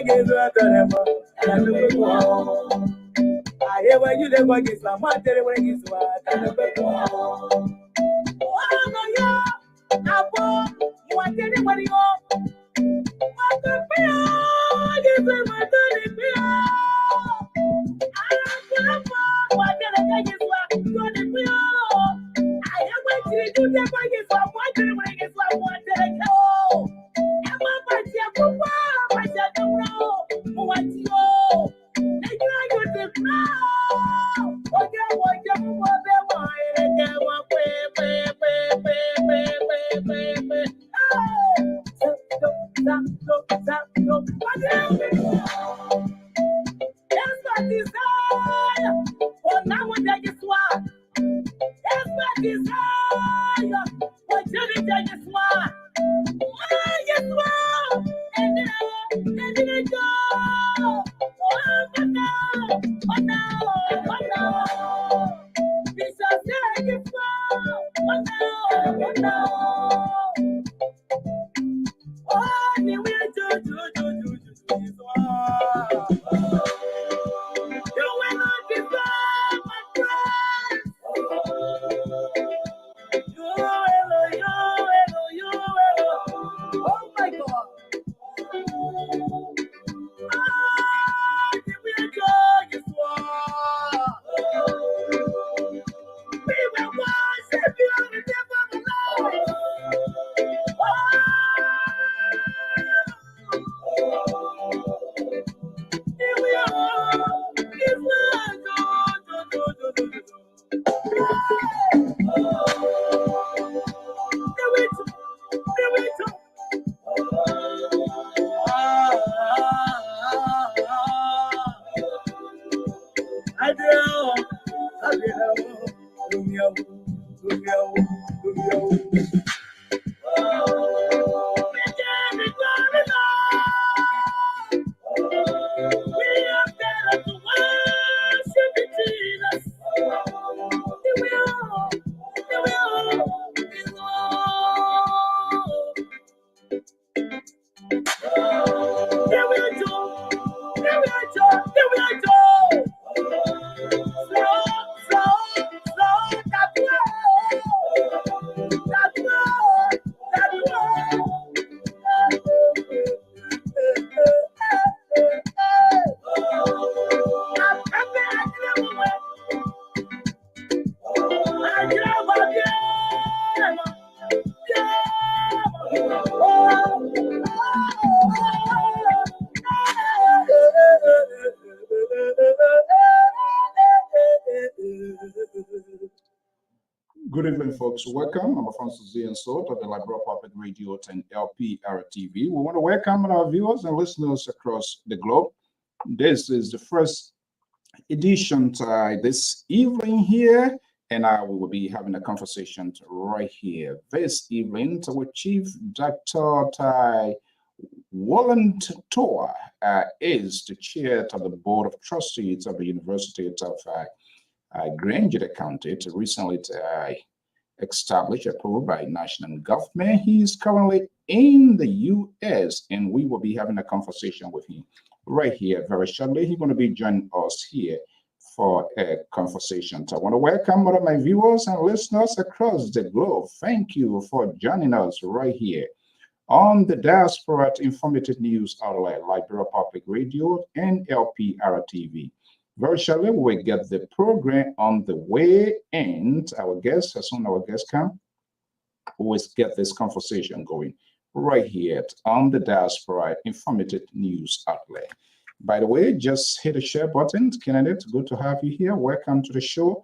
I hear when you never get some matter when you swat. Oh, no, yeah. I want anybody on. What the hell? Give me my dirty bill. I don't know what the hell is what you want to be. I have waited to do that when you swat. What the hell is what I want to know? I'm a party of my don't know what you know. And you are going to know. What you want to know? What they want. And they want That's my desire. Oh, now what I just want. That's my desire. What you need, I just want. I just want. And then I go. Oh, no. Oh, no. Oh, no. This is I just want. Oh, no. Oh, no. Oh, the way to do this one. You will not deserve my praise. You will. Oh my God. Ah, the way to this one. We will worship you and never alone. Good evening, folks. Welcome. I'm Alphonso Zean of the Lpr-Public Radio and Lpr-Tv. We want to welcome our viewers and listeners across the globe. This is the first edition this evening here, and we will be having a conversation right here this evening with Chief Dr. Walland Toa, is the chair of the Board of Trustees of the University of GEDEH County, recently established, approved by national government. He is currently in the U.S., and we will be having a conversation with him right here very shortly. He's going to be joining us here for a conversation. So I want to welcome all of my viewers and listeners across the globe. Thank you for joining us right here on the Diaspora Informative News outlet, Lpr-Public Radio and Lpr-Tv. Very shortly, we will get the program on the way, and our guests, as soon as our guests come, we will get this conversation going right here on the Diaspora Informative News outlet. By the way, just hit the share button, candidate. Good to have you here. Welcome to the show,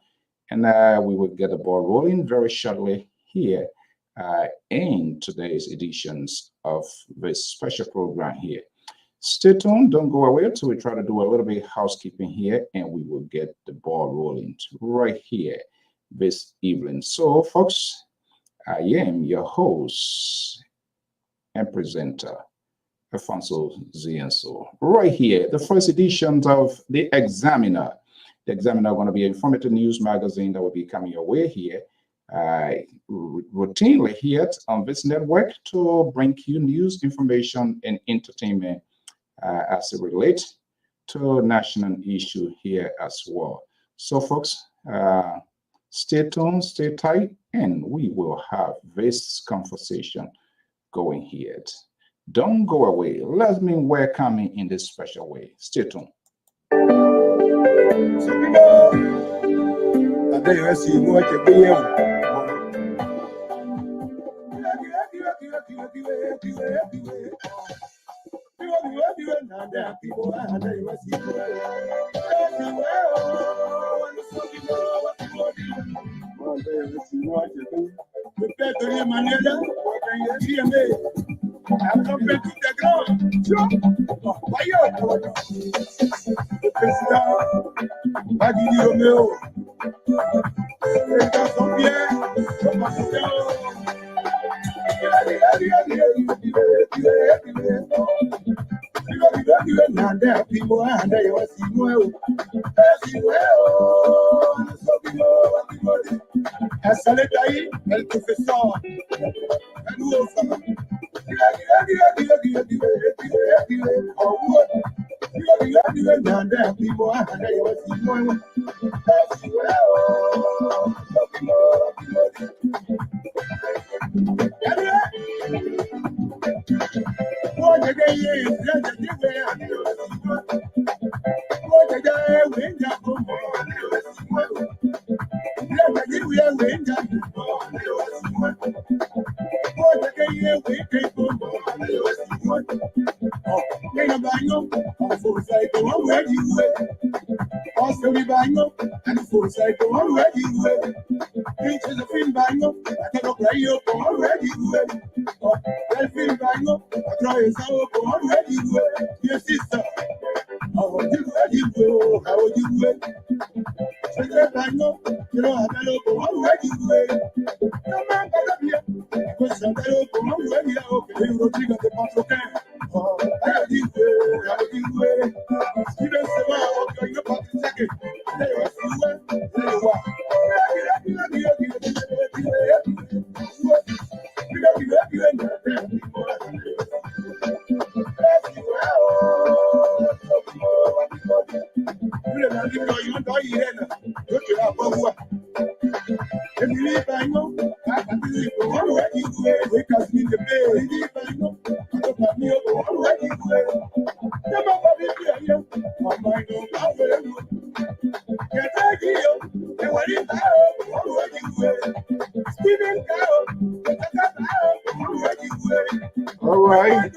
and we will get the ball rolling very shortly here in today's editions of this special program here. Stay tuned, don't go away till we try to do a little bit of housekeeping here, and we will get the ball rolling right here this evening. So, folks, I am your host and presenter, Alphonso Zean. So, right here, the first edition of The Examiner. The Examiner is going to be an informative news magazine that will be coming your way here, routinely here on this network to bring you news, information, and entertainment as it relates to national issue here as well. So, folks, stay tuned, stay tight, and we will have this conversation going here. Don't go away. Let me welcome you in this special way. Stay tuned. All right.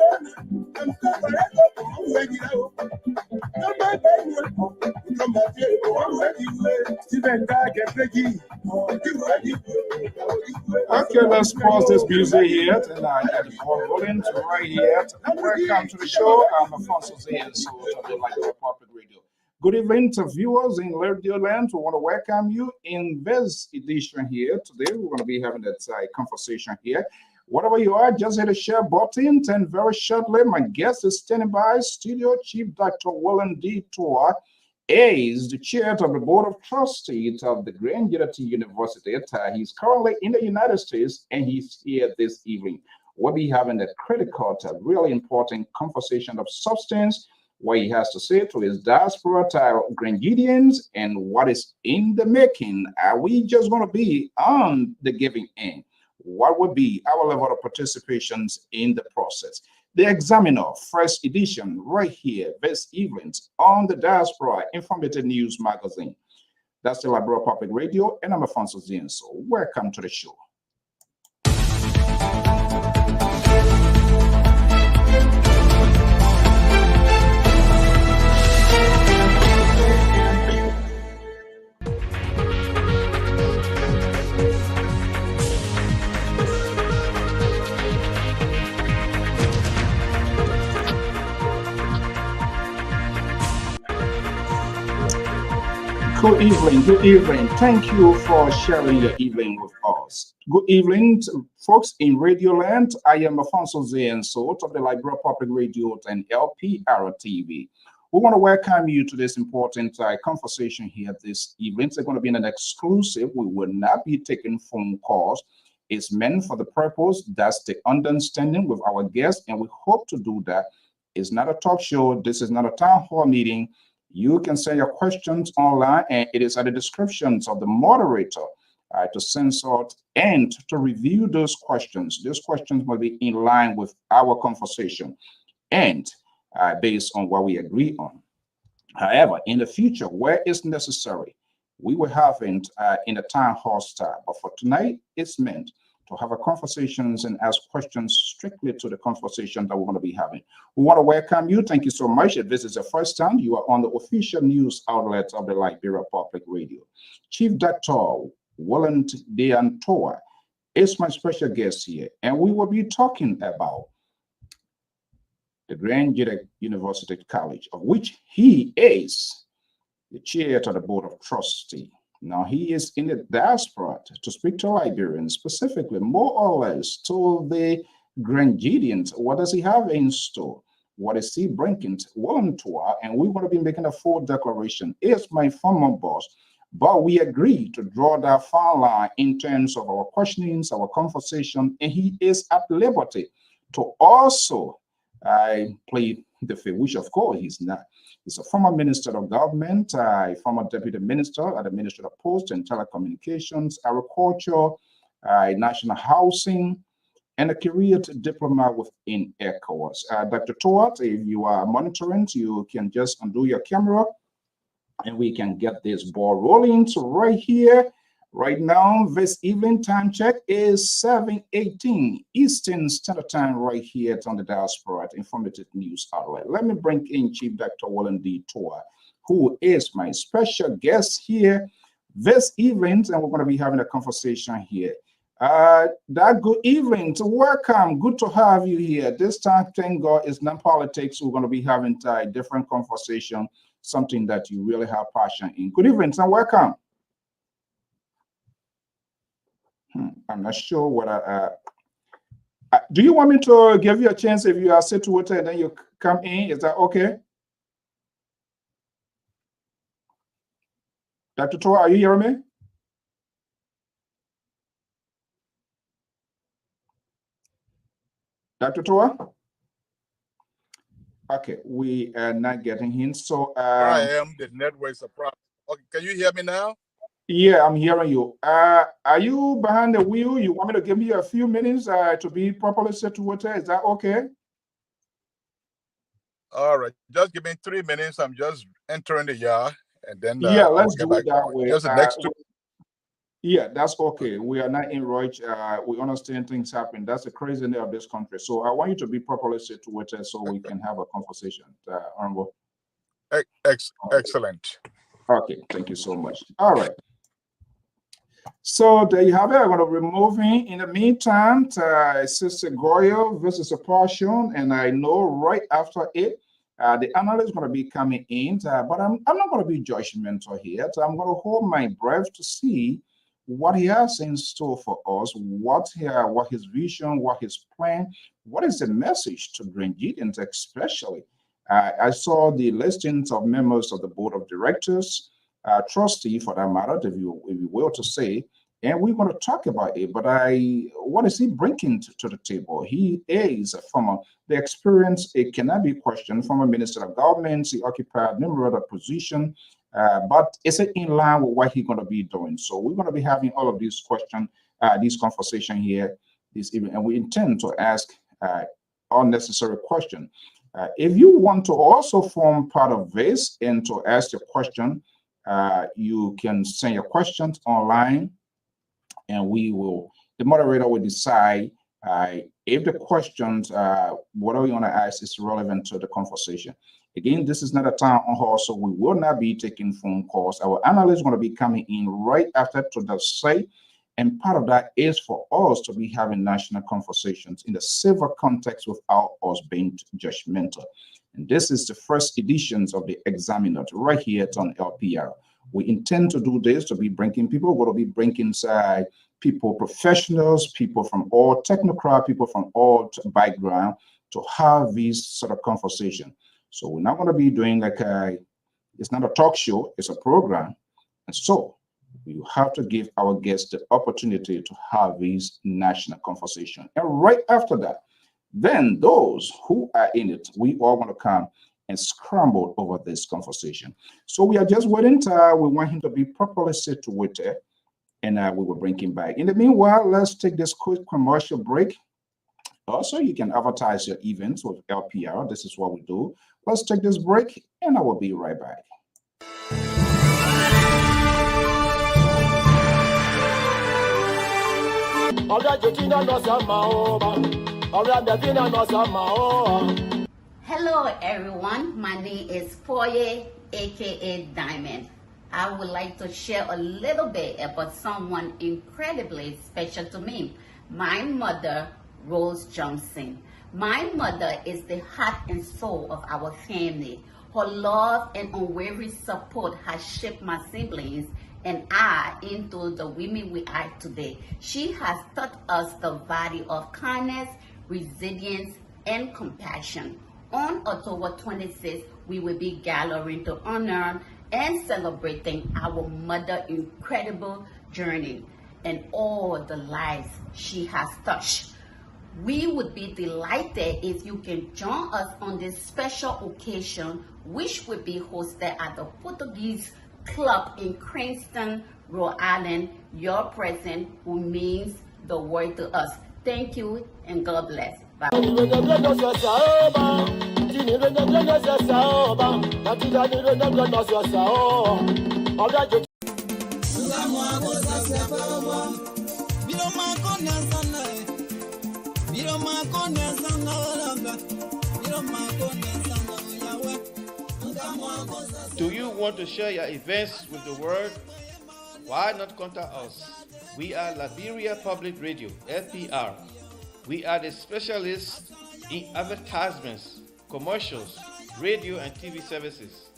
Okay, let's pause this music here and I get the ball rolling right here. Welcome to the show. I'm Alphonso Zean, so to like the Public Radio. Good evening to viewers in Radio Land. We want to welcome you in this edition here. Today, we're going to be having that conversation here. Whatever you are, just hit the share button. And very shortly, my guest is standing by, Studio Chief Dr. William D. Tour is the chair of the Board of Trustees of the GEDEH University. He's currently in the United States, and he's here this evening. We'll be having a critical, really important conversation of substance, what he has to say to his diaspora Grenadians and what is in the making. Are we just going to be on the giving end? What would be our level of participations in the process? The Examiner, first edition, right here, this evening on the Diaspora Informative News Magazine. That's the Lpr Public Radio, and I'm Alphonso Zean. So welcome to the show. Good evening, good evening. Thank you for sharing your evening with us. Good evening, folks in Radio Land. I am Alphonso Zean, of the Lpr Public Radio and Lpr-Tv. We want to welcome you to this important conversation here this evening. It's going to be an exclusive. We will not be taking phone calls. It's meant for the purpose, that's the understanding with our guests, and we hope to do that It's not a talk show. This is not a town hall meeting. You can send your questions online, and it is at the descriptions of the moderator to send out and to review those questions. Those questions will be in line with our conversation and based on what we agree on. However, in the future, where it's necessary, we will have it in a town hall style. But for tonight, it's meant to have a conversations and ask questions strictly to the conversation that we're going to be having. We want to welcome you. Thank you so much. If this is the first time you are on the official news outlet of the Liberia Public Radio, Chief Dr. Walent Deantoa is my special guest here, and we will be talking about the Grand GEDEH University College, of which he is the chair to the board of trustees. Now, he is in the diaspora to speak to Liberians, specifically, more or less, to the Grand GEDEHians. What does he have in store? What is he bringing to Wallentour? And we're going to be making a full declaration. He is my former boss, but we agreed to draw that fine line in terms of our questionings, our conversation, and he is at liberty to also play the field, which of course he's not. He's a former minister of government, former deputy minister at the Ministry of Post and Telecommunications, Agriculture, National Housing, and a career diplomat within ECOWAS. Dr. Toat, if you are monitoring, you can just undo your camera and we can get this ball rolling. So right here, right now, this evening time check is 7:18 Eastern Standard Time right here on the diaspora informative news outlet. Let me bring in Chief Dr. Walent Deantoa, who is my special guest here this evening, and we're going to be having a conversation here. Good evening, welcome, good to have you here. This time, thank God, it's not politics. We're going to be having a different conversation, something that you really have passion in. Good evening, and welcome. I'm not sure what do you want me to give you a chance if you are situated and then you come in? Is that okay? Dr. Toa, are you hearing me? Dr. Toa? Okay, we are not getting him. So I am. The network's a problem. Okay, can you hear me now? Yeah, I'm hearing you. Are you behind the wheel? You want me to give you a few minutes to be properly situated? Is that okay? All right, just give me 3 minutes. I'm just entering the yard, and then yeah, let's do it that way. Just the next 2. Yeah, that's okay. We are not in rush. We understand things happen. That's the craziness of this country. So I want you to be properly situated so we can have a conversation. Honorable. Excellent. Okay, thank you so much. All right. So there you have it. I'm going to remove him. In the meantime, Sister Goyo versus a portion, and I know right after it, the analyst is going to be coming in, but I'm not going to be judgmental here. So I'm going to hold my breath to see what he has in store for us, what his vision, what his plan, what is the message to Grand GEDEH, especially. I saw the listings of members of the board of directors, trustee for that matter, if you will to say, and we're going to talk about it. But what is he bringing to the table? He is from the experience, it cannot be questioned, former minister of government. He occupied numerous positions, but is it in line with what he's going to be doing? So we're going to be having all of these questions, this conversation here this evening, and we intend to ask unnecessary questions. If you want to also form part of this and to ask a question, you can send your questions online, and the moderator will decide if the questions, whatever you want to ask, is relevant to the conversation. Again, this is not a town hall, so we will not be taking phone calls. Our analyst is going to be coming in right after to the site, and part of that is for us to be having national conversations in the civil context without us being judgmental. And this is the first editions of the Examiner right here on LPR. We intend to do this to be bringing people. We're going to be bringing people, professionals, people from all technocrat, people from all background to have these sort of conversation. So we're not going to be doing it's not a talk show, it's a program. And so we have to give our guests the opportunity to have these national conversation. And right after that, then those who are in it, we all want to come and scramble over this conversation. So we are just waiting. We want him to be properly situated, and we will bring him back. In the meanwhile, let's take this quick commercial break. Also, you can advertise your events with LPR. This is what we do. Let's take this break, and I will be right back. Hello everyone, my name is Foye, aka Diamond. I would like to share a little bit about someone incredibly special to me, my mother, Rose Johnson. My mother is the heart and soul of our family. Her love and unwavering support has shaped my siblings and I into the women we are today. She has taught us the value of kindness, resilience, and compassion. On October 26th, we will be gathering to honor and celebrating our mother's incredible journey and all the lives she has touched. We would be delighted if you can join us on this special occasion, which will be hosted at the Portuguese Club in Cranston, Rhode Island. Your presence will mean the world to us. Thank you and God bless. Bye. Do you want to share your events with the world? Why not contact us? We are Liberia Public Radio, LPR. We are the specialists in advertisements, commercials, radio and TV services.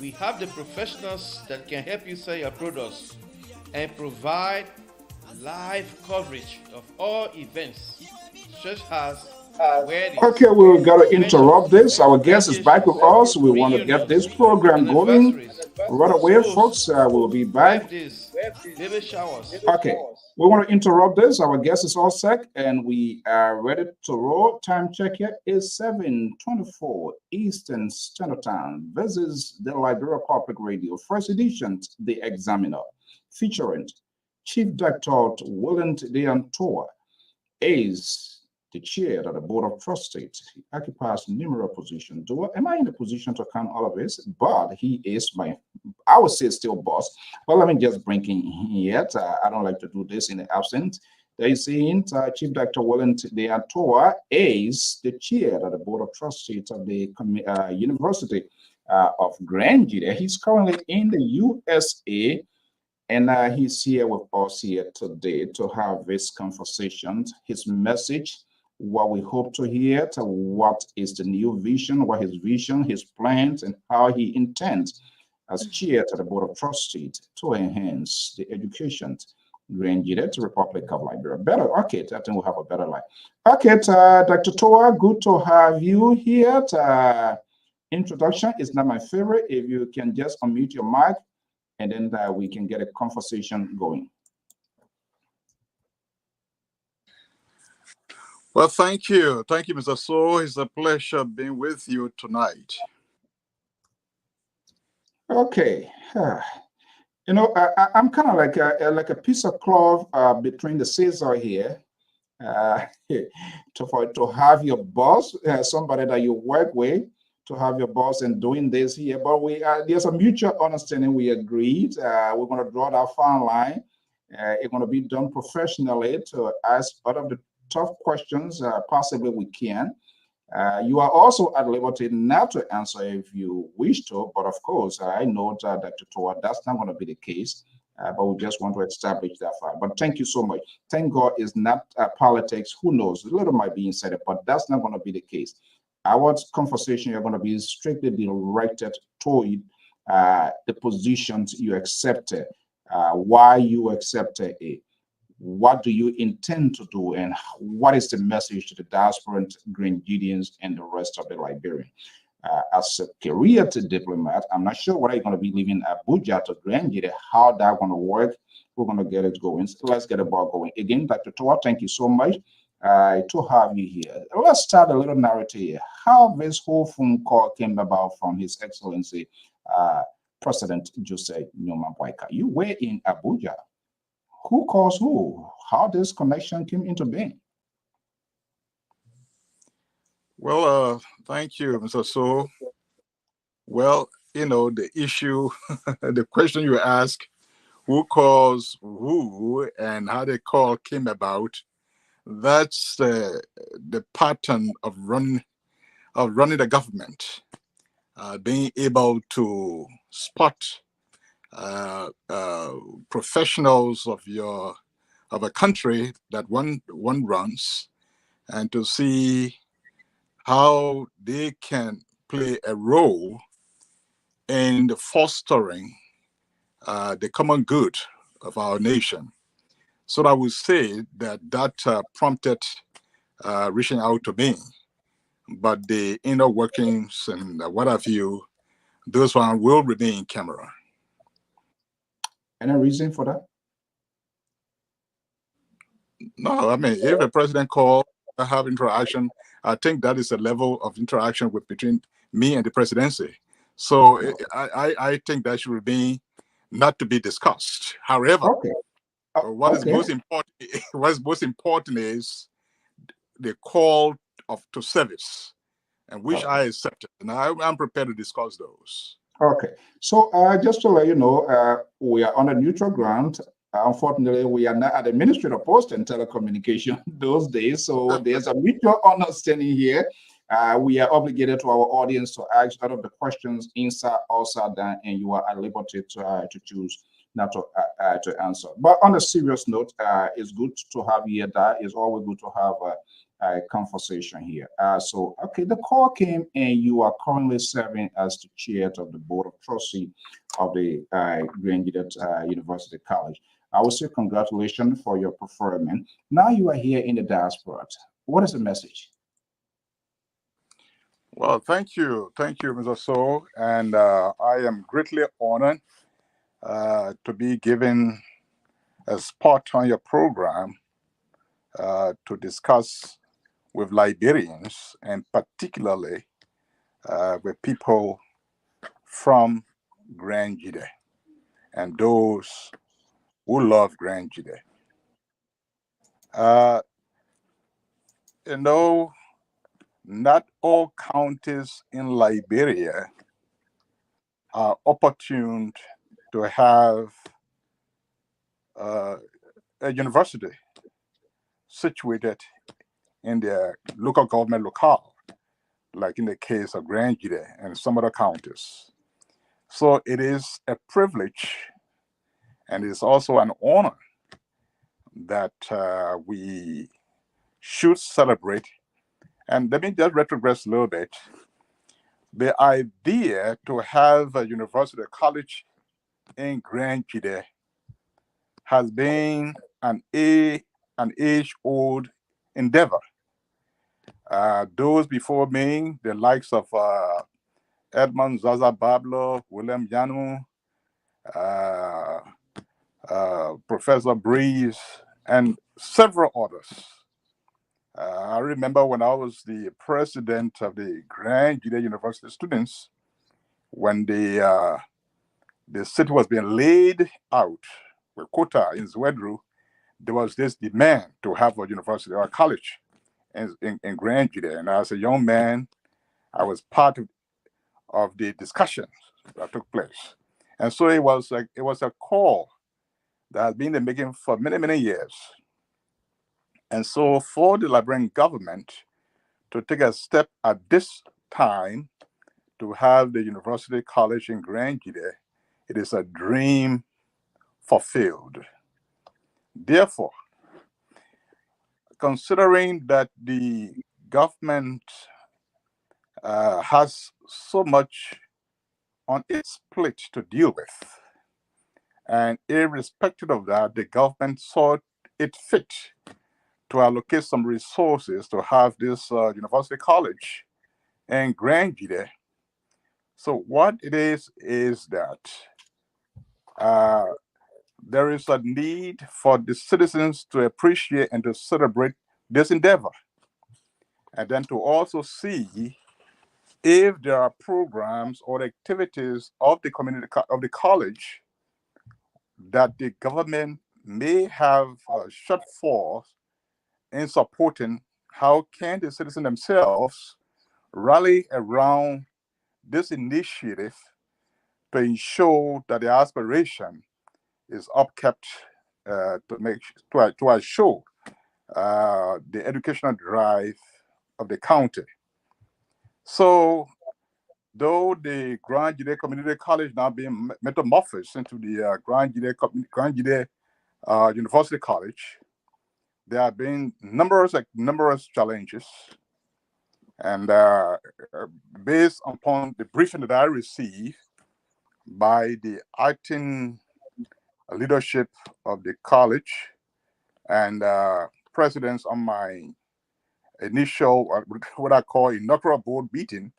We have the professionals that can help you sell your products and provide live coverage of all events, such as weddings. Okay, we've got to interrupt this. Our guest is back with us. We want to get this program going right away, folks. We'll be back. Baby showers. Okay, we want to interrupt this. Our guest is all set, and we are ready to roll. Time check here is 7:24 Eastern Standard Time. This is the Liberia Public Radio, first edition, The Examiner, featuring Chief Doctor William Deantoa, is the chair of the Board of Trustees. He occupies numerous positions. Am I in a position to count all of this? But he is my, I would say, still boss. But let me just bring him here. I don't like to do this in the absence. There you see, Chief Dr. William Deantoa is the chair of the Board of Trustees of the University of GEDEH. He's currently in the USA, and he's here with us here today to have this conversation, his message, what we hope to hear, to what is the new vision, what his vision, his plans, and how he intends as chair to the Board of Trustees to enhance the education GEDEH, Republic of Liberia. Better, okay, I think we'll have a better life. Okay, Dr. Toa, good to have you here. Introduction is not my favorite. If you can just unmute your mic, and then we can get a conversation going. Well, thank you. Thank you, Mr. So. It's a pleasure being with you tonight. Okay. You know, I'm kind of like a piece of cloth between the scissors here. To have your boss, somebody that you work with, to have your boss and doing this here. But there's a mutual understanding. We agreed. We're going to draw that fine line. It's going to be done professionally to ask all of the tough questions possibly we can. You are also at liberty not to answer if you wish to, but of course, I know that Dr. Toa, that's not going to be the case, but we just want to establish that fact. But thank you so much. Thank God it's not politics. Who knows? A little might be inside it, but that's not going to be the case. Our conversation are going to be strictly directed toward the positions you accepted, why you accepted it. What do you intend to do, and what is the message to the diaspora, GEDEHians, and the rest of the Liberian? As a career diplomat, I'm not sure whether you're going to be leaving Abuja to GEDEH, how that's going to work. We're going to get it going. So let's get the ball going. Again, Dr. Toa, thank you so much. to have you here. Let's start a little narrative here. How this whole phone call came about from His Excellency President Jose Newman Boyka. You were in Abuja. Who calls who? How this connection came into being? Well, thank you, Mr. So. Well, the issue, the question you ask, who calls who and how the call came about, that's the pattern of running the government, being able to spot professionals of a country that one runs, and to see how they can play a role in fostering the common good of our nation. So I would say that prompted reaching out to me. But the inner workings and what have you, those one will remain in camera. Any reason for that? No, I mean, if a president call, have interaction, I think that is a level of interaction between me and the presidency. So I think that should remain not to be discussed. However, okay. What is most important is the call to service, and which I accepted, and I'm prepared to discuss those. Okay, so just to let you know, we are on a neutral ground. Unfortunately, we are not at the Ministry of Post and Telecommunication those days, so there's a mutual understanding here. We are obligated to our audience to ask all of the questions inside, outside, down, and you are at liberty to choose not to answer. But on a serious note, it's good to have you here. That is always good to have a conversation here. So, okay, the call came, and you are currently serving as the chair of the board of trustees of the GEDEH University College. I would say congratulations for your preferment. Now you are here in the diaspora. What is the message? Well, thank you, Mr. So, and I am greatly honored to be given a spot on your program to discuss with Liberians, and particularly with people from Grand GEDEH and those who love Grand GEDEH. Not all counties in Liberia are opportune to have a university situated in their local government locale, like in the case of Grand GEDEH and some other counties. So it is a privilege, and it's also an honor that we should celebrate. And let me just retrogress a little bit. The idea to have a university college in Grand GEDEH has been an age-old endeavor. Those before me, the likes of Edmund Zaza Bablo, William Yanu, Professor Breeze, and several others. I remember when I was the president of the Grand GEDEH University students, when the city was being laid out with quota in Zwedru, there was this demand to have a university or a college in Grand GEDEH. And as a young man, I was part of the discussions that took place. And so it was a call that has been in the making for many, many years. And so for the Liberian government to take a step at this time to have the university college in Grand GEDEH, it is a dream fulfilled. Therefore, considering that the government has so much on its plate to deal with, and irrespective of that, the government saw it fit to allocate some resources to have this university college in Grand GEDEH. So what it is that there is a need for the citizens to appreciate and to celebrate this endeavor, and then to also see if there are programs or activities of the community of the college that the government may have shut forth in supporting. How can the citizens themselves rally around this initiative to ensure that the aspiration is upkept, to assure the educational drive of the county. So, though the Grand GEDEH Community College now being metamorphosed into the Grand GEDEH University College, there have been numerous challenges, and based upon the briefing that I received by the acting leadership of the college and presidents on my initial, what I call inaugural board meeting,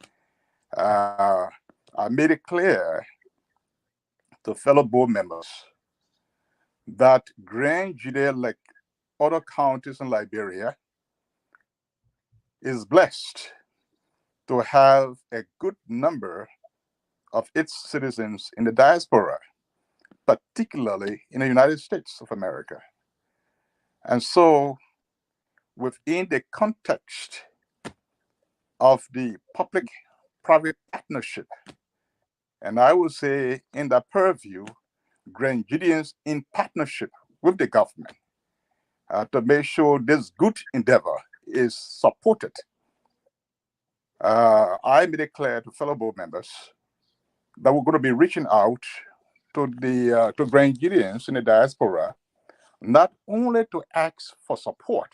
I made it clear to fellow board members that Grand GEDEH, like other counties in Liberia, is blessed to have a good number of its citizens in the diaspora, particularly in the United States of America. And so, within the context of the public-private partnership, and I would say in the purview, Grand GEDEHs in partnership with the government to make sure this good endeavor is supported. I made it clear to fellow board members that we're going to be reaching out to the to Grand GEDEHs in the diaspora, not only to ask for support,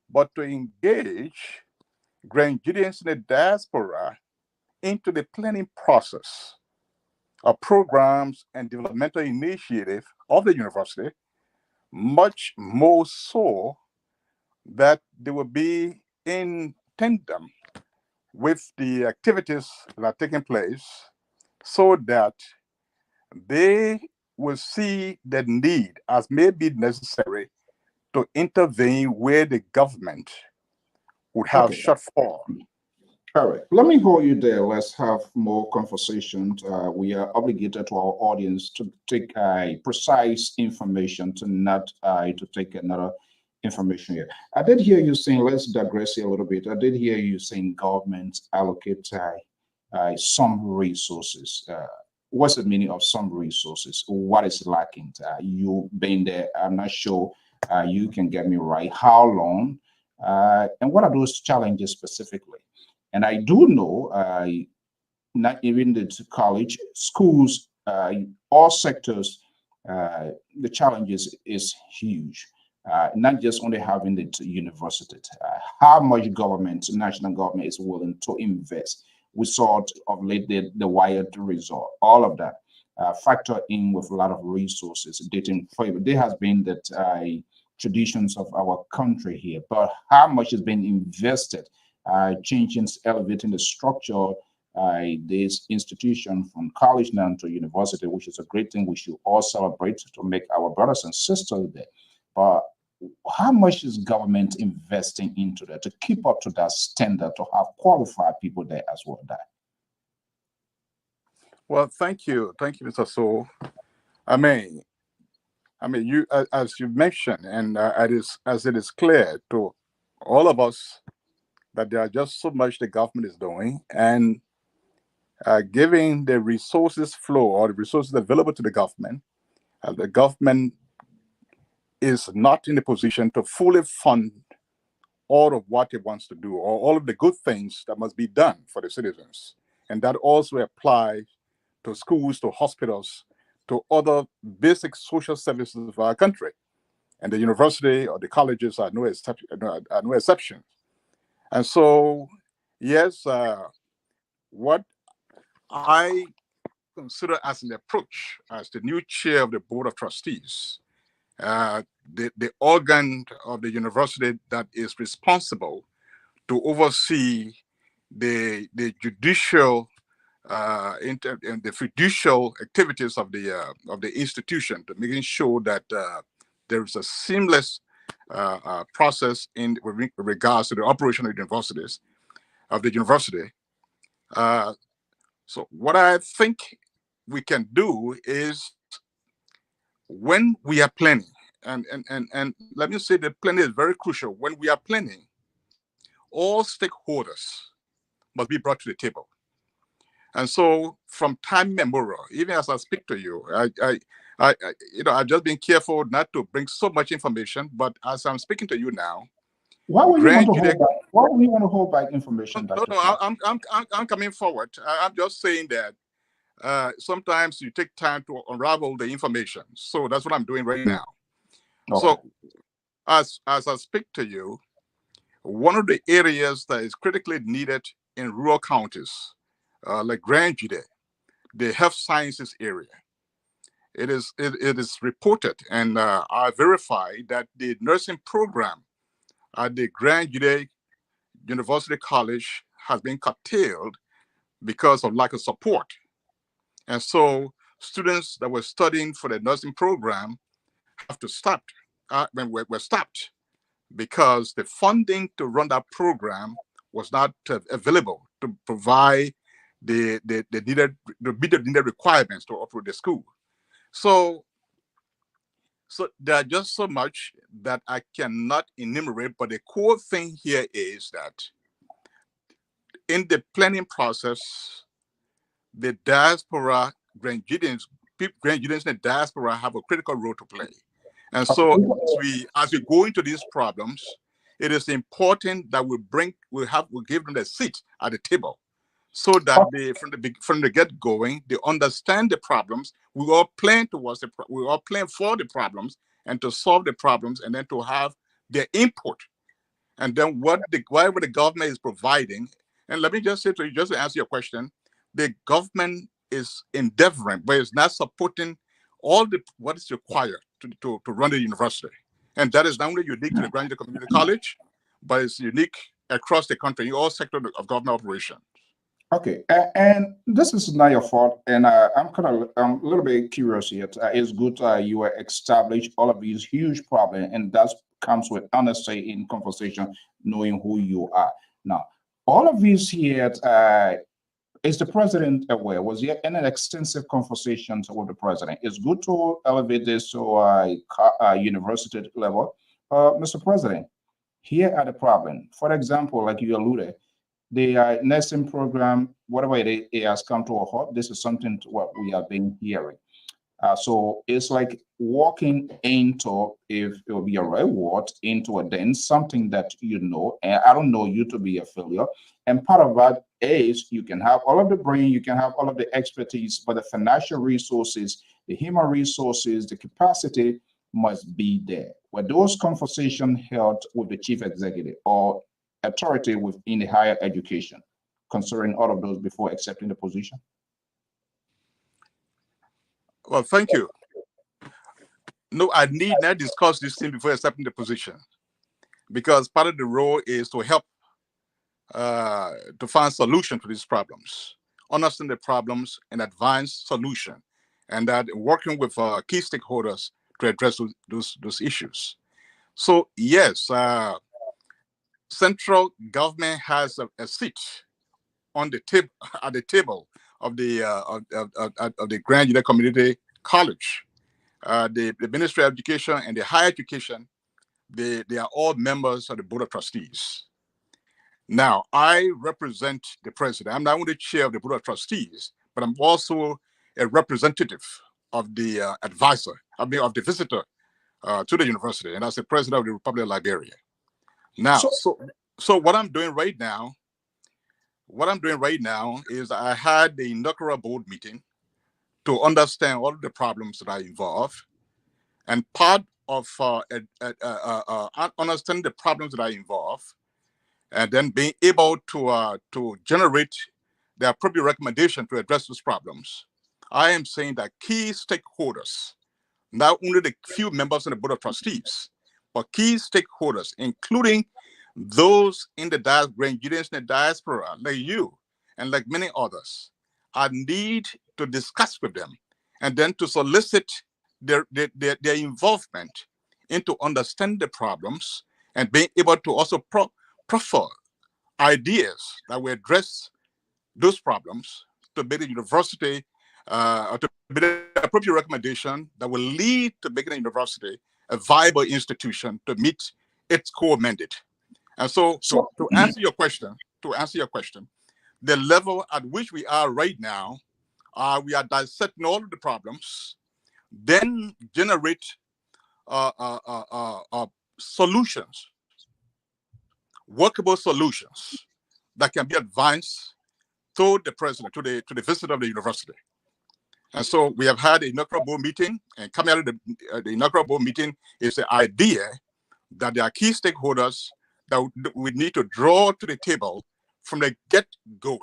but to engage Grand GEDEHs in the diaspora into the planning process of programs and developmental initiative of the university, much more so that they will be in tandem with the activities that are taking place, so that they will see the need as may be necessary to intervene where the government would have shut forth. All right, let me hold you there. Let's have more conversations. We are obligated to our audience to take precise information, to not to take another information here. I did hear you saying, let's digress here a little bit. I did hear you saying government allocate some resources. What's the meaning of some resources? What is lacking? You been there, I'm not sure you can get me right. How long? And what are those challenges specifically? And I do know, not even the college, schools, all sectors, the challenges is huge. Not just only having the university, how much government, national government is willing to invest. We saw of late the wired result, all of that factor in with a lot of resources dating further. There has been that traditions of our country here, but how much is being invested, changing, elevating the structure, this institution from college now to university, which is a great thing we should all celebrate to make our brothers and sisters there. But how much is government investing into that to keep up to that standard, to have qualified people there as well? Well, thank you, Mr. So. I mean, you, as you mentioned, and as it is clear to all of us that there are just so much the government is doing, and giving the resources flow or the resources available to the government is not in a position to fully fund all of what it wants to do, or all of the good things that must be done for the citizens. And that also applies to schools, to hospitals, to other basic social services of our country. And the university or the colleges are no exception. And so, yes, what I consider as an approach as the new chair of the Board of Trustees, the organ of the university that is responsible to oversee the judicial and the fiducial activities of the institution, to making sure that there is a seamless process in regards to the operation of the university. So what I think we can do is, when we are planning, and let me say that planning is very crucial. When we are planning, all stakeholders must be brought to the table. And so from time memorial, even as I speak to you, I've just been careful not to bring so much information, but as I'm speaking to you now, why would you want to hold back? Why would you want to hold back information? No, I'm coming forward. I'm just saying that sometimes you take time to unravel the information. So that's what I'm doing right now. Okay. So as I speak to you, one of the areas that is critically needed in rural counties, like Grand GEDEH, the health sciences area, it is reported, and I verified that the nursing program at the Grand GEDEH University College has been curtailed because of lack of support. And so students that were studying for the nursing program have to stop. Were stopped because the funding to run that program was not available to provide the needed requirements to operate the school. So there are just so much that I cannot enumerate, but the core thing here is that in the planning process, the diaspora, Grand GEDEH in the diaspora have a critical role to play. And so as we go into these problems, it is important that we give them a seat at the table, so that they, from the get going, they understand the problems. We all plan for the problems and to solve the problems, and then to have their input, and then whatever the government is providing. And let me just say to you, just to answer your question, the government is endeavoring, but it's not supporting what is required to run the university. And that is not only unique to the Grand GEDEH Community College, but it's unique across the country in all sectors of government operation. Okay, and this is not your fault, and I'm a little bit curious here. It's good you established all of these huge problems, and that comes with honesty in conversation, knowing who you are. Now, all of these here, is the president aware? Was there any extensive conversations with the president? It's good to elevate this to a university level. Mr. President, here are the problem. For example, like you alluded, the nursing program, whatever it has come to a halt. This is something to what we have been hearing. So it's like walking into, if it will be a reward, into a den, something that you know, and I don't know you to be a failure. And part of that is you can have all of the brain, you can have all of the expertise, but the financial resources, the human resources, the capacity must be there. Were those conversations held with the chief executive or authority within the higher education, considering all of those before accepting the position? Well, thank you. No, I need not discuss this thing before accepting the position, because part of the role is to help to find solution to these problems, understand the problems and advance solution, and that working with key stakeholders to address those issues. So yes, central government has a seat on the table at the table of the Grand GEDEH Community College. The Ministry of Education and the Higher Education, they are all members of the Board of Trustees. Now, I represent the president. I'm not only chair of the Board of Trustees, but I'm also a representative of the advisor, of the visitor to the university, and as the president of the Republic of Liberia. Now, so what I'm doing right now is I had the inaugural board meeting to understand all of the problems that are involved, and part of understanding the problems that are involved, and then being able to generate the appropriate recommendation to address those problems. I am saying that key stakeholders, not only the few members of the Board of Trustees, but key stakeholders, including those in the diaspora, like you and like many others, I need to discuss with them and then to solicit their involvement into understanding the problems and being able to also proffer ideas that will address those problems to make the university, or to make the appropriate recommendation that will lead to making the university a viable institution to meet its core mandate. And so, to answer your question, the level at which we are right now, we are dissecting all of the problems, then generate solutions, workable solutions that can be advanced to the president, to the visitor of the university. And so we have had an inaugural board meeting, and coming out of the inaugural board meeting is the idea that there are key stakeholders that we need to draw to the table from the get-going.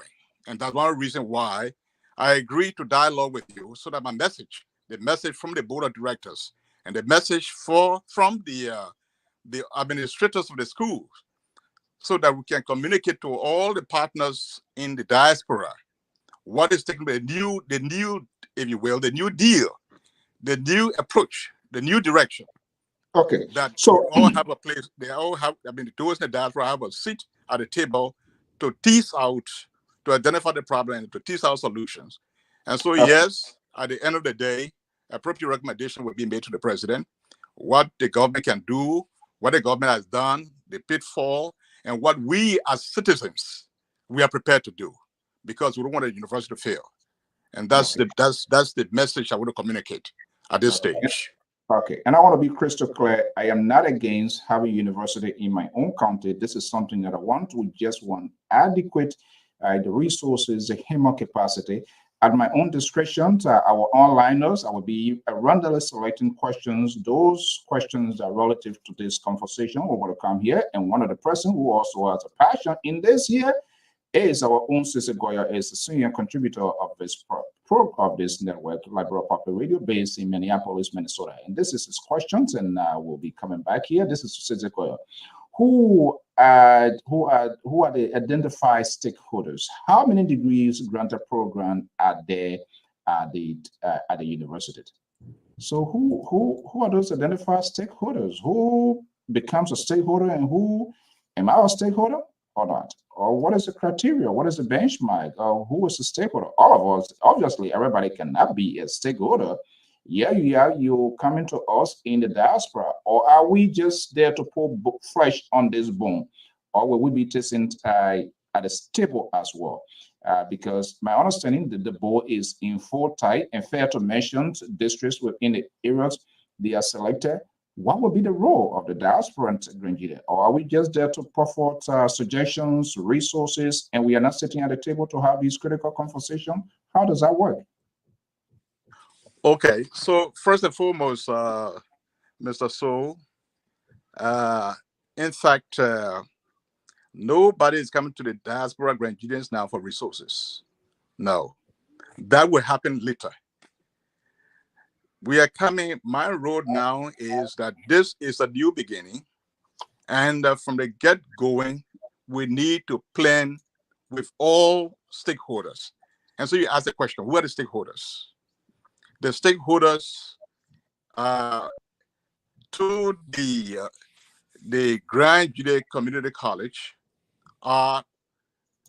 And that's one reason why I agree to dialogue with you, so that my message, the message from the board of directors, and the message from the administrators of the schools, so that we can communicate to all the partners in the diaspora what is taking the new, if you will, the new deal, the new approach, the new direction. Okay. That So they all have a place. They all have. I mean, those in the diaspora have a seat at the table to tease out, to identify the problem and to tease out solutions. And so, yes, at the end of the day, appropriate recommendation will be made to the president, what the government can do, what the government has done, the pitfall, and what we as citizens, we are prepared to do, because we don't want the university to fail. And that's the message I want to communicate at this stage. Okay, and I want to be crystal clear. I am not against having university in my own county. This is something that I want. We just want adequate the resources, the human capacity. At my own discretion, our onliners, I will be randomly selecting questions. Those questions are relative to this conversation. We're going to come here, and one of the person who also has a passion in this here is our own Sisi Goya, is a senior contributor of this of this network, Liberal Public Radio, based in Minneapolis, Minnesota. And this is his questions, and we'll be coming back here. This is Sisi Goya. Who are the identified stakeholders? How many degrees granted program are there at the university? So who are those identified stakeholders? Who becomes a stakeholder, and who am I a stakeholder or not? Or what is the criteria? What is the benchmark? Or who is the stakeholder? All of us, obviously, everybody cannot be a stakeholder. Yeah, you coming to us in the diaspora, or are we just there to put flesh on this bone, or will we be tasting at the table as well? Because my understanding that the board is in full tight, and fair to mention districts within the areas they are selected. What would be the role of the diaspora in GEDEH? Or are we just there to put forth suggestions, resources, and we are not sitting at the table to have these critical conversations? How does that work? Okay, so first and foremost, Mr. Soul, in fact, nobody is coming to the diaspora GEDEH now for resources. No, that will happen later. We are coming, my road now is that this is a new beginning, and from the get-going, we need to plan with all stakeholders. And so you ask the question, who are the stakeholders? The stakeholders to the Grand GEDEH Community College are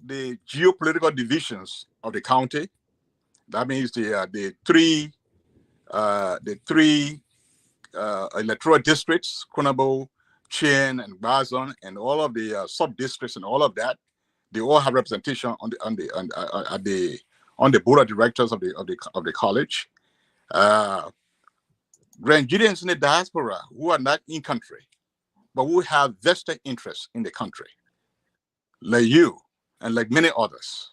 the geopolitical divisions of the county. That means the three electoral districts, Kunabo, Chien, and Bazon, and all of the sub-districts and all of that. They all have representation on the board of directors of the college. Grand GEDEHs in the diaspora who are not in country, but who have vested interests in the country, like you and like many others.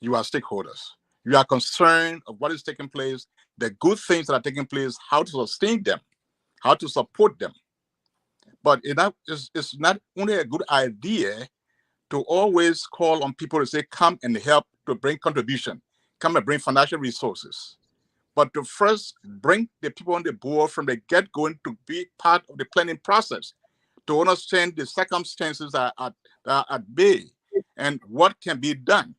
You are stakeholders. You are concerned of what is taking place, the good things that are taking place, how to sustain them, how to support them. But it's not only a good idea to always call on people to say, come and help to bring contribution, come and bring financial resources, but to first bring the people on the board from the get-going to be part of the planning process, to understand the circumstances that are at bay and what can be done.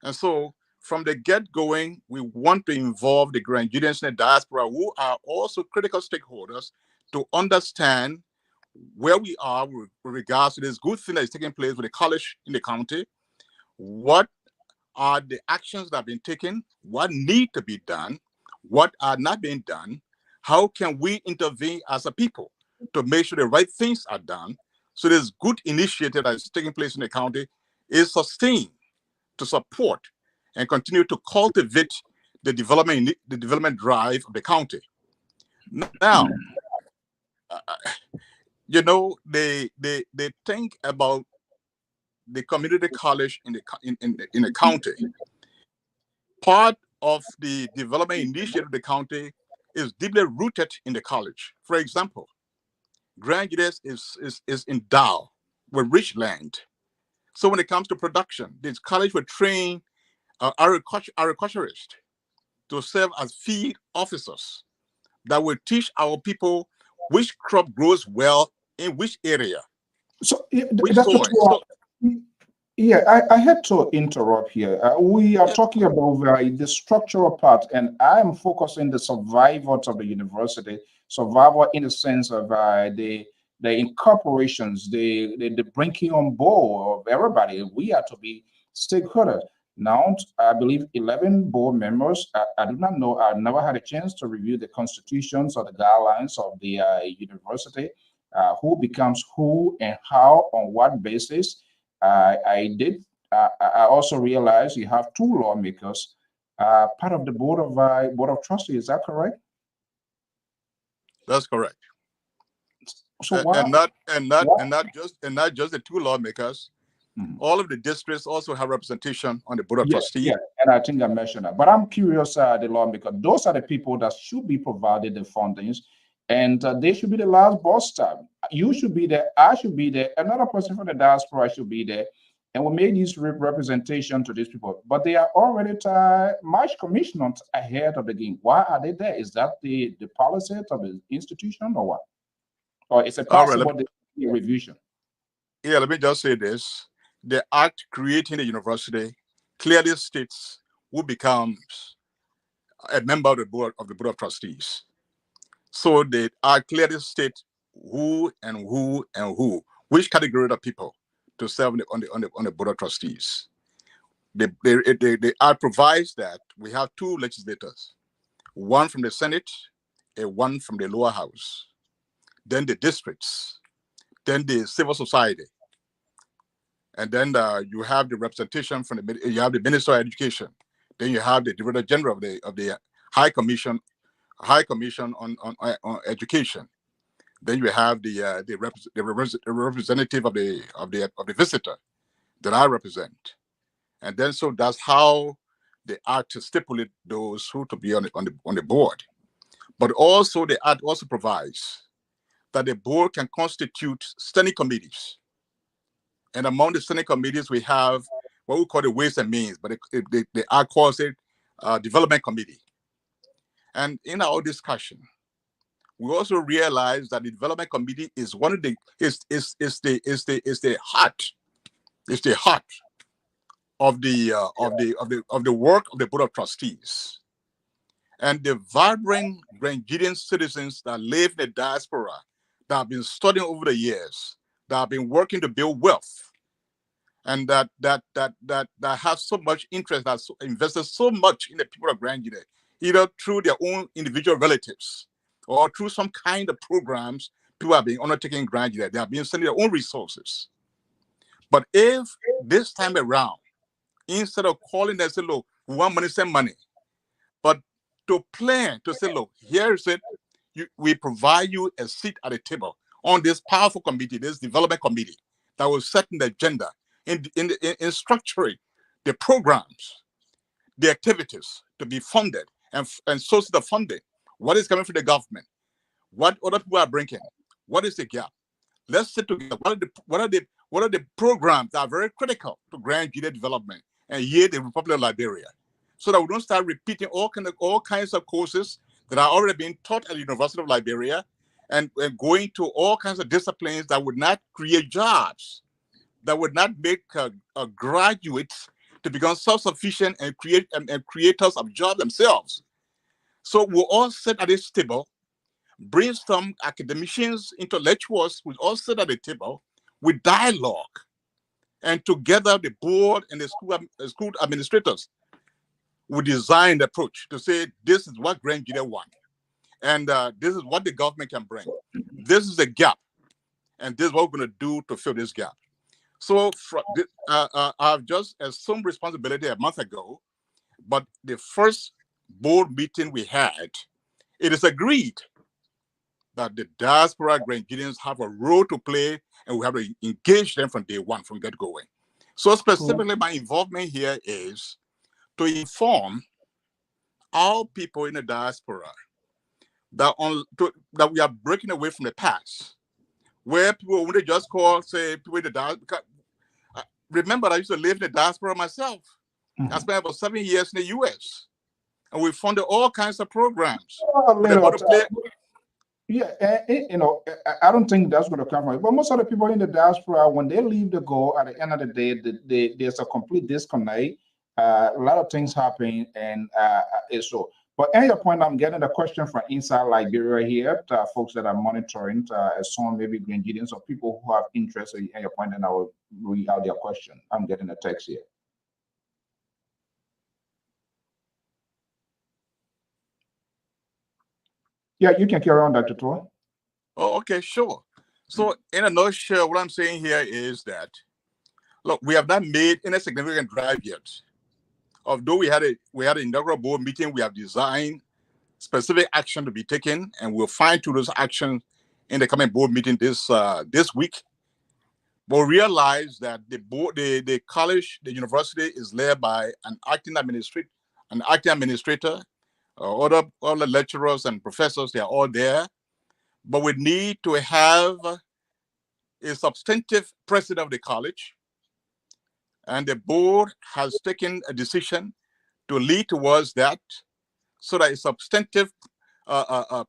And so from the get-going, we want to involve the Grand GEDEHs in the diaspora who are also critical stakeholders to understand where we are with regards to this good thing that is taking place with the college in the county. What are the actions that have been taken? What need to be done? What are not being done? How can we intervene as a people to make sure the right things are done so this good initiative that is taking place in the county is sustained, to support and continue to cultivate the development drive of the county. Now, you know, they think about the community college in the county. Part of the development initiative of the county is deeply rooted in the college. For example, Grand GEDEH is endowed with rich land. So when it comes to production, this college will train agriculturists to serve as field officers that will teach our people which crop grows well in which area. So Which that's soil. what. Yeah, I had to interrupt here. We are talking about the structural part, and I am focusing the survivors of the university, survival in the sense of the incorporations, the bringing on board of everybody. We are to be stakeholders. Now, I believe 11 board members. I do not know. I never had a chance to review the constitutions or the guidelines of the university. Who becomes who and how, on what basis. I did. I also realized you have two lawmakers, part of the board of trustees. Is that correct? That's correct. So and not just the two lawmakers. All of the districts also have representation on the board of trustees. Yeah, and I think I mentioned that. But I'm curious, the lawmaker. Those are the people that should be provided the fundings, and they should be the last boss staff. You should be there. I should be there. Another person from the diaspora should be there. And we made this representation to these people. But they are already much commissioned ahead of the game. Why are they there? Is that the policy of the institution or what? Or is it possible revision? Yeah, let me just say this. The act creating the university clearly states who becomes a member of the board of trustees. So they are clearly state who and who and who, which category of people to serve on the board of trustees. The act provides that we have two legislators, one from the Senate and one from the lower house, then the districts, then the civil society, and then you have the representation from you have the Minister of Education, then you have the Director General of the High Commission on Education. Then you have the representative of the visitor that I represent, and then so that's how the act stipulate those who to be on the board. But also the act also provides that the board can constitute standing committees, and among the standing committees we have what we call the Ways and Means, but the act calls it Development Committee. And in our discussion, we also realize that the development committee is one of the heart of the work of the board of trustees. And the vibrant Granadian citizens that live in the diaspora, that have been studying over the years, that have been working to build wealth, and that have so much interest, that invested so much in the people of Grand GEDEH, either through their own individual relatives or through some kind of programs people have been undertaking in Grand GEDEH. They have been sending their own resources. But if this time around, instead of calling them and say, look, we want money, send money, but to plan, to say, look, here is it, we provide you a seat at the table on this powerful committee, this development committee, that will set the agenda in structuring the programs, the activities to be funded, and sources of funding. What is coming from the government? What other people are bringing? What is the gap? Let's sit together. What are the programs that are very critical to Grand GEDEH development and here the Republic of Liberia, so that we don't start repeating all kinds of courses that are already being taught at the University of Liberia, and going to all kinds of disciplines that would not create jobs, that would not make graduates to become self-sufficient and creators of jobs themselves. So we'll all sit at this table, bring some academicians, intellectuals, we all sit at the table with dialogue. And together, the board and the school administrators will design the approach to say, this is what Grand GEDEH want. And this is what the government can bring. This is a gap. And this is what we're going to do to fill this gap. So I've just assumed responsibility a month ago, but the first board meeting we had, it is agreed that the diaspora Grand GEDEans have a role to play, and we have to engage them from day one, from get-going. So specifically, my involvement here is to inform all people in the diaspora that we are breaking away from the past, where people, when they just call, say, people in the diaspora. Remember, I used to live in the diaspora myself. I spent about 7 years in the U.S., and we funded all kinds of programs. Yeah, you know, I don't think that's going to come from it. But most of the people in the diaspora, when they leave the goal, at the end of the day, there's a complete disconnect. A lot of things happen, and it's so. But at your point, I'm getting a question from inside Liberia here, folks that are monitoring, some maybe Grand GEDEans or people who have interest in your point, and I will read out their question. I'm getting a text here. Yeah, you can carry on, Dr. Tor. Oh, okay, sure. So in a nutshell, what I'm saying here is that, look, we have not made any significant drive yet. Although we had an inaugural board meeting, we have designed specific action to be taken, and we'll fine-tune those actions in the coming board meeting this week. But realize that the college, the university is led by an acting administrator, all the lecturers and professors, they are all there. But we need to have a substantive president of the college. And the board has taken a decision to lead towards that, so that a substantive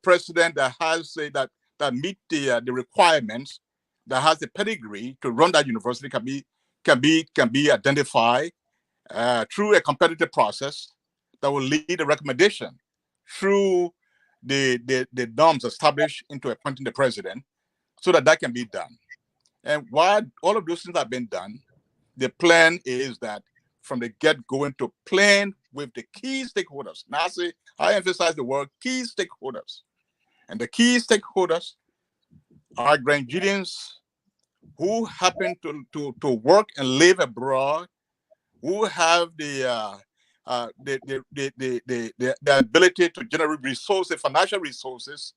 president that has that meet the requirements, that has the pedigree to run that university can be identified through a competitive process that will lead a recommendation through the norms established into appointing the president, so that can be done. And while all of those things have been done, the plan is that from the get-going to plan with the key stakeholders. Now, I emphasize the word key stakeholders. And the key stakeholders are Grand GEDEans who happen to work and live abroad, who have the ability to generate resources, financial resources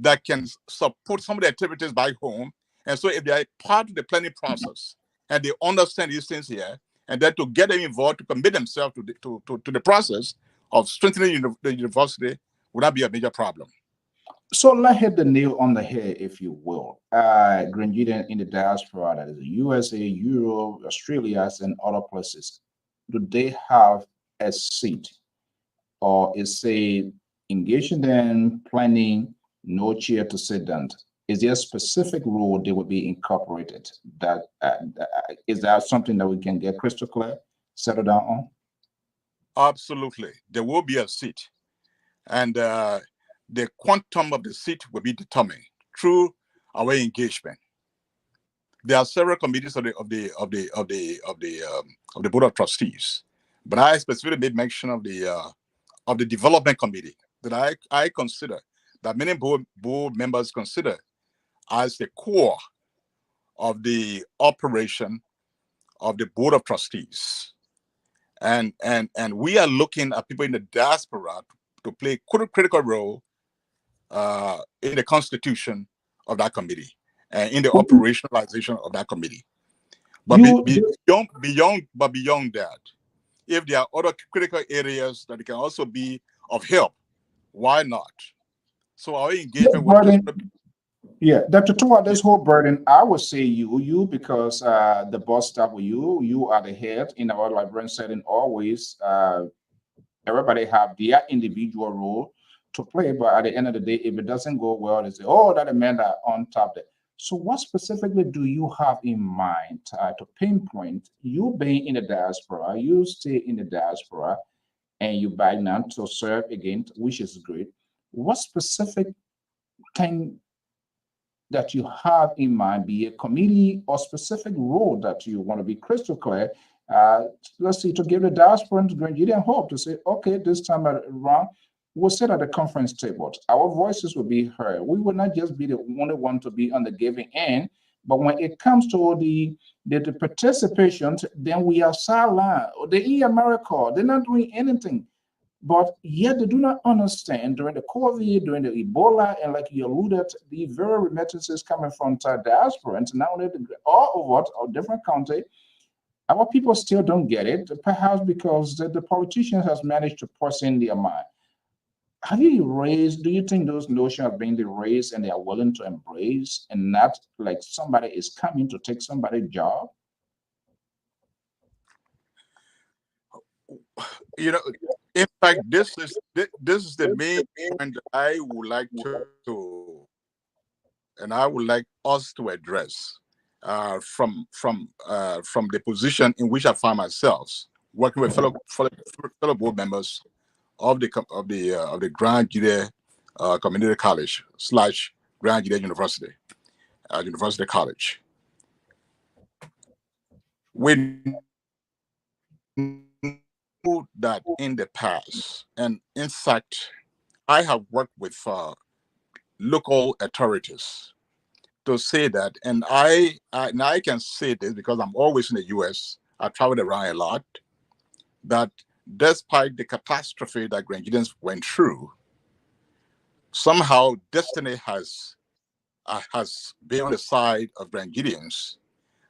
that can support some of the activities back home. And so if they are part of the planning process and they understand these things here, and then to get them involved, to commit themselves to the process of strengthening the university, would not be a major problem. So let's hit the nail on the head, if you will. Grand GEDEan in the diaspora, that is the USA, Europe, Australia, and other places, do they have a seat, or is say engaging them, planning, no chair to sit down? Is there a specific rule they will be incorporated? That is that something that we can get crystal clear, settle down on? Absolutely, there will be a seat, and the quantum of the seat will be determined through our engagement. There are several committees of the Board of Trustees, but I specifically made mention of the development committee that I consider, that many board members consider as the core of the operation of the Board of Trustees. And we are looking at people in the diaspora to play a critical role in the constitution of that committee and in the operationalization of that committee. But beyond that, if there are other critical areas that can also be of help, why not? So our engagement with yeah, Dr. Tua, this whole burden, I would say you because the boss staff with you are the head in our librarian setting always. Everybody have their individual role to play, but at the end of the day, if it doesn't go well, they say, oh, that man are on top there. So what specifically do you have in mind to pinpoint, you being in the diaspora, you stay in the diaspora, and you back now to serve again, which is great. What specific can that you have in mind be a committee or specific role that you want to be crystal clear? Let's see, to give the diaspora and Grenadian hope to say, okay, this time around, we'll sit at the conference table. Our voices will be heard. We will not just be the only one to be on the giving end, but when it comes to the participation, then we are sidelined. The America, they're not doing anything. But yet they do not understand during the COVID, during the Ebola, and like you alluded, the very remittances coming from the diaspora, and now all over our different country, our people still don't get it, perhaps because the politicians has managed to force in their mind. Have you raised, do you think those notions are being raised and they are willing to embrace and not like somebody is coming to take somebody's job? You know, in fact, this is the main point that I would like to and I would like us to address from the position in which I find myself working with fellow board members of the Grand GEDEH Community College / Grand GEDEH University, University College. We know that in the past, and in fact, I have worked with local authorities to say that, and I can say this because I'm always in the U.S. I traveled around a lot. That despite the catastrophe that Grenadians went through, somehow destiny has been on the side of Grenadians,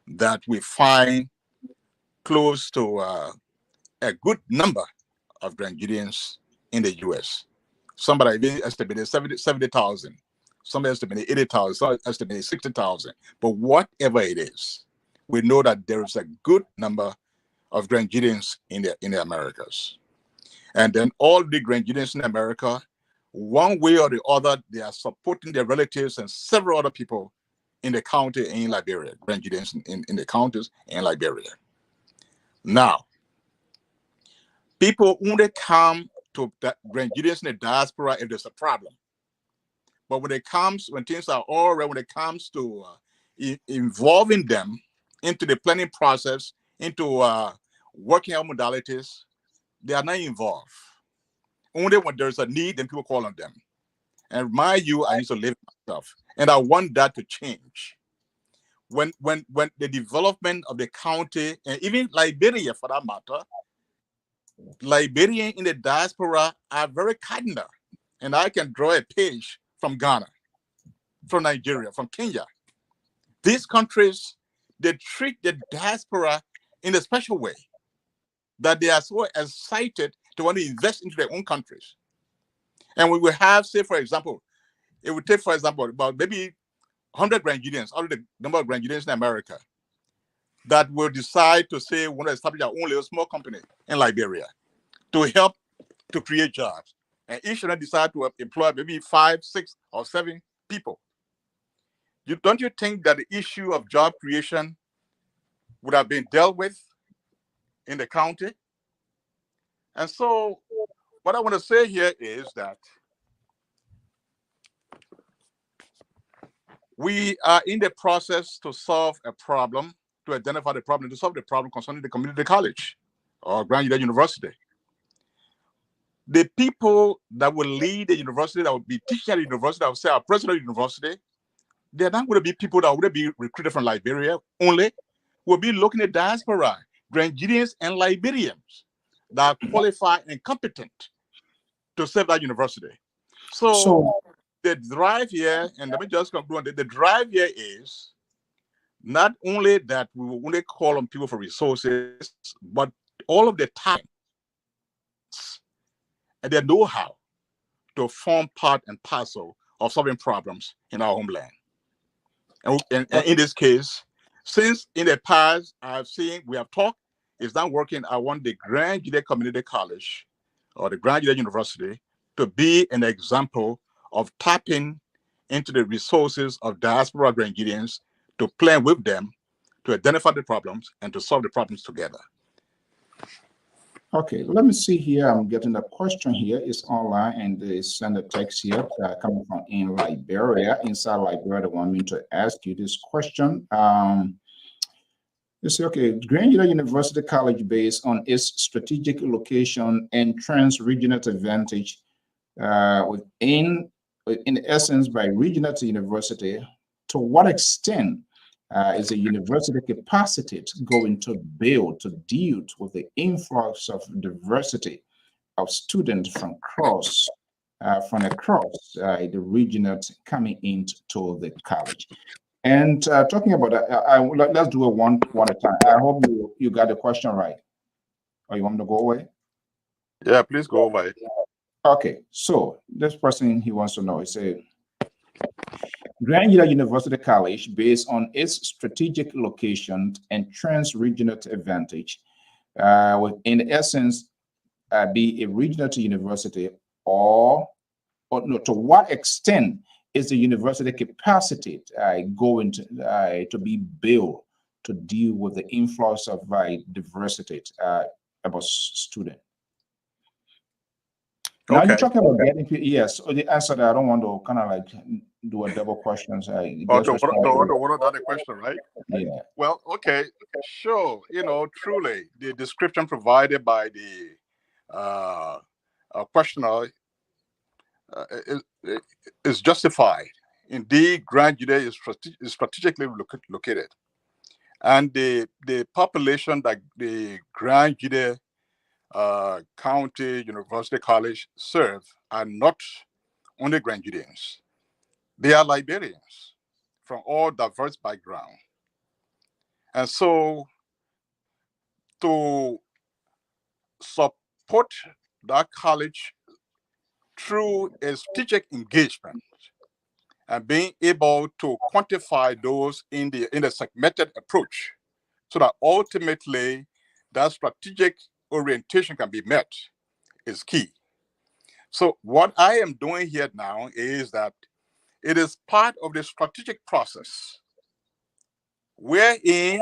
that we find close to a good number of Grenadians in the U.S. Somebody estimated 70,000, some estimated 80,000, some estimated 60,000. But whatever it is, we know that there is a good number of Grenadians in the Americas. And then all the Grenadians in America, one way or the other, they are supporting their relatives and several other people in the county in Liberia, Grenadians in the counties in Liberia. Now, people only come to Grenadians in the diaspora if there's a problem. But when things are all right, when it comes to involving them into the planning process, into working out modalities, they are not involved. Only when there's a need, then people call on them. And mind you, I used to live myself, and I want that to change. When the development of the county, and even Liberia for that matter, Liberians in the diaspora are very kinder. And I can draw a page from Ghana, from Nigeria, from Kenya. These countries, they treat the diaspora in a special way, that they are so excited to want to invest into their own countries. And we will have, say, for example, it would take, for example, about maybe 100 Grenadians out of the number of Grenadians in America that will decide to say, we want to establish our own little small company in Liberia to help to create jobs. And each should decide to employ maybe 5, 6, or 7 people. Don't you think that the issue of job creation would have been dealt with in the county? And so what I want to say here is that we are in the process to solve a problem, to identify the problem, to solve the problem concerning the community college or Grand GEDEH University. The people that will lead the university, that will be teaching at the university, that will say our president of the university, they're not going to be people that will be recruited from Liberia only. We'll be looking at diaspora, Grenadians and Liberians that are qualified and competent to serve that university. So the drive here, and let me just conclude, the drive here is not only that we will only call on people for resources, but all of the time and their know-how to form part and parcel of solving problems in our homeland. And in this case, since in the past we have talked, it's not working. I want the Grand GEDEH Community College or the Grand GEDEH University to be an example of tapping into the resources of diaspora Grenadians, to plan with them, to identify the problems and to solve the problems together. Okay, let me see here. I'm getting a question here. It's online and they send a text here coming from in Liberia. Inside Liberia, they want me to ask you this question. You say, okay, GEDEH University College, based on its strategic location and trans-regional advantage in essence, by regional to university, to what extent is a university capacity going to build, to deal with the influx of diversity of students from across the region coming into the college? And talking about that, let's do it one at a time. I hope you got the question right. Or you want me to go away? Yeah, please go over it. Okay, so this person, he wants to know, he said, GEDEH University College, based on its strategic location and trans-regional advantage, will in essence be a regional university, or no, to what extent is the university capacity going to be built to deal with the influx of diversity about students? Now you're talking about getting people. Yes, so the answer that I don't want to kind of like do a double questions. What another question, right? Yeah. Well, okay, sure. Truly, the description provided by the questioner is justified. Indeed, GEDEH is strategically located, and the population that the GEDEH County University College serve are not only GEDEHians. They are Liberians from all diverse backgrounds. And so to support that college through a strategic engagement and being able to quantify those in the segmented approach, so that ultimately that strategic orientation can be met, is key. So what I am doing here now is that it is part of the strategic process wherein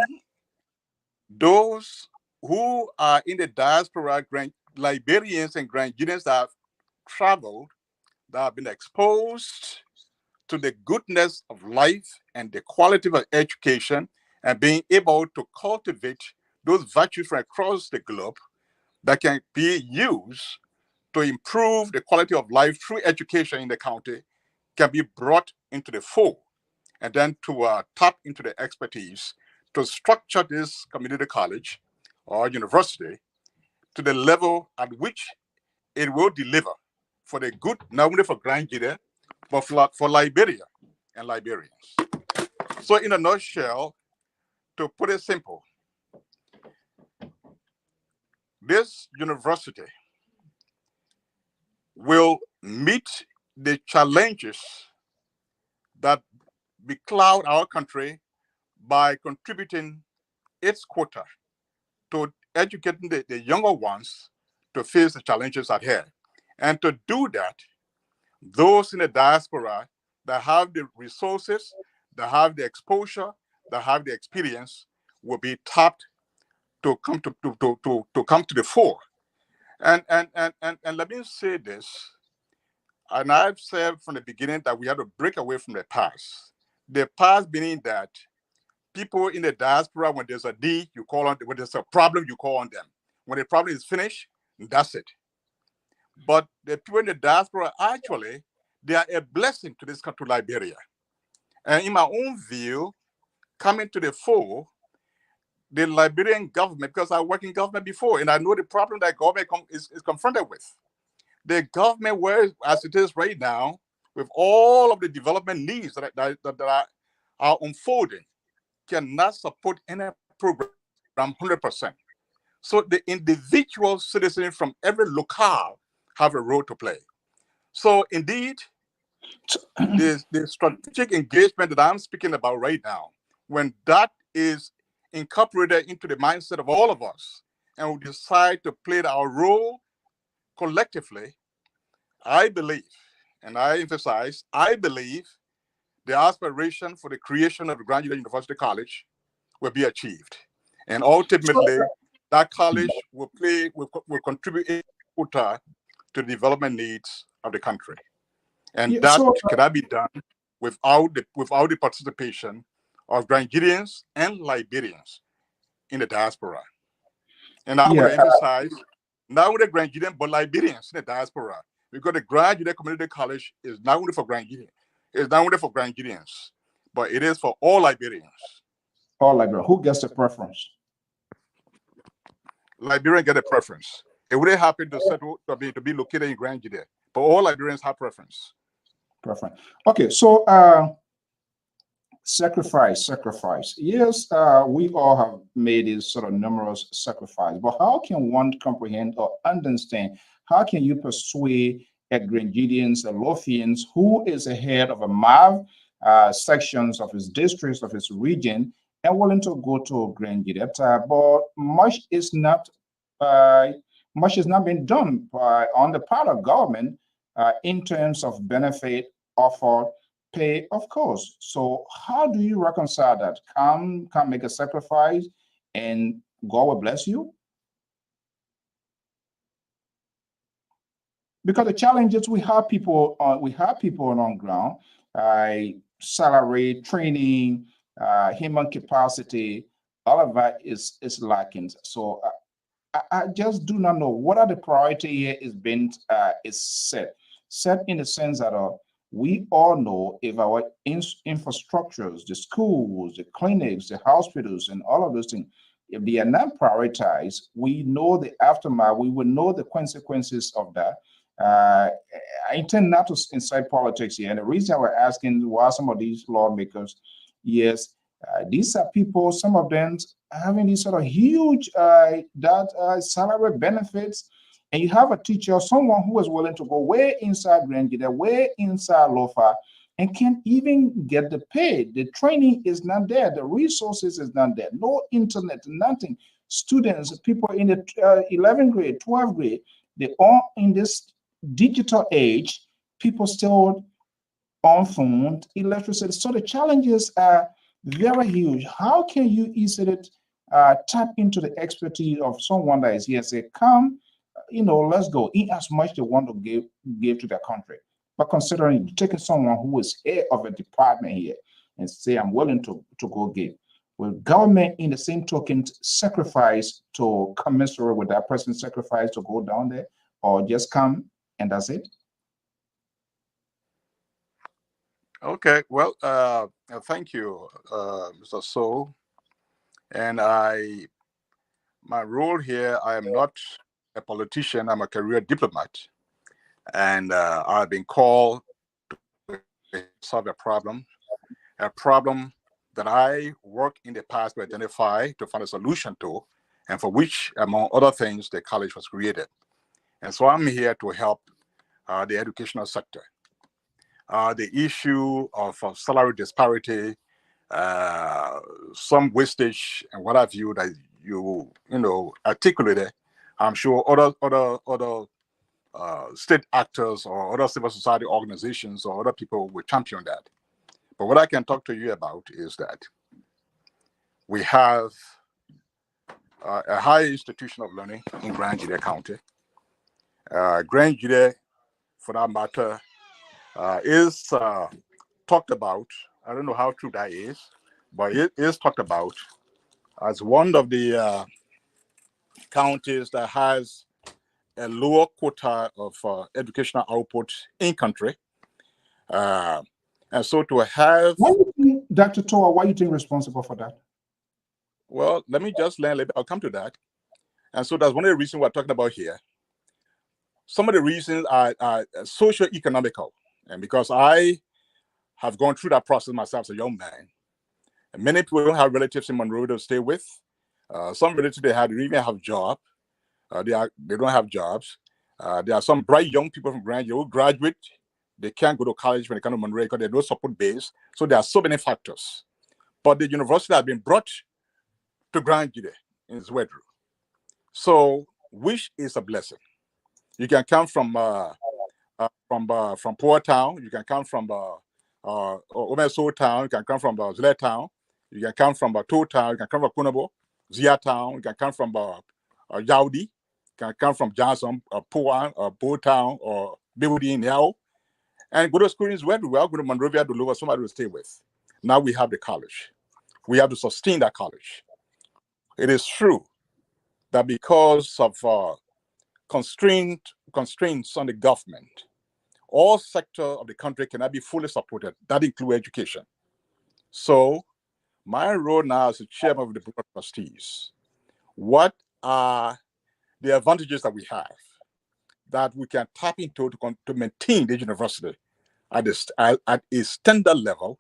those who are in the diaspora, Liberians and GEDEHians that have traveled, that have been exposed to the goodness of life and the quality of education, and being able to cultivate those virtues from across the globe that can be used to improve the quality of life through education in the county, can be brought into the fold, and then to tap into the expertise to structure this community college or university to the level at which it will deliver for the good, not only for GEDEH, but for Liberia and Liberians. So in a nutshell, to put it simple, this university will meet the challenges that becloud our country by contributing its quota to educating the younger ones to face the challenges at hand. And to do that, those in the diaspora that have the resources, that have the exposure, that have the experience, will be tapped to come to come to the fore. And let me say this, and I've said from the beginning that we have to break away from the past. The past meaning that people in the diaspora, when there's a need, you call on them. When there's a problem, you call on them. When the problem is finished, that's it. But the people in the diaspora, actually, they are a blessing to this country, Liberia. And in my own view, coming to the fore, the Liberian government, because I worked in government before, and I know the problem that government is confronted with. The government, where as it is right now, with all of the development needs that are unfolding, cannot support any program 100%. So the individual citizens from every locale have a role to play. So indeed, the strategic engagement that I'm speaking about right now, when that is incorporated into the mindset of all of us, and we decide to play our role collectively, I believe, and I emphasize, I believe the aspiration for the creation of the GEDEH University College will be achieved. And ultimately, that college will contribute a quota to the development needs of the country. And that cannot be done without the participation of Grenadians and Liberians in the diaspora. And I want to emphasize, not only Grenadians, but Liberians in the diaspora. Because the Grand Gede Community College is not only for Grenadians, it's not only for Grenadians, but it is for all Liberians. All Liberians. Who gets the preference? Liberians get a preference. It wouldn't happen to settle to be located in Grand Gede, but all Liberians have preference. Okay, so sacrifice. Yes, we all have made these sort of numerous sacrifices, but how can one comprehend or understand? How can you persuade a Grenadians, a Lothians, who is the head of a MAV sections of his districts, of his region, and willing to go to Grand Gede? But much is not being done on the part of government in terms of benefit, offer, pay, of course. So how do you reconcile that? Come make a sacrifice and God will bless you? Because the challenge is we have people on ground, salary, training, human capacity, all of that is lacking. So I just do not know what are the priority here is set in the sense that we all know if our infrastructures, the schools, the clinics, the hospitals, and all of those things, if they are not prioritized, we know the aftermath, we will know the consequences of that. I intend not to incite politics here. And the reason we're asking why some of these lawmakers, yes, these are people, some of them having these sort of huge salary benefits. And you have a teacher, someone who is willing to go way inside Grand Gede, way inside Lofa, and can't even get the pay. The training is not there. The resources is not there. No internet, nothing. Students, people in the 11th grade, 12th grade, they are in this digital age. People still on phone, electricity. So the challenges are very huge. How can you easily tap into the expertise of someone that is here? Say, come, let's go. In as much they want to give to their country. But considering taking someone who is head of a department here and say, I'm willing to go give. Will government, in the same token, sacrifice to commensurate with that person's sacrifice to go down there, or just come and that's it? Okay, well, thank you, Mr. So. And my role here, I am not a politician, I'm a career diplomat. And I've been called to solve a problem that I worked in the past to identify, to find a solution to, and for which, among other things, the college was created. And so I'm here to help the educational sector. The issue of salary disparity, some wastage, and what have you that you articulated, I'm sure other state actors or other civil society organizations or other people will champion that. But what I can talk to you about is that we have a high institution of learning in Grand Gede County. Grand Gede, for that matter, is talked about. I don't know how true that is, but it is talked about as one of the counties that has a lower quota of educational output in country. And so to have... Why do you think, Dr. Toa, why are you think responsible for that? Well, let me just learn a little bit. I'll come to that. And so that's one of the reasons we're talking about here. Some of the reasons are socio-economical. And because I have gone through that process myself as a young man, and many people don't have relatives in Monroe to stay with. Some relatives they even have jobs. They don't have jobs. There are some bright young people from Grand Gede who graduate. They can't go to college when they come to Monroe because there's no support base. So there are so many factors. But the university has been brought to Grand Gede in its way through. So, which is a blessing. You can come from Poor Town. You can come from Omeso Town. You can come from Zile Town. You can come from Tow Town. You can come from Kunabo, Zia Town. You can come from or Yaudi, can come from Johnson, or Poan, or Botown, or Bewudi Yao, and go to schools everywhere. Go to Monrovia to look for somebody to stay with. Now we have the college. We have to sustain that college. It is true that because of constraints on the government, all sectors of the country cannot be fully supported. That includes education. So my role now as the chairman of the board of trustees, what are the advantages that we have that we can tap into to maintain the university at a standard level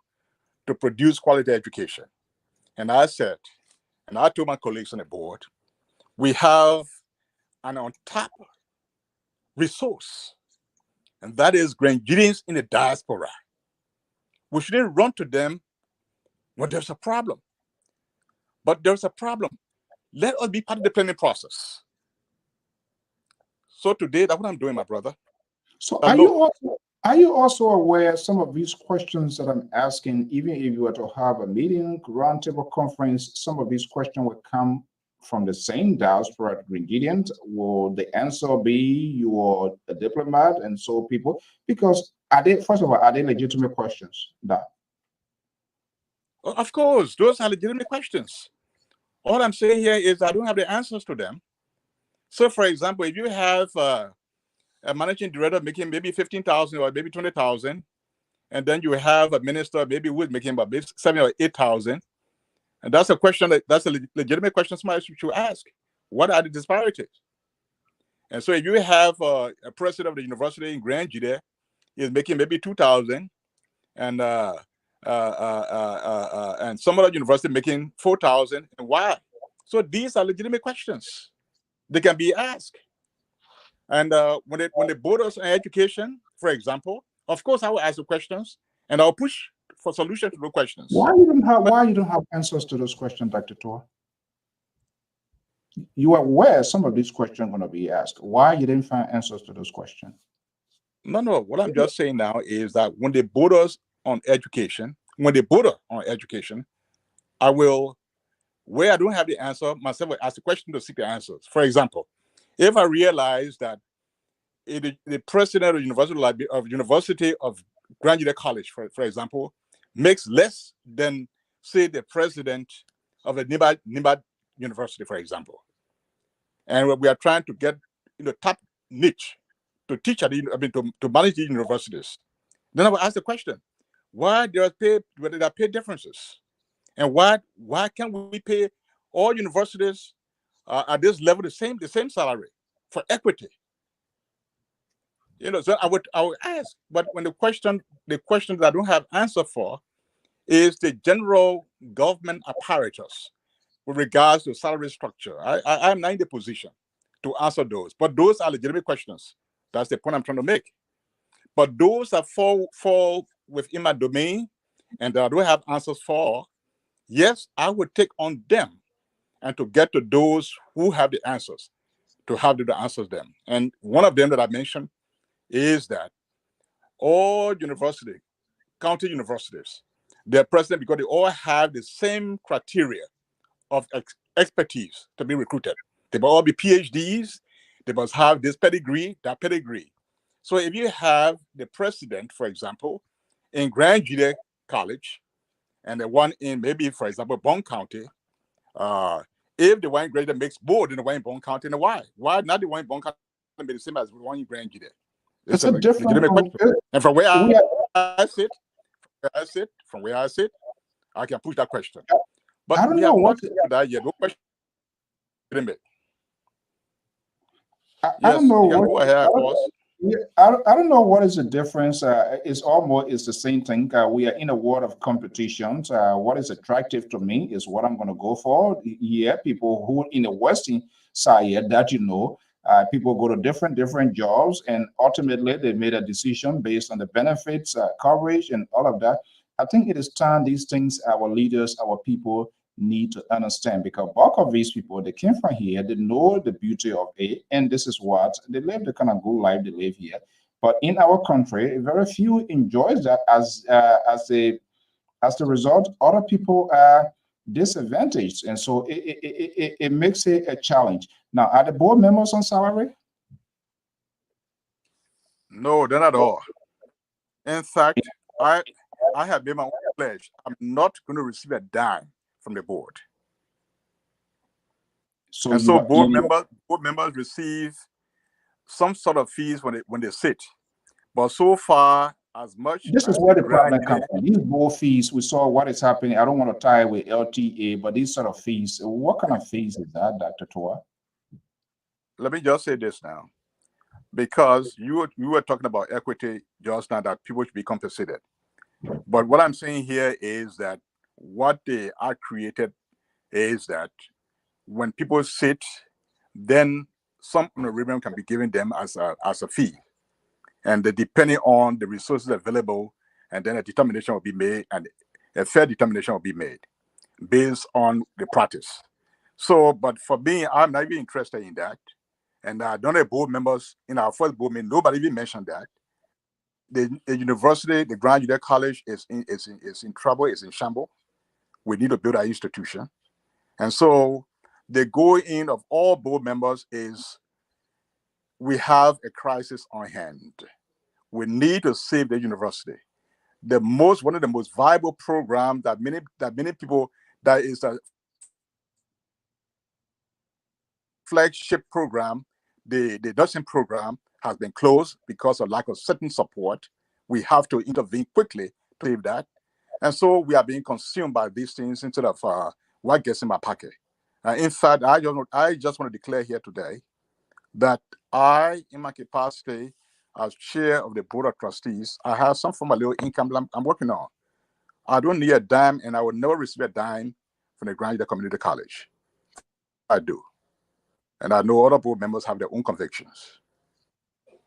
to produce quality education? And I said, and I told my colleagues on the board, we have an untapped resource, and that is Grenadians in the diaspora. We shouldn't run to them when there's a problem. But there's a problem. Let us be part of the planning process. So today, that's what I'm doing, my brother. So are you also aware some of these questions that I'm asking, even if you were to have a meeting, roundtable conference, some of these questions will come from the same diaspora ingredient? Will the answer be you are a diplomat and so people? Because first of all, are they legitimate questions? Of course, those are legitimate questions. All I'm saying here is I don't have the answers to them. So, for example, if you have a managing director making maybe 15,000 or maybe 20,000, and then you have a minister maybe who is making about 7,000 or 8,000, and that's a question that's a legitimate question somebody should ask. What are the disparities? And so, if you have a president of the university in Grand GEDEH is making maybe 2,000, and some other university making 4,000, and why? So these are legitimate questions. They can be asked. And when they board us on education, for example, of course I will ask the questions and I'll push for solutions to those questions. Why you don't have answers to those questions, Dr. Tor? You are aware some of these questions are going to be asked. Why you didn't find answers to those questions? No. What I'm just saying now is that when they board us on education, I will, where I don't have the answer, myself will ask the question to seek the answers. For example, if I realize that the president of University of Grand GEDEH College, for example, makes less than, say, the president of a Nimba University, for example, and we are trying to get in the top niche to teach to manage the universities, then I will ask the question: why there are pay differences, and why can't we pay all universities at this level the same salary for equity? So I would ask, but when the question that I don't have answer for is the general government apparatus with regards to salary structure. I'm not in the position to answer those, but those are legitimate questions. That's the point I'm trying to make. But those that fall within my domain and that I don't have answers for, yes, I would take on them and to get to those who have the answers, to have the answers them. And one of them that I mentioned is that all county universities, their president, because they all have the same criteria of expertise to be recruited. They must all be PhDs. They must have this pedigree, that pedigree. So if you have the president, for example, in Grand GEDEH College, and the one in maybe, for example, Bond County, if the one in Grand GEDEH makes more than the one in Bond County, then why? Why not the one in Bond County be the same as the one in Grand GEDEH? It's a different question. And from where I sit, I can push that question. But I don't know what that yet. No question. I don't know what. Go ahead, boss. I don't know what is the difference. It's the same thing. We are in a world of competitions. What is attractive to me is what I'm going to go for. Yeah, people who in the Western side that people go to different jobs, and ultimately they made a decision based on the benefits, coverage, and all of that. I think it is time these things our leaders, our people need to understand, because bulk of these people, they came from here, they know the beauty of it, and this is what they live, the kind of good life they live here. But in our country, very few enjoys that as a result. Other people are disadvantaged, and so it makes it a challenge. Now, are the board members on salary? No, they're not all. In fact, I have made my own pledge. I'm not going to receive a dime from the board. So, and so board members receive some sort of fees when they sit. But so far, as much this is as where the the problem grant comes from. These board fees, we saw what is happening. I don't want to tie with LTA, but these sort of fees, what kind of fees is that, Dr. Toa? Let me just say this now, because you were talking about equity just now, that people should be compensated. But what I'm saying here is that what they are created is that when people sit, then some honorarium can be given them as a fee, and depending on the resources available, and then a determination will be made, and a fair determination will be made based on the practice. So, but for me, I'm not even interested in that. And none of the board members in our first board meeting, nobody even mentioned that. The university, the Grand GEDEH College is in trouble, is in shambles. We need to build our institution. And so the going of all board members is we have a crisis on hand. We need to save the university. One of the most viable programs that many people, that is a flagship program, the nursing program, has been closed because of lack of certain support. We have to intervene quickly to save that. And so we are being consumed by these things instead of what gets in my pocket. In fact, I just want to declare here today that I, in my capacity as chair of the board of trustees, I have some form of little income I'm working on. I don't need a dime, and I will never receive a dime from the Grand GEDEH Community College. I do. And I know other board members have their own convictions.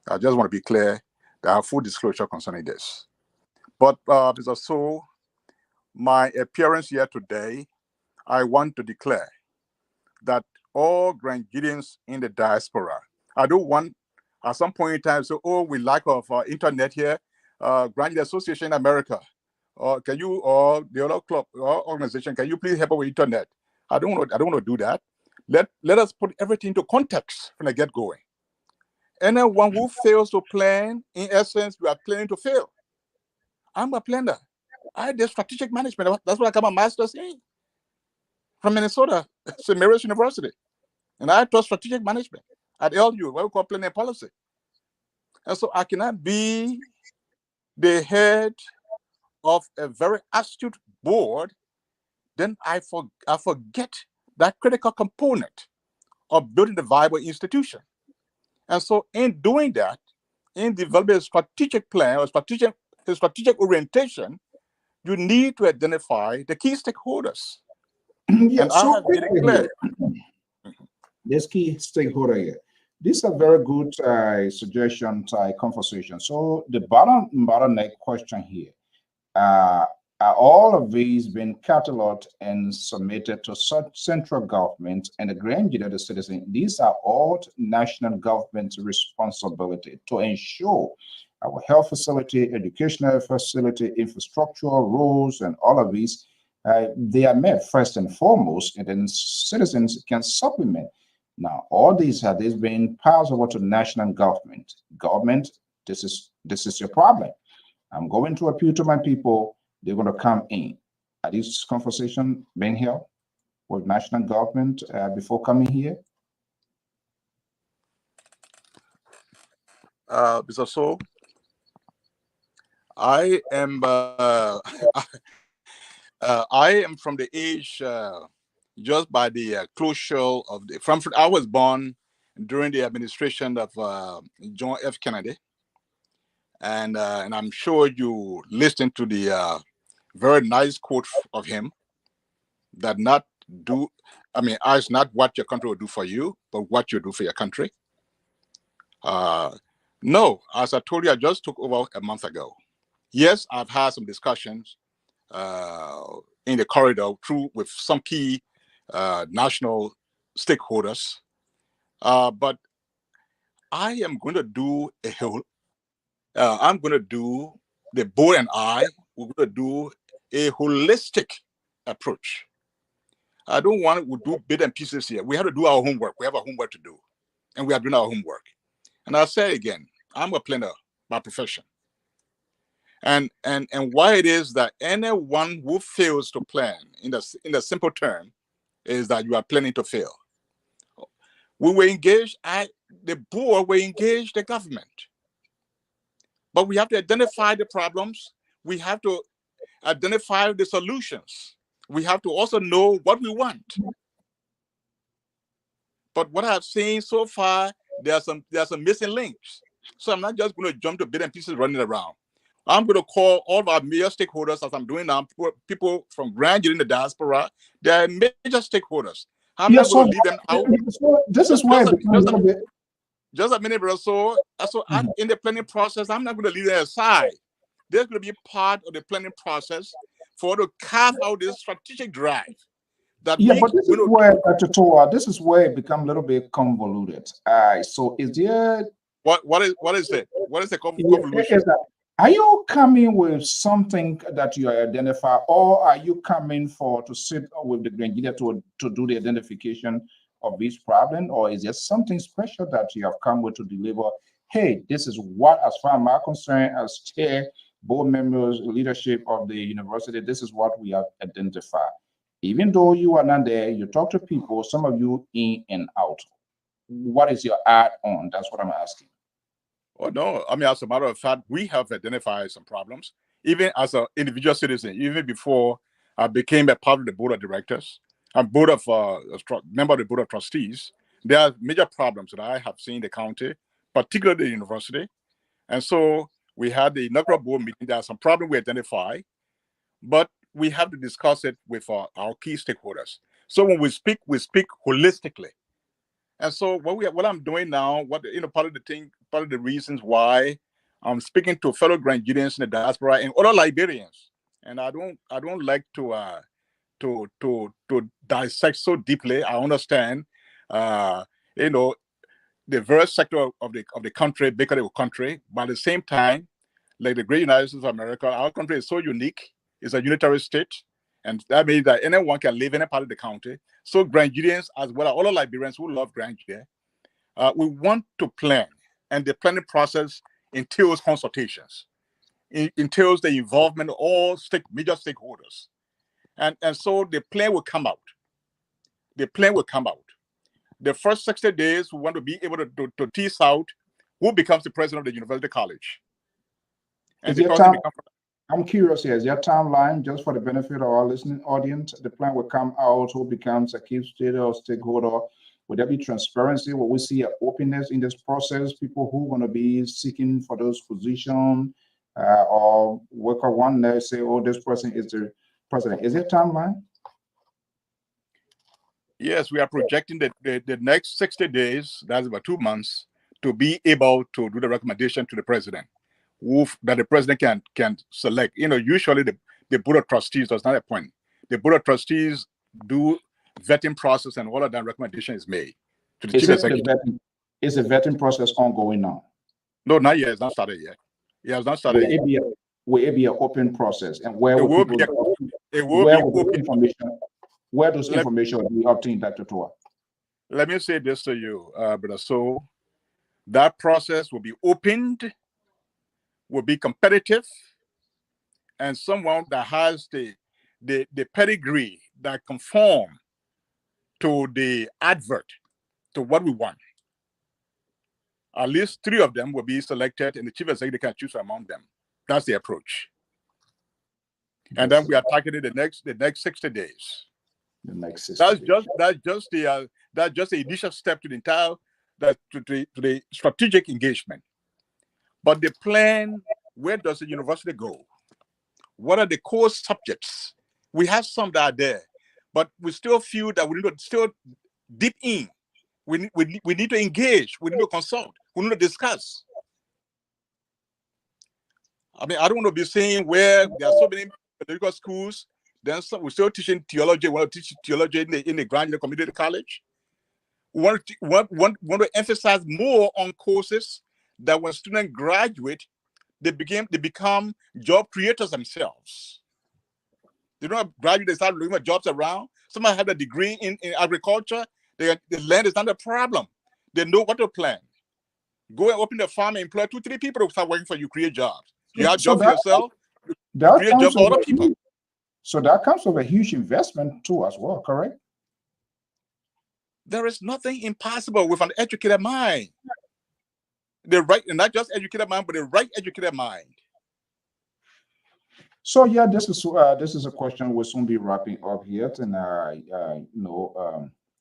I just want to be clear that I have full disclosure concerning this. But Mr. So, my appearance here today, I want to declare that all Grand GEDEHs in the diaspora, I don't want at some point in time say, oh, we lack of internet here, Grand GEDEH Association in America, or can you, or the other club or organization, can you please help us with internet? I don't want to do that. Let us put everything into context from the get-going. Anyone who fails to plan, in essence, we are planning to fail. I'm a planner. I did strategic management. That's what I got my master's in from Minnesota, St. Mary's University. And I taught strategic management at LU, what we call planning and policy. And so I cannot be the head of a very astute board, then I forget that critical component of building the viable institution. And so in doing that, in developing a strategic plan or strategic orientation, you need to identify the key stakeholders. Yeah, and so I have made it clear. This key stakeholder here. These are very good suggestions, conversation. So the bottleneck question here, are all of these been cataloged and submitted to such central government and the Grand GEDEH, the citizen? These are all national government's responsibility to ensure our health facility, educational facility, infrastructural roads, and all of these, they are met first and foremost, and then citizens can supplement. Now, all these have been passed over to national government. Government, this is your problem. I'm going to appeal to my people. They're going to come in. Are these conversations being held with national government before coming here? Mr. So, I am I am from the age just by the closure of the I was born during the administration of John F. Kennedy, and I'm sure you listened to the very nice quote of him that ask not what your country will do for you, but what you do for your country. No, as I told you, I just took over a month ago. Yes, I've had some discussions in the corridor with some key national stakeholders, but I am going to do the board and I, we're going to do a holistic approach. I don't want to do bit and pieces here. We have to do our homework. We have our homework to do, and we are doing our homework. And I'll say again, I'm a planner by profession. And why it is that anyone who fails to plan in the simple term is that you are planning to fail. We were engaged at the board, we engaged the government. But we have to identify the problems. We have to identify the solutions. We have to also know what we want. But what I've seen so far, there are some missing links. So I'm not just going to jump to bit and pieces running around. I'm going to call all of our major stakeholders, as I'm doing now, people from Grand in the diaspora. They're major stakeholders. I'm not going to leave them out. This is why just a minute, brother. So in the planning process, I'm not going to leave them aside. They're going to be part of the planning process for to carve out this strategic drive. But this is where, Dr. Toa, this is where it becomes a little bit convoluted. So is there... What is it? What is the convolution? Are you coming with something that you identify, or are you coming to sit with the Grenadier to do the identification of this problem, or is there something special that you have come with to deliver? Hey, this is what, as far as I'm concerned, as chair, board members, leadership of the university, this is what we have identified. Even though you are not there, you talk to people, some of you in and out. What is your add-on? That's what I'm asking. Oh, no. I mean, as a matter of fact, we have identified some problems, even as an individual citizen, even before I became a part of the board of directors, I'm member of the board of trustees. There are major problems that I have seen in the county, particularly the university. And so we had the inaugural board meeting. There are some problems we identify, but we have to discuss it with our key stakeholders. So when we speak holistically. And so what I'm doing now, part of the reasons why I'm speaking to fellow Grenadians in the diaspora and other Liberians, and I don't like to dissect so deeply. I understand, the various sector of the country, bigger country, but at the same time, like the great United States of America, our country is so unique. It's a unitary state. And that means that anyone can live in any part of the county. So Grenadians, as well as all the Liberians who love Grenada, we want to plan. And the planning process entails consultations. It entails the involvement of all major stakeholders. And so the plan will come out. The plan will come out. The first 60 days, we want to be able to tease out who becomes the president of the university college. And I'm curious here, is there a timeline just for the benefit of our listening audience? The plan will come out, who becomes a key stakeholder? Would there be transparency? Will we see an openness in this process? People who want to be seeking for those positions, or worker one day say, oh, this person is the president. Is there a timeline? Yes, we are projecting the next 60 days, that's about 2 months, to be able to do the recommendation to the president. That the president can select. Usually the board of trustees does not appoint. The board of trustees do vetting process, and all of that recommendation is made to the chief executive. Is the vetting process ongoing now? No, not yet. It's not started yet. It has not started yet. Will it be an open process? And where it will be open information? Where does information be obtained, Dr. Toa? Let me say this to you, brother. So that process will be opened, will be competitive, and someone that has the pedigree that conform to the advert, to what we want. At least 3 of them will be selected, and the chief executive can choose among them. That's the approach. And then we are targeting the next 60 days. The next 60 days. That's just the initial step to the strategic engagement. But the plan, where does the university go? What are the core subjects? We have some that are there, but we still feel that we need to still deep in. We need to engage. We need to consult. We need to discuss. I mean, I don't want to be saying where there are so many political schools. Then we're still teaching theology. We want to teach theology in the Grand Community College. We want to emphasize more on courses that when students graduate, they become job creators themselves. They don't graduate, they start looking for jobs around. Somebody have a degree in agriculture. The land is not a problem. They know what to plan. Go and open a farm and employ 2-3 people to start working for you, create jobs. You have jobs for yourself, you create jobs for other people. So that comes with a huge investment too as well, correct? There is nothing impossible with an educated mind. The right, and not just educated mind, but the right educated mind. So yeah, this is a question we'll soon be wrapping up here, and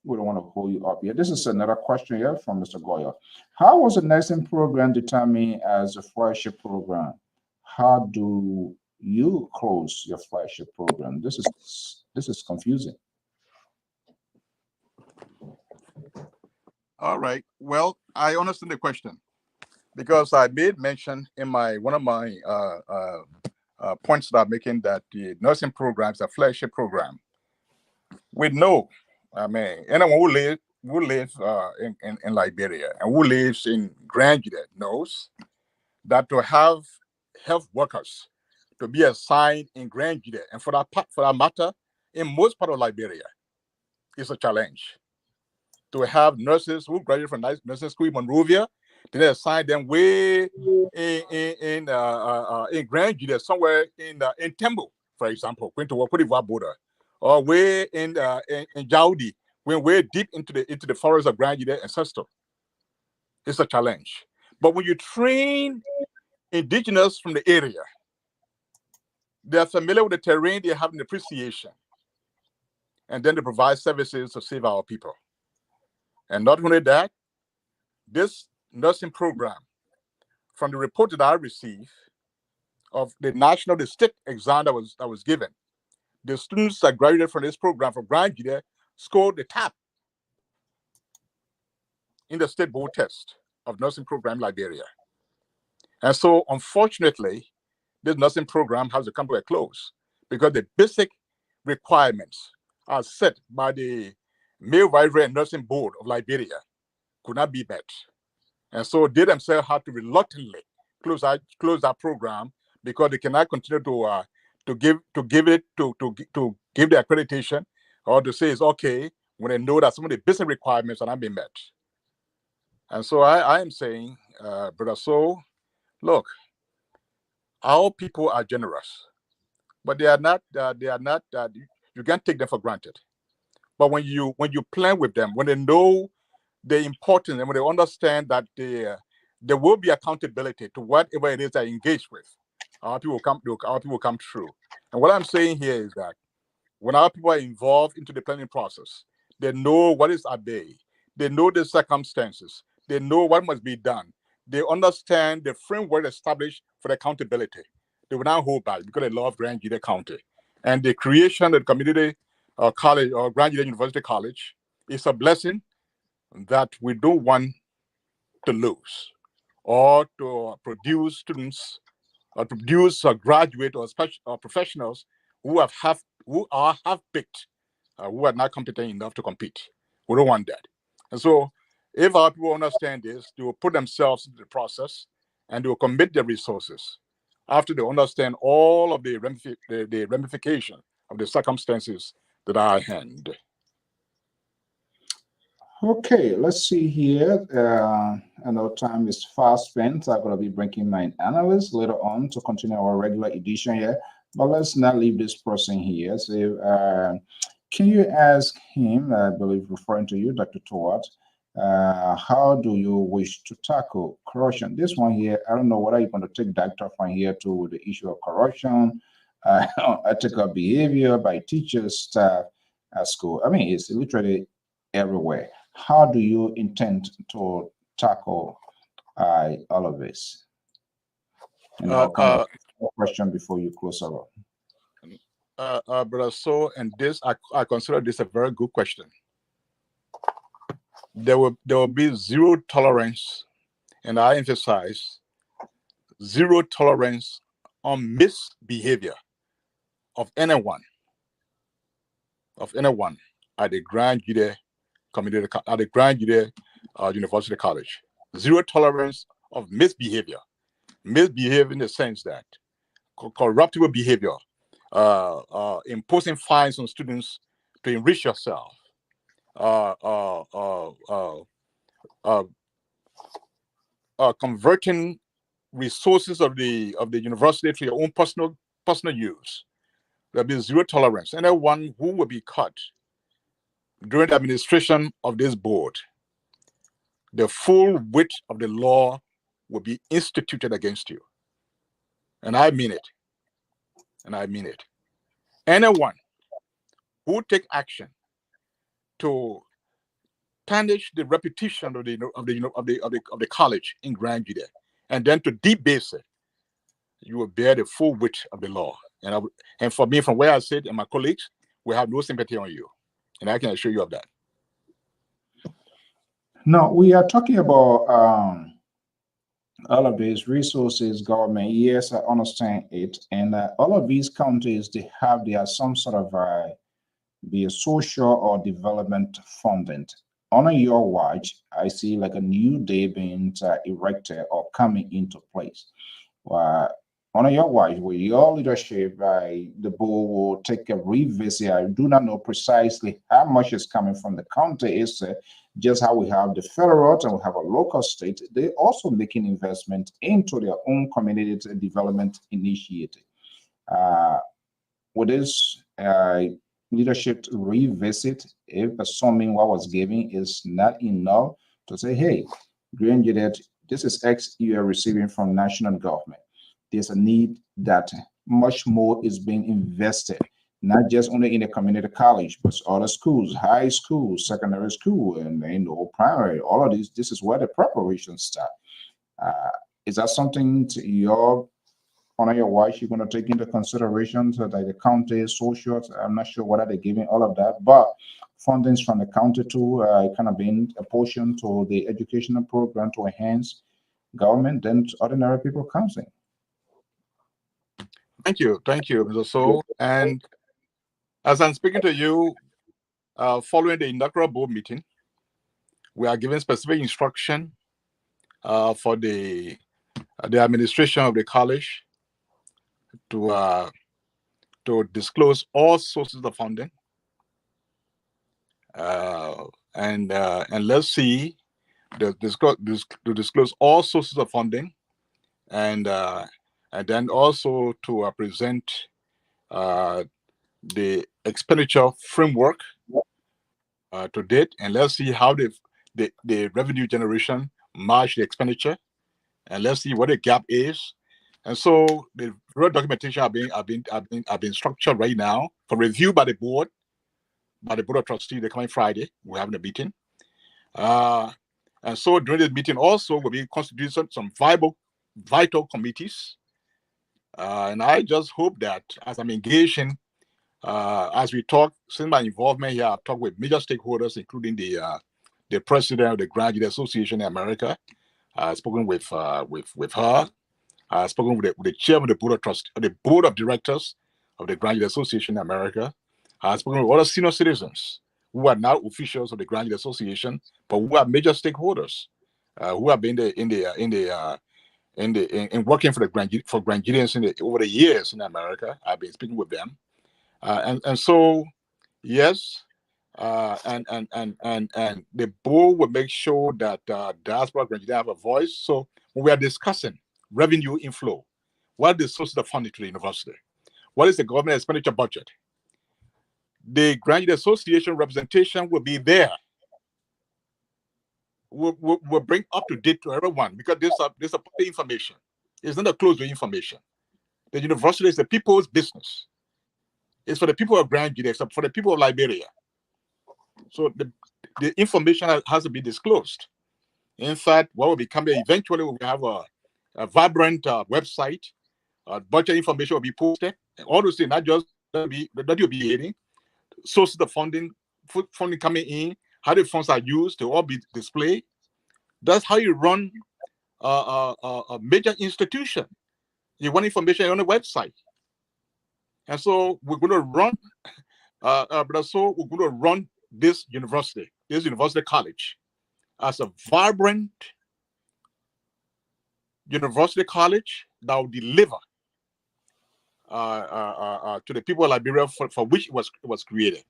we don't want to hold you up here. This is another question here from Mr. Goya. How was the nursing program determined as a flagship program? How do you close your flagship program? This is confusing. All right. Well, I understand the question because I made mention in one of my points that I'm making that the nursing program is a flagship program. We know, I mean, anyone who lives in Liberia and who lives in Grand GEDEH knows that to have health workers to be assigned in Grand GEDEH and for that matter, in most part of Liberia, is a challenge. To have nurses who graduate from nursing school in Monrovia, then they assign them way in Grand GEDEH, somewhere in Tembo, for example, going to Cote d'Ivoire border, or way in Jaudi, when way deep into the forest of Grand GEDEH and Sesto. It's a challenge. But when you train indigenous from the area, they're familiar with the terrain, they have an appreciation, and then they provide services to save our people. And not only that, this nursing program, from the report that I received of the state exam that was given, the students that graduated from this program from Grand GEDEH scored the top in the state board test of nursing program in Liberia. And so, unfortunately, this nursing program has to come to a close because the basic requirements are set by the Midwifery and Nursing Board of Liberia could not be met. And so they themselves had to reluctantly close that program because they cannot continue to give the accreditation or to say it's okay when they know that some of the basic requirements are not being met. And so I am saying, Brother So, look, our people are generous, but they are not. You can't take them for granted. But when you plan with them, when they know the importance and when they understand that there will be accountability to whatever it is they engage with, our people will come true. And what I'm saying here is that when our people are involved into the planning process, they know what is at bay, they know the circumstances, they know what must be done, they understand the framework established for the accountability. They will not hold back because they love Grand GEDEH County. And the creation of the community college or Grand GEDEH University College is a blessing that we don't want to lose, or to produce students or produce a graduate or professionals who are half-baked, who are not competent enough to compete. We don't want that. And so if our people understand this, they will put themselves into the process and they will commit their resources after they understand all of the ramification of the circumstances that are at hand. Okay, let's see here. I know time is fast spent. I'm going to be bringing my analyst later on to continue our regular edition here. But let's not leave this person here. So, can you ask him, I believe referring to you, Dr. Toward, how do you wish to tackle corruption? This one here, I don't know whether you're going to take Dr. from here to the issue of corruption, ethical behavior by teachers, staff at school. I mean, it's literally everywhere. How do you intend to tackle all of this? And I'll question before you close up. Brother So, and this I consider this a very good question. There will be zero tolerance, and I emphasize zero tolerance on misbehavior of anyone at the Grand GEDEH community, at the Grand GEDEH University College. Zero tolerance of misbehavior. Misbehavior in the sense that corruptible behavior, imposing fines on students to enrich yourself, converting resources of the university to your own personal use. There'll be zero tolerance. Anyone who will be caught during the administration of this board, the full weight of the law will be instituted against you. And I mean it. And I mean it. Anyone who take action to tarnish the reputation of the college in Grand GEDEH, and then to debase it, you will bear the full weight of the law. And for me, from where I sit and my colleagues, we have no sympathy on you. And I can assure you of that. No, we are talking about all of these resources, government. Yes, I understand it. And all of these counties, they have some sort of be a social or development funding. On your watch, I see like a new day being erected or coming into place. On your watch, with your leadership, the board will take a revisit. I do not know precisely how much is coming from the county. It's just how we have the federal and we have a local state. They're also making investment into their own community development initiative. With this leadership to revisit, if assuming what was given is not enough, to say, hey, Grand GEDEH, this is X you are receiving from national government. There's a need that much more is being invested, not just only in the community college, but other schools, high schools, secondary school, and primary. All of these. This is where the preparations start. Is that something on your watch you're going to take into consideration? So that the county social, I'm not sure what are they giving all of that, but fundings from the county too, kind of being a portion to the educational program to enhance government, then ordinary people counseling. Thank you, Mr. So. And as I'm speaking to you, following the inaugural board meeting, we are given specific instruction for the administration of the college to disclose all sources of funding, and let's see, to disclose all sources of funding, and then also to present the expenditure framework to date, and let's see how the revenue generation match the expenditure, and let's see what the gap is. And so the real documentation have been structured right now for review by the board of trustees. The coming Friday, we're having a meeting. And so during this meeting also will be constituting some vital committees. And I just hope that as I'm engaging, as we talk, since my involvement here, I've talked with major stakeholders, including the president of the Grand GEDEH Association in America. I've spoken with her. I've spoken with the chairman of the board of directors of the Grand GEDEH Association in America. I've spoken with other senior citizens who are now officials of the Grand GEDEH Association, but who are major stakeholders who have been in working for Grand GEDEH over the years in America. I've been speaking with them, and so yes, and the board will make sure that diaspora Grand GEDEH have a voice. So when we are discussing revenue inflow, what are the sources of funding to the university? What is the government expenditure budget? The Grand GEDEH Association representation will be there. We'll bring up to date to everyone, because this is public information. It's not a closed door information. The university is the people's business. It's for the people of Grand GEDEH, except for the people of Liberia. So the information has to be disclosed. In fact, what will be coming eventually, we will have a vibrant website. Budget information will be posted. And all those things, not just that you'll be hearing. Sources of funding coming in, how the funds are used to all be displayed. That's how you run a major institution. You want information on the website. And so we're going to run, this university college as a vibrant university college that will deliver to the people of Liberia for which it was created.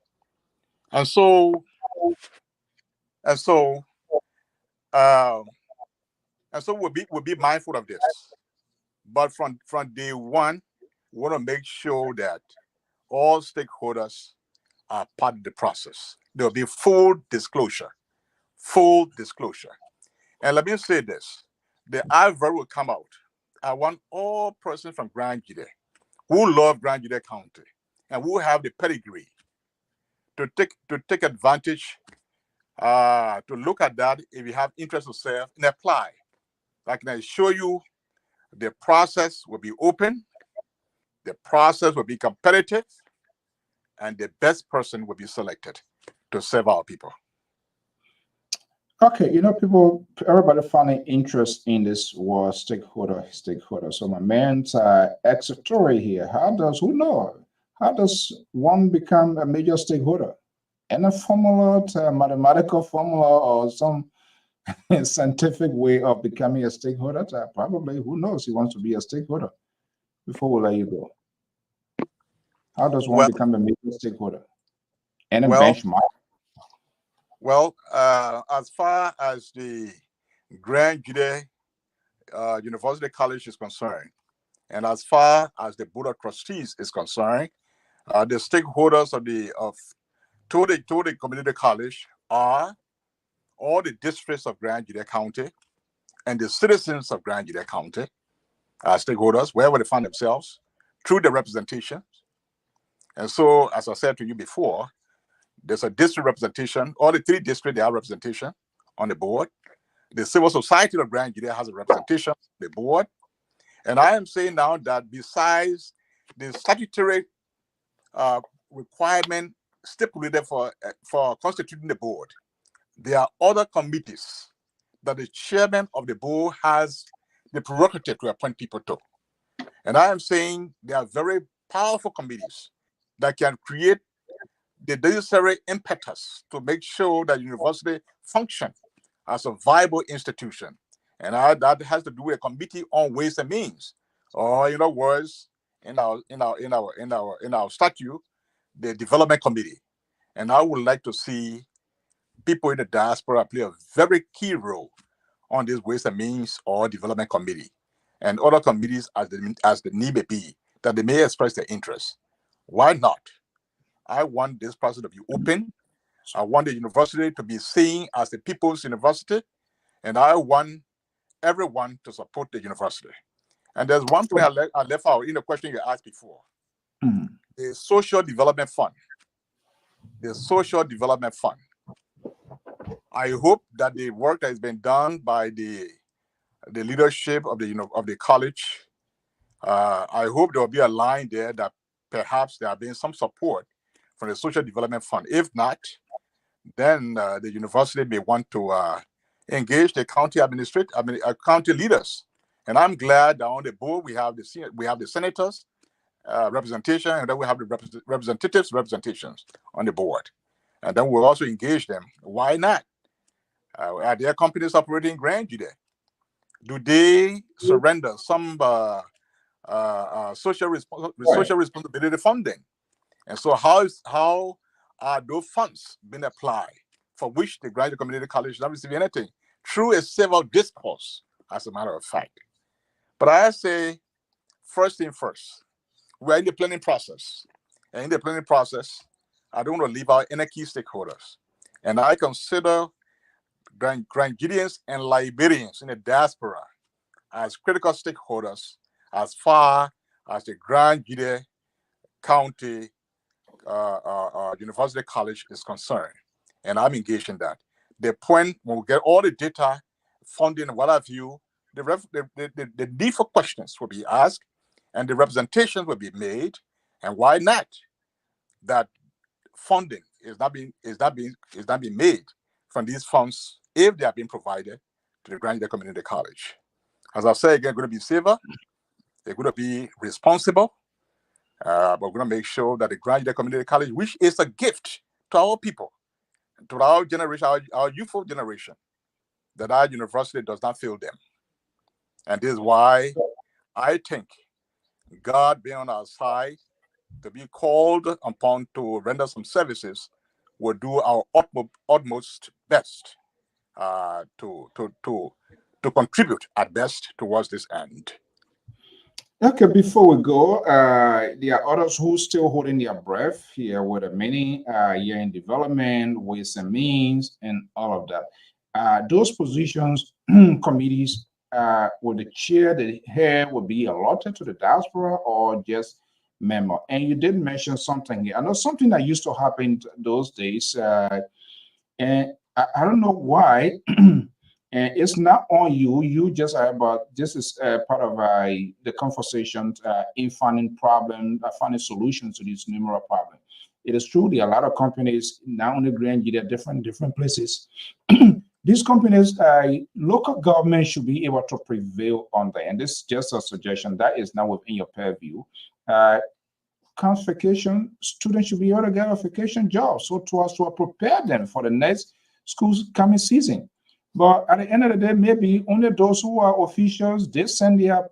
And so um, we'll be mindful of this. But from day one, we want to make sure that all stakeholders are part of the process. There will be full disclosure. And let me say this: the IVR will come out. I want all persons from Grand GEDEH who love Grand GEDEH County and who have the pedigree to take advantage, to look at that if you have interest to serve and apply. I can assure you the process will be open, the process will be competitive, and the best person will be selected to serve our people. Okay, everybody finding interest in this word stakeholder. So my man's story here. How does one become a major stakeholder? And a formula, a mathematical formula, or some scientific way of becoming a stakeholder? Probably, who knows? He wants to be a stakeholder. Before we let you go, how does one become a major stakeholder? And a benchmark? Well, as far as the Grand GEDEH University College is concerned, and as far as the Board of Trustees is concerned, the stakeholders of Total Community College are all the districts of Grand GEDEH County and the citizens of Grand GEDEH County are stakeholders wherever they find themselves through the representation. And so, as I said to you before, there's a district representation. All the 3 districts, they have representation on the board. The civil society of Grand GEDEH has a representation on the board. And I am saying now that besides the statutory requirement stipulated for constituting the board, there are other committees that the chairman of the board has the prerogative to appoint people to. And I am saying they are very powerful committees that can create the necessary impetus to make sure that university function as a viable institution. And that has to do with a committee on ways and means, or in other words, in our statute, the development committee. And I would like to see people in the diaspora play a very key role on this ways and means or development committee, and other committees as the need may be, that they may express their interest. Why not? I want this process to be open. I want the university to be seen as the people's university, and I want everyone to support the university. And there's one thing I left out in the question you asked before. The Social Development Fund. The Social Development Fund. I hope that the work that has been done by the leadership of the college, I hope there will be a line there that perhaps there have been some support from the Social Development Fund. If not, then the university may want to engage the county county leaders. And I'm glad that on the board we have the senators representation, and then we have the representatives representations on the board. And then we'll also engage them. Why not? Are there companies operating in Grand GEDEH? Do they surrender some social responsibility funding? And so how are those funds being applied for which the Grand GEDEH Community College is not receiving anything? Through a civil discourse, as a matter of fact. But I say, first thing first, we're in the planning process. And in the planning process, I don't want to leave out any key stakeholders. And I consider Grand GEDEHians and Liberians in the diaspora as critical stakeholders as far as the Grand GEDEH County University College is concerned. And I'm engaged in that. The point, when we get all the data, funding, what have you, the need for questions will be asked and the representations will be made. And why not? That funding is not being made from these funds if they are being provided to the Grand GEDEH Community College. As I say again, going to be safer, they're going to be responsible, but we're going to make sure that the Grand GEDEH Community College, which is a gift to our people, to our generation, our youthful generation, that our university does not fail them. And this is why I think God being on our side, to be called upon to render some services, we'll do our utmost best to contribute at best towards this end. Okay, before we go, there are others who still holding their breath here with a many year in development, ways and means, and all of that. Those positions, committees, will the chair, the hair will be allotted to the diaspora or just member? And you did mention something here. I know something that used to happen those days, and I don't know why. And it's not on you. You just are about this is part of the conversation in finding problem, finding solutions to these numerous problems. It is true there are a lot of companies now in the Grand Gita, different places. These companies, local government should be able to prevail on that. And this is just a suggestion that is not within your purview. Vacation, students should be able to get a vacation job so to prepare them for the next school's coming season. But at the end of the day, maybe only those who are officials, they send their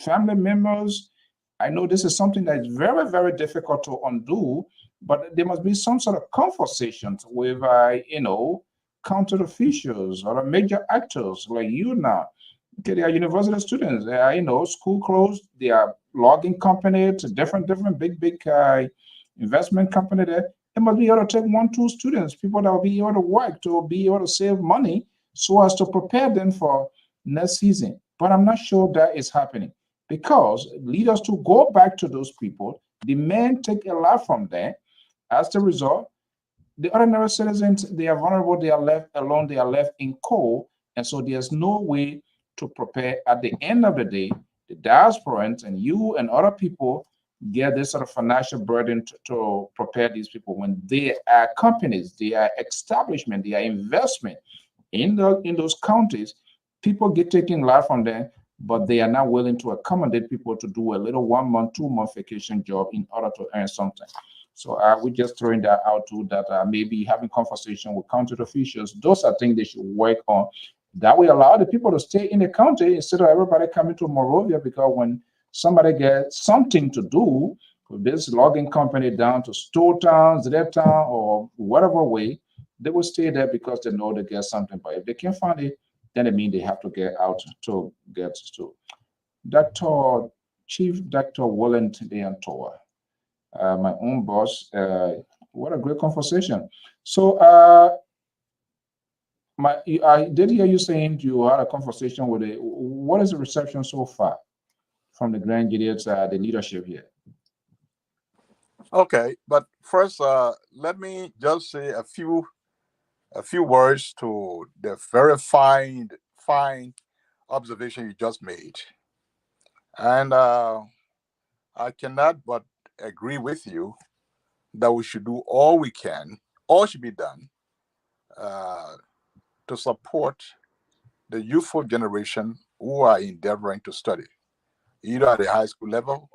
family members. I know this is something that is very, very difficult to undo, but there must be some sort of conversations with, county officials or major actors like you now. Okay, they are university students. They are, school closed. They are logging company to different big investment company there. It must be able to take 1-2 students, people that will be able to work to be able to save money so as to prepare them for next season. But I'm not sure that is happening because leaders to go back to those people, the men take a lot from them. As the result, the ordinary citizens, they are vulnerable, they are left alone, they are left in cold, and so there's no way to prepare. At the end of the day, the diasporans and you and other people get this sort of financial burden to prepare these people when they are companies, they are establishment, they are investment in those counties. People get taken a lot from them, but they are not willing to accommodate people to do a little 1 month, 2 month vacation job in order to earn something. So we're just throwing that out too, that maybe having conversation with county officials, those are things they should work on. That will allow the people to stay in the county instead of everybody coming to Morovia, because when somebody gets something to do, this logging company down to Store Town, Zedek Town, or whatever way, they will stay there because they know they get something. But if they can't find it, then it means they have to get out to get to. Chief Dr. Wallen Tower, my own boss. What a great conversation. So I did hear you saying you had a conversation with it. What is the reception so far from the Grand Gideons, the leadership here? Okay, but first, let me just say a few words to the very fine observation you just made, and I cannot but agree with you that we should do all we can, all should be done to support the youthful generation who are endeavoring to study, either at the high school level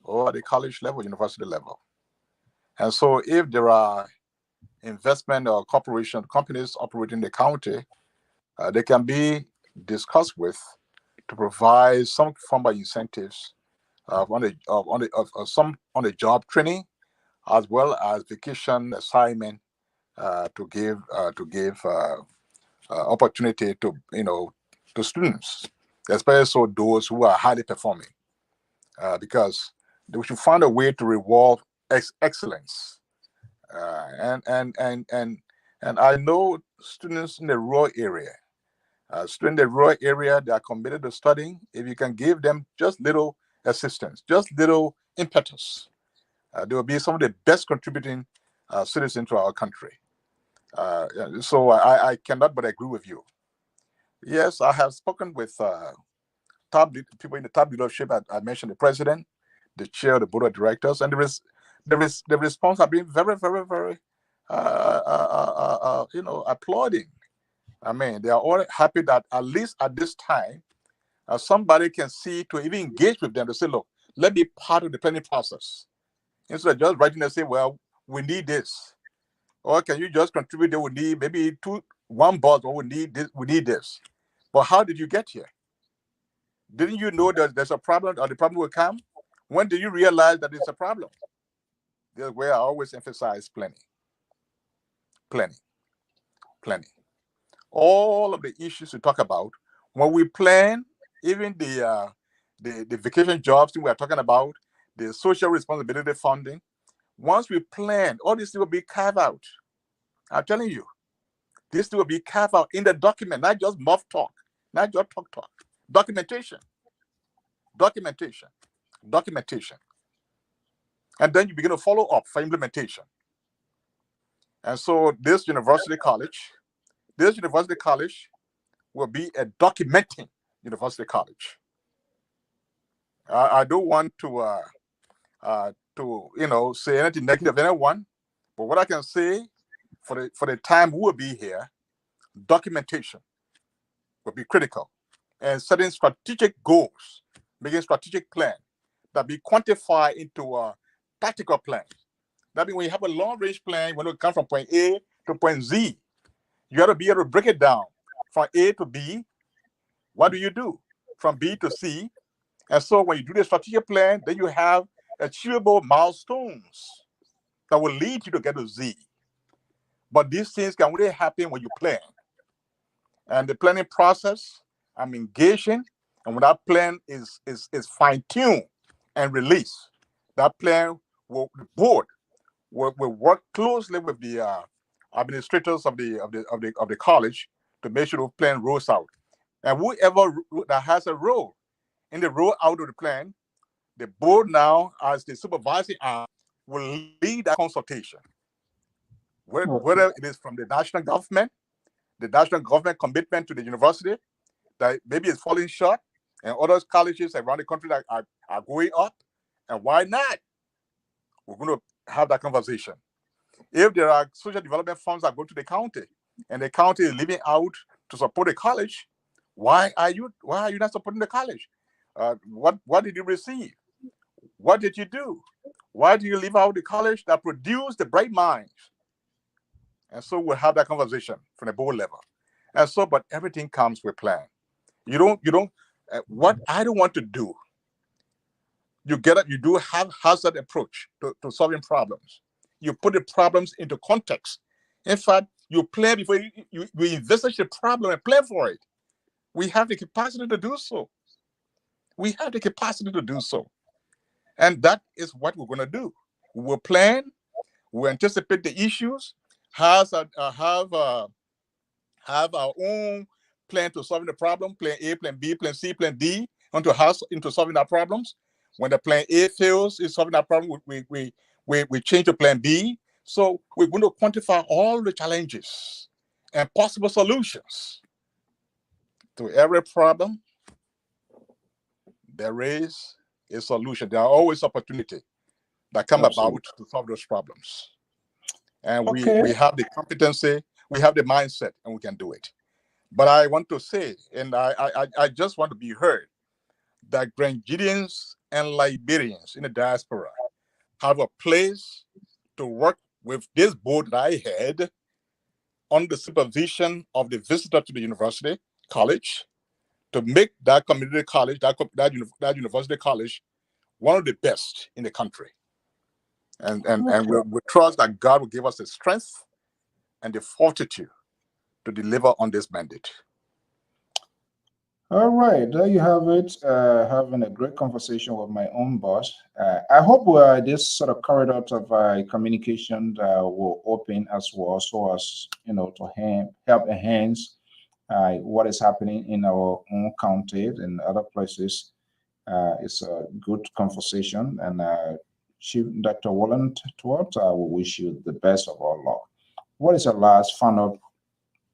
or at the college level, university level. And so if there are investment or companies operating in the county, they can be discussed with to provide some form of incentives on the job training, as well as vacation assignment to give opportunity to students, especially so those who are highly performing, because we should find a way to reward excellence. And I know students in the rural area. Students in the rural area, they are committed to studying. If you can give them just little assistance, just little impetus, they will be some of the best contributing citizens to our country. So I cannot but agree with you. Yes, I have spoken with people in the top leadership. I mentioned the president, the chair of the board of directors, and the response have been very, very, very, applauding. I mean, they are all happy that at least at this time, somebody can see to even engage with them to say, look, let me be part of the planning process. Instead of just writing and say, well, we need this. Or can you just contribute that we need maybe one bus, or we need this. But how did you get here? Didn't you know that there's a problem or the problem will come? When do you realize that it's a problem? This is where I always emphasize planning. Planning. Planning. All of the issues we talk about, when we plan, even the vacation jobs we are talking about, the social responsibility funding, once we plan, all this will be carved out. I'm telling you, this will be carved out in the document, not just muff talk, not just talk. Documentation. Documentation. Documentation. And then you begin to follow up for implementation. And so this university college will be a documenting university college. I don't want to say anything negative of anyone, but what I can say for the time we will be here, documentation will be critical, and setting strategic goals, making strategic plan that be quantified into tactical plans. That means when you have a long-range plan, when it comes from point A to point Z, you got to be able to break it down from A to B. What do you do? From B to C. And so when you do the strategic plan, then you have achievable milestones that will lead you to get to Z. But these things can only happen when you plan. And the planning process, I'm engaging, and when that plan is fine-tuned and released, that plan the board will work closely with the administrators of the college to make sure the plan rolls out. And whoever that has a role in the roll out of the plan, the board now, as the supervising arm, will lead that consultation. Whether it is from the national government commitment to the university that maybe it's falling short, and other colleges around the country that are going up, and why not? We're going to have that conversation. If there are social development funds that go to the county, and the county is leaving out to support the college, why are you not supporting the college? What did you receive? What did you do? Why do you leave out the college that produced the bright minds? And so we'll have that conversation from the board level. And so, but everything comes with plan. What I don't want to do, you do have hazard approach to solving problems. You put the problems into context. In fact, you plan before you envisage the problem and plan for it. We have the capacity to do so. We have the capacity to do so. And that is what we're going to do. We will plan, we anticipate the issues, have our own plan to solving the problem, plan A, plan B, plan C, plan D, into solving our problems. When the plan A fails in solving our problem, we change to plan B. So we're going to quantify all the challenges and possible solutions to every problem. There is a solution. There are always opportunities that come about to solve those problems. And we have the competency, we have the mindset, and we can do it. But I want to say, and I just want to be heard, that Grenadians and Liberians in the diaspora have a place to work with this board that I had on the supervision of the visitor to the university college to make that community college, that university college, one of the best in the country. And we trust that God will give us the strength and the fortitude to deliver on this mandate. All right, there you have it. Having a great conversation with my own boss. I hope this sort of corridor of communication will open as well, so as to help enhance what is happening in our own county and other places. It's a good conversation, and Chief Dr. Wallen Twart, we wish you the best of all luck. What is your last final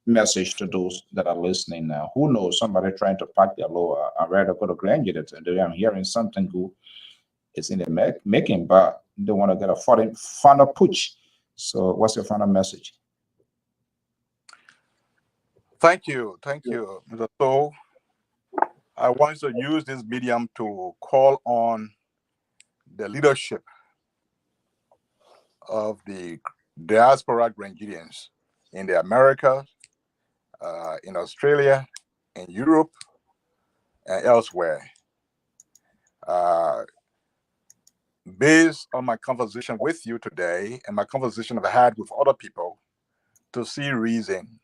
message to those that are listening now? Who knows, somebody trying to pack their lower and rather go to graduate, and I'm hearing something good is in the making, but they want to get a final push. So what's your final message? Thank you, Mr. So I want to use this medium to call on the leadership of the diaspora Grenadians in the Americas, in Australia, in Europe, and elsewhere. based on my conversation with you today and my conversation I've had with other people, to see reason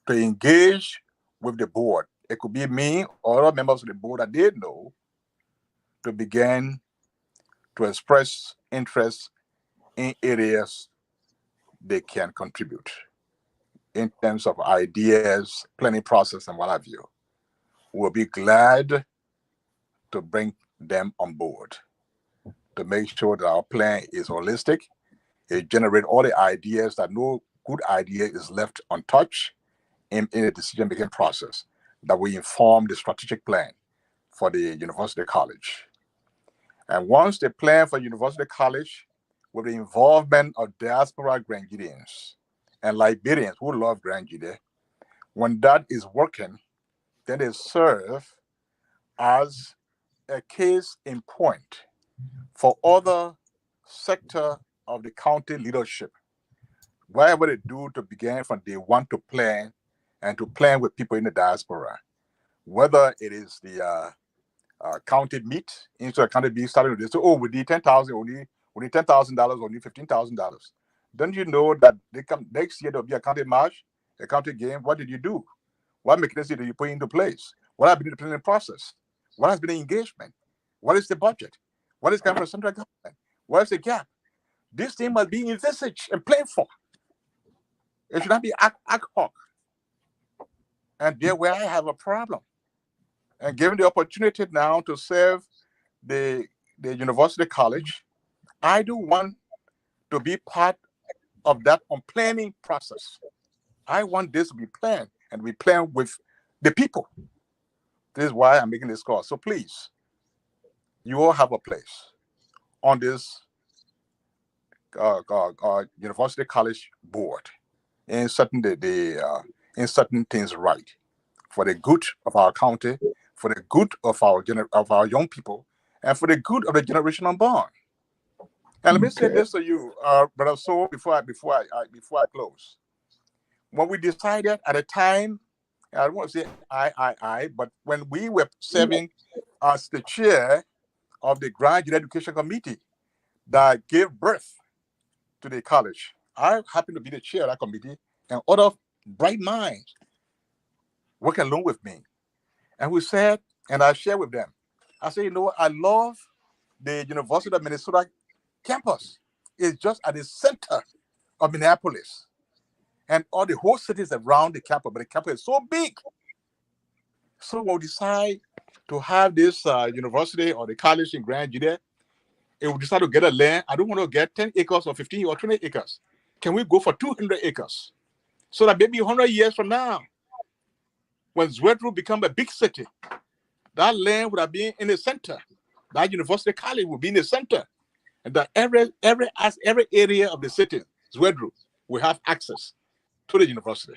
to engage with the board. It could be me or other members of the board that did know, to begin to express interest in areas they can contribute in terms of ideas, planning process, and what have you. We'll be glad to bring them on board to make sure that our plan is holistic. It generates all the ideas, that no good idea is left untouched in a decision-making process, that we inform the strategic plan for the university college. And once the plan for university college, with the involvement of diaspora Grenadians and Liberians who love Grand GEDEH, when that is working, then they serve as a case in point for other sector of the county leadership, whatever they do to begin from day one to plan, and to plan with people in the diaspora, whether it is the county meet, into a county meet starting with this, oh, we need 10,000, we need $10,000, we need $15,000. Don't you know that they come next year, there'll be a county march, a county game? What did you do? What mechanism did you put into place? What has been the planning process? What has been the engagement? What is the budget? What is coming from central government? What is the gap? This thing must be envisaged and planned for. It should not be ad hoc. And there where I have a problem. And given the opportunity now to serve the university college, I do want to be part of that planning process. I want this to be planned, and we plan with the people. This is why I'm making this call. So please, you all have a place on this university college board in setting in certain things right for the good of our county, for the good of our young people, and for the good of the generation unborn. And let me say this to you, Brother So, before I close. When we decided at the time, I don't want to say but when we were serving as the chair of the Graduate Education Committee that gave birth to the college, I happened to be the chair of that committee, and other bright minds working along with me. And we said, and I shared with them, I said, you know what, I love the University of Minnesota campus. It's just at the center of Minneapolis. And all the whole cities around the campus, but the campus is so big. So we'll decide to have this university or the college in Grand GEDEH. It will decide to get a land. I don't want to get 10 acres or 15 or 20 acres. Can we go for 200 acres? So that maybe 100 years from now, when Zwedru become a big city, that land would have been in the center. That university college would be in the center. And that every area of the city, Zwedru, will have access to the university.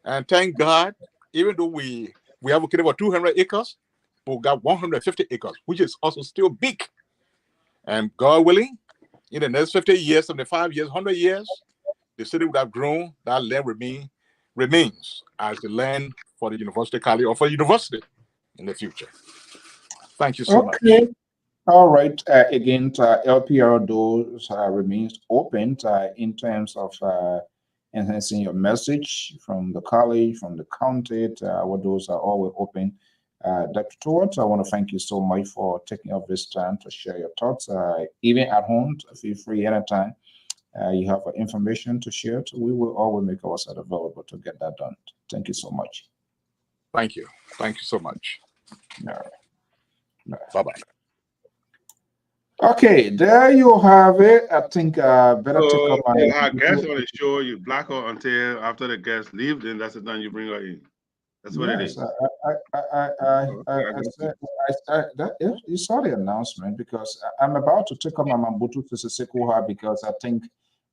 And thank God, even though we have about 200 acres, but we got 150 acres, which is also still big. And God willing, in the next 50 years, 75 years, 100 years, the city would have grown. That land remains as the land for the university college or for university in the future. Thank you so much. All right. Again, LPR doors remains open in terms of enhancing your message from the college, from the county. Our doors are always open. Dr. Towards, I want to thank you so much for taking up this time to share your thoughts. Even at home, feel free anytime. You have information to share. We will always make ourselves available to get that done. Thank you so much. Thank you. Thank you so much. All right. Bye-bye. Okay, there you have it. I think better take up my our guest on the show. You block her until after the guest leave, then that's the time you bring her in. That's what it is. You saw the announcement because I'm about to take up my Mambutu to Sekuha because I think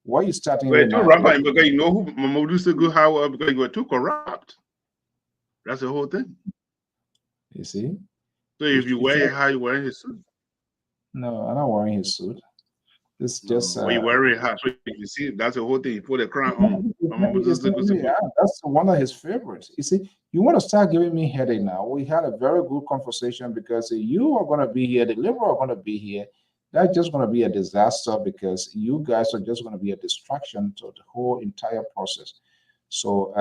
what you starting with now. Because you know who Mambutu Sekuha because you were too corrupt. That's the whole thing. You see? So if you wear how you wearing his suit? No, I'm not wearing his suit. It's just you wear it hot. So you see, that's the whole thing. You put a crown on. That's one of his favorites. You see, you want to start giving me headache now. We had a very good conversation because you are going to be here, the Liberal are going to be here, that's just going to be a disaster because you guys are just going to be a distraction to the whole entire process. So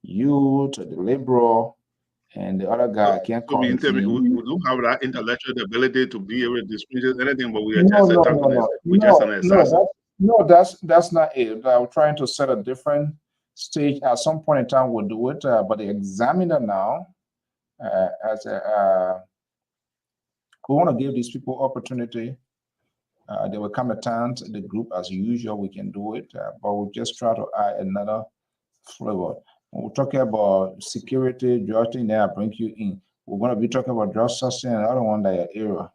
you to the liberal and the other guy can't So call we his name. don't have that intellectual ability to be able to distinguish anything, but we are No, just no, no, antagonists. no, We're just an no, assassin. no, that's not it. I'm trying to set a different stage. At some point in time, we'll do it. But the examiner now, as a, we want to give these people opportunity. There will come a time, the group as usual, we can do it, but we'll just try to add another flavor. When we're talking about security, George, there I bring you in. We're going to be talking about drug substance and other one that era.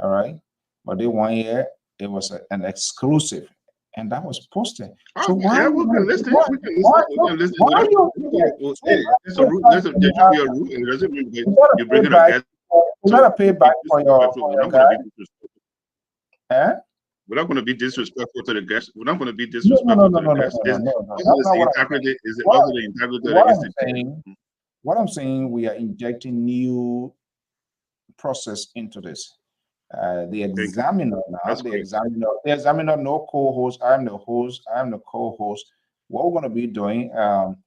All right. But the 1 year, it was an exclusive. And that was posted. So Oh, why yeah, we can listen. why, We can why, listen. We can listen. why you Hey, it's a rule. Listen, there should be a rule. It doesn't mean that you're bringing a guest. You gotta pay back for your We're not guy. going to be disrespectful. Eh? We're not going to be disrespectful to the guest. We're not going to be No, disrespectful no, to no, the no, guest. no, no, no, no. Also, That's the not what I'm integrity saying. is also the integrity of the institution. What I'm saying, we are injecting new process into this. The examiner now, That's the great. examiner, no co-host. I'm the host. I'm the co-host. What we're going to be doing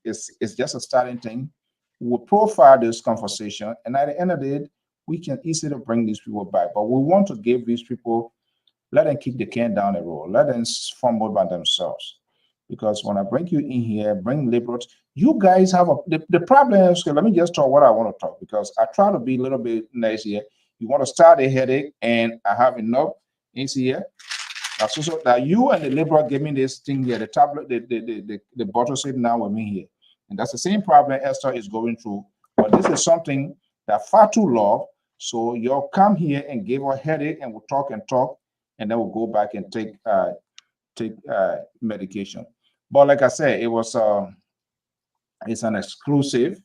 is just a starting thing. We'll profile this conversation, and at the end of the day, we can easily bring these people back. But we want to give these people, let them kick the can down the road. Let them fumble by themselves. Because when I bring you in here, bring liberals, you guys have the problem is, let me just talk what I want to talk, because I try to be a little bit nice here. You want to start a headache, and I have enough in here. So that you and the liberal give me this thing here, the tablet, the bottle sitting now with me here. And that's the same problem Esther is going through. But this is something that far too long. So you'll come here and give her a headache, and we'll talk, and then we'll go back and take medication. But like I said, it was it's an exclusive.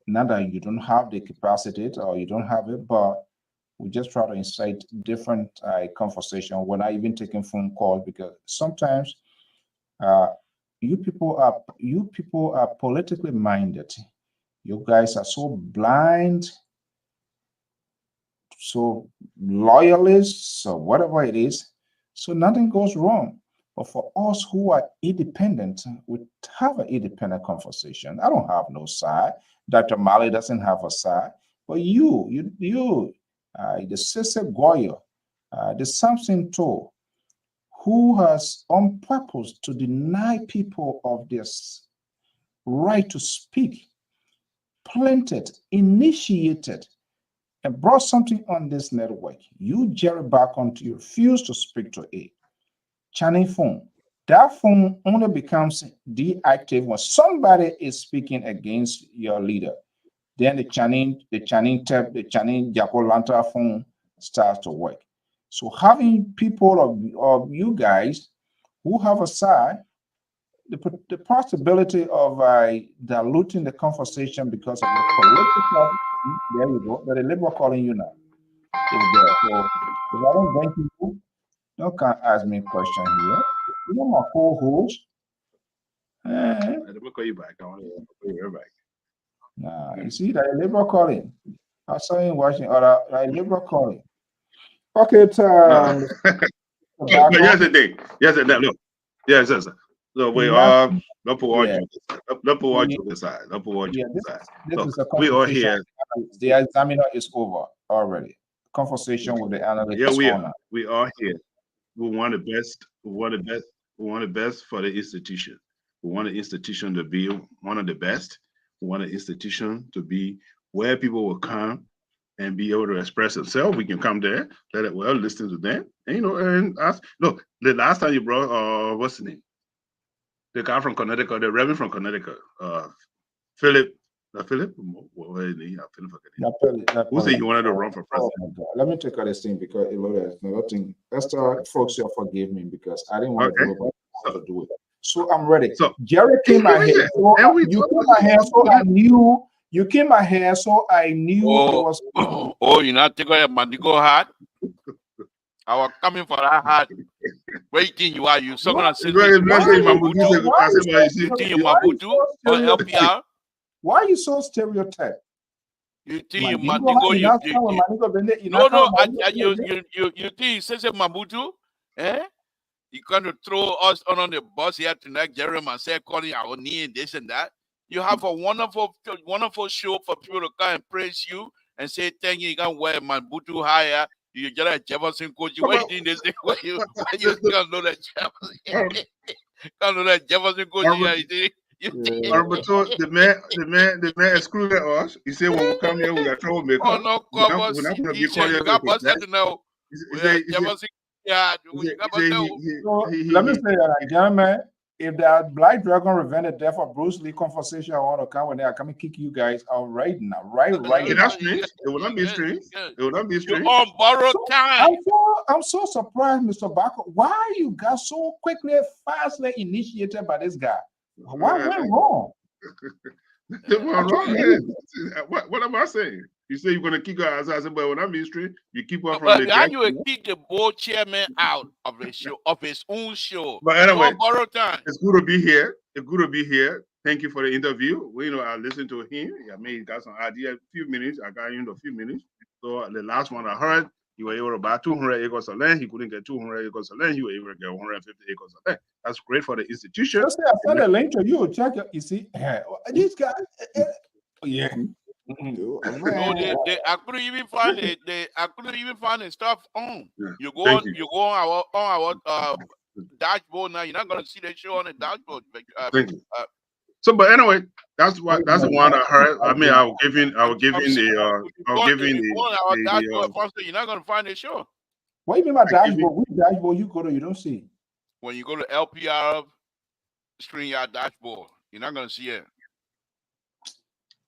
Not that you don't have the capacity or you don't have it, but we just try to incite different conversation. We're not even taking phone calls because sometimes you people are politically minded. You guys are so blind, so loyalists, or whatever it is. So nothing goes wrong. But for us who are independent, we have an independent conversation. I don't have no side. Dr. Mali doesn't have a side. But the Sister Goya, the Samson Toe, who has on purpose to deny people of this right to speak, planted, initiated, and brought something on this network. You, Jerry Bacon, you refuse to speak to it. Channing phone. That phone only becomes deactive when somebody is speaking against your leader. Then the Channing Jacolanta phone starts to work. So having people of you guys who have a side, the possibility of diluting the conversation because of the political, there you go, but the liberal calling you now. So if I don't bring people, don't come ask me a question here. You know my co-host. Let me call you back. I want to call you right back. Nah, you see that liberal calling. I saw him watching other liberal calling. Okay, No. Yes, it did. Yes, it did. Look. Yes, yes. So we are not put all you aside. Not put all you aside. This is a we are here. The examiner is over already. Conversation with the analyst. Yeah, we are. We are here. We want the best. We want the best. We want the best for the institution. We want the institution to be one of the best. We want the institution to be where people will come and be able to express themselves. We can come there, let it well, listen to them, and and ask. Look, the last time you brought what's the name? The guy from Connecticut, the Reverend from Connecticut, Philip. Philip? Who said he wanted to run for president? Oh, let me take out this thing because another thing. Esther, folks, you'll forgive me because I didn't want to do it, but I to do it. So I'm ready. So Jerry came my hair. So you came my hair, so I knew. You came my hair, so I knew it was. Oh, you're not taking a Mandigo hat? I was coming for that hat. Waiting, you are. You so gonna send me Mabutu on Lpr? Why are you so stereotyped? You think Mandingo, you think says Mabutu? Eh? You going to throw us on the bus here tonight, Jeremy, and say calling our knee and this and that. You have a wonderful show for people to come and praise you and say thank you. You can wear Mabutu higher. You get a Jefferson coach. What you think this thing? Why you can't know that Jefferson? Can't know that Jefferson coach. The man excluded us. He said when we come here, we got troublemaker. Oh no, we're not going to be called here. Let me say that, gentlemen. If that Black Dragon Revenge the Death of Bruce Lee conversation, I want to come when they are coming kick you guys out right now. Right now. That's strange. It will not be strange. It will not be strange. You're on borrowed time. I'm so surprised, Mr. Barker. Why you got so quickly, fastly initiated by this guy? What went wrong? What am I saying? You say you're going to kick our ass out, but when I'm history, you keep on from but the how you will kick the board chairman out of his show, of his own show? But anyway, borrowed time. It's good to be here. It's good to be here. Thank you for the interview. I listened to him. I mean, he got some idea. A few minutes. I got him a few minutes. So the last one I heard, he was able to buy 200 acres of land. He couldn't get 200 acres of land. He was able to get 150 acres of land. That's great for the institution. Just say I sent a link to you. Check it. You see, these guys. Yeah. No, I couldn't even find it. I couldn't even find the stuff on. Yeah. You go on our dashboard now. You're not gonna see the show on the dashboard. Thank you. So, but anyway, that's the one I heard. I mean, I was giving the dashboard. You're not gonna find the show. What do you mean by dashboard? Which dashboard you go to? You don't see. When you go to LPR StreamYard dashboard, you're not gonna see it.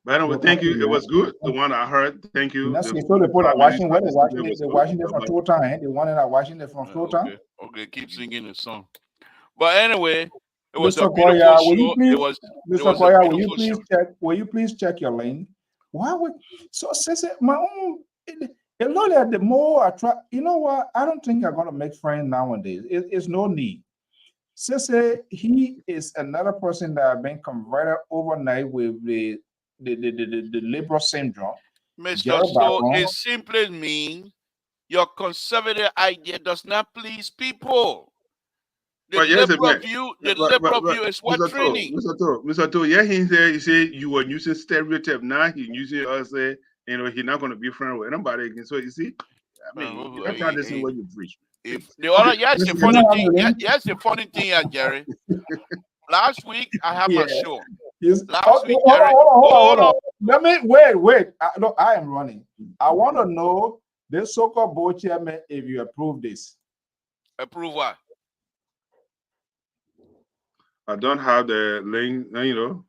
But anyway, thank you. It was good. The one I heard. Thank you. That's so they put a Washington. They're watching it from full time. They wanted to watching it from full time. Okay, keep singing the song. But anyway, it was Mr. a beautiful show. Mr. Koya, will you please check your lane? Why would my own? It look like the more I try. You know what? I don't think I'm gonna make friends nowadays. It's no need. Sese, he is another person that have been converted overnight with the liberal syndrome. Mr. So it simply means your conservative idea does not please people. The liberal view is what training. Mr. To, yeah, he said you were using stereotype. Now he's using us. He's not going to be friends with anybody again. So you see, I mean, you're trying to see what you preach. The funny thing here, Jerry. Last week I have my show. Last week, Jerry. Hold on. Let me wait. No, I am running. I want to know this so-called board chairman if you approve this. Approve what? I don't have the link. The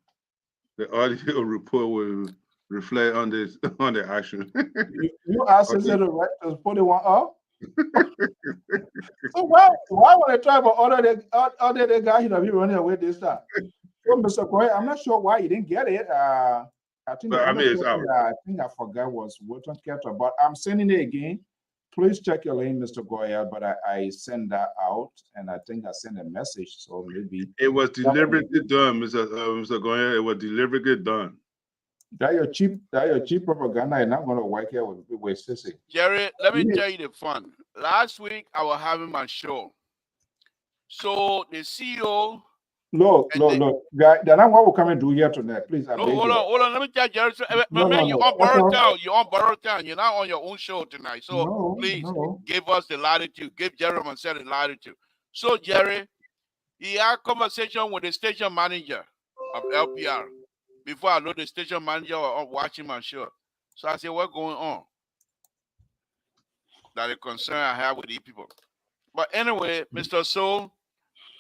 audio report will reflect on this on the action. You asked us to put it one up. So why would I try about other guy who be running away this time? So Mr. Koy, I'm not sure why you didn't get it. I think I forgot was Wilton Ketter, but I'm sending it again. Please check your lane, Mr. Goya. But I sent that out, and I think I sent a message. So maybe it was deliberately done, Mr. Goya. It was deliberately done. That your cheap propaganda is not going to work here with Sissy. Jerry, let me tell you the fun. Last week I was having my show. So the CEO. No, guy, that's not what we're coming to do here tonight. Please, hold on. Let me tell Jerry. You're on borrowed time. You're on borrowed time. You're not on your own show tonight. So please give us the latitude. Give Jerry and myself the latitude. So Jerry, he had a conversation with the station manager of LPR. Before I know the station manager was watching my show. So I said, what's going on? That's the concern I have with these people. But anyway, Mr. Soul,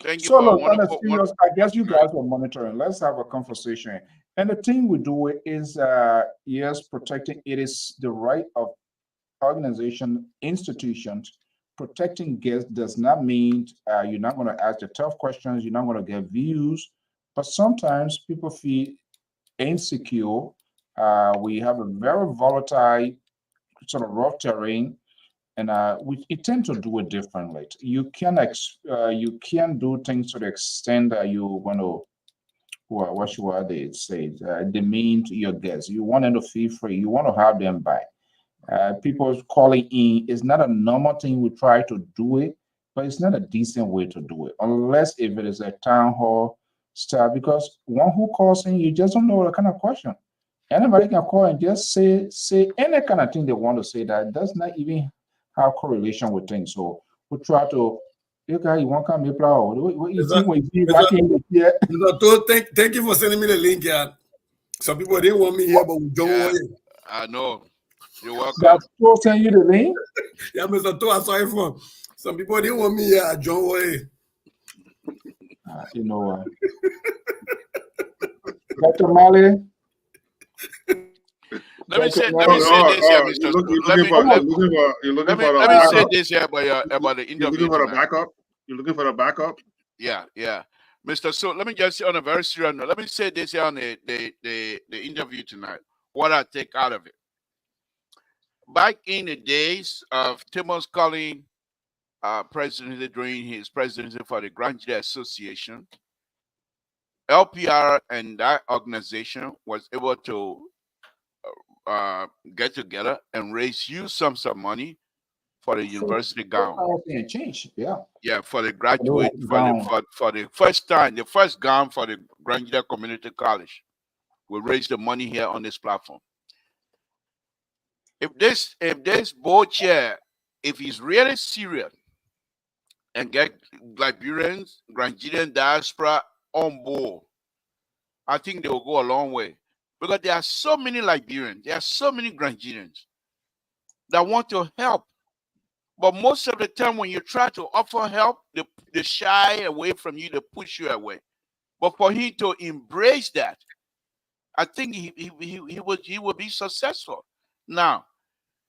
thank you for wonderful. I guess you guys were monitoring. Let's have a conversation. And the thing we do is, yes, protecting. It is the right of organization, institutions. Protecting guests does not mean you're not going to ask the tough questions. You're not going to get views. But sometimes people feel insecure. We have a very volatile sort of rough terrain, and we tend to do it differently. You can do things to the extent that you want to what should they say? Demean to your guests. You want them to feel free. You want to have them back. People calling in is not a normal thing. We try to do it, but it's not a decent way to do it, unless if it is a town hall style. Because one who calls in, you just don't know what kind of question. Anybody can call and just say any kind of thing they want to say that does not even have correlation with things. So we try to. You guys, you want to come here, what you think when you back in here? Thank you for sending me the link. Yeah, some people didn't want me here, but we don't want it. I know. You're welcome. That's still send you the link. Yeah, Mr. To, I saw it from. Some people didn't want me here. I don't want it. You know, Dr. Mali. Let me say this here, Mr. Let me say this here about the interview. You're looking for a backup? You're looking for a backup? Yeah. Mr. So let me just say on a very serious note, let me say this here on the interview tonight. What I take out of it. Back in the days of Timmons calling presidency during his presidency for the Grand GEDEH Association, LPR and that organization was able to get together and raise huge sums of money for the university gown. Yeah, for the graduate, for the first time, the first gown for the Grand GEDEH Community College. We raised the money here on this platform. If this board chair, if he's really serious and get Liberians, Granadian diaspora on board, I think they will go a long way. Because there are so many Liberians, there are so many Granadians that want to help. But most of the time when you try to offer help, they shy away from you, they push you away. But for him to embrace that, I think he will be successful. Now,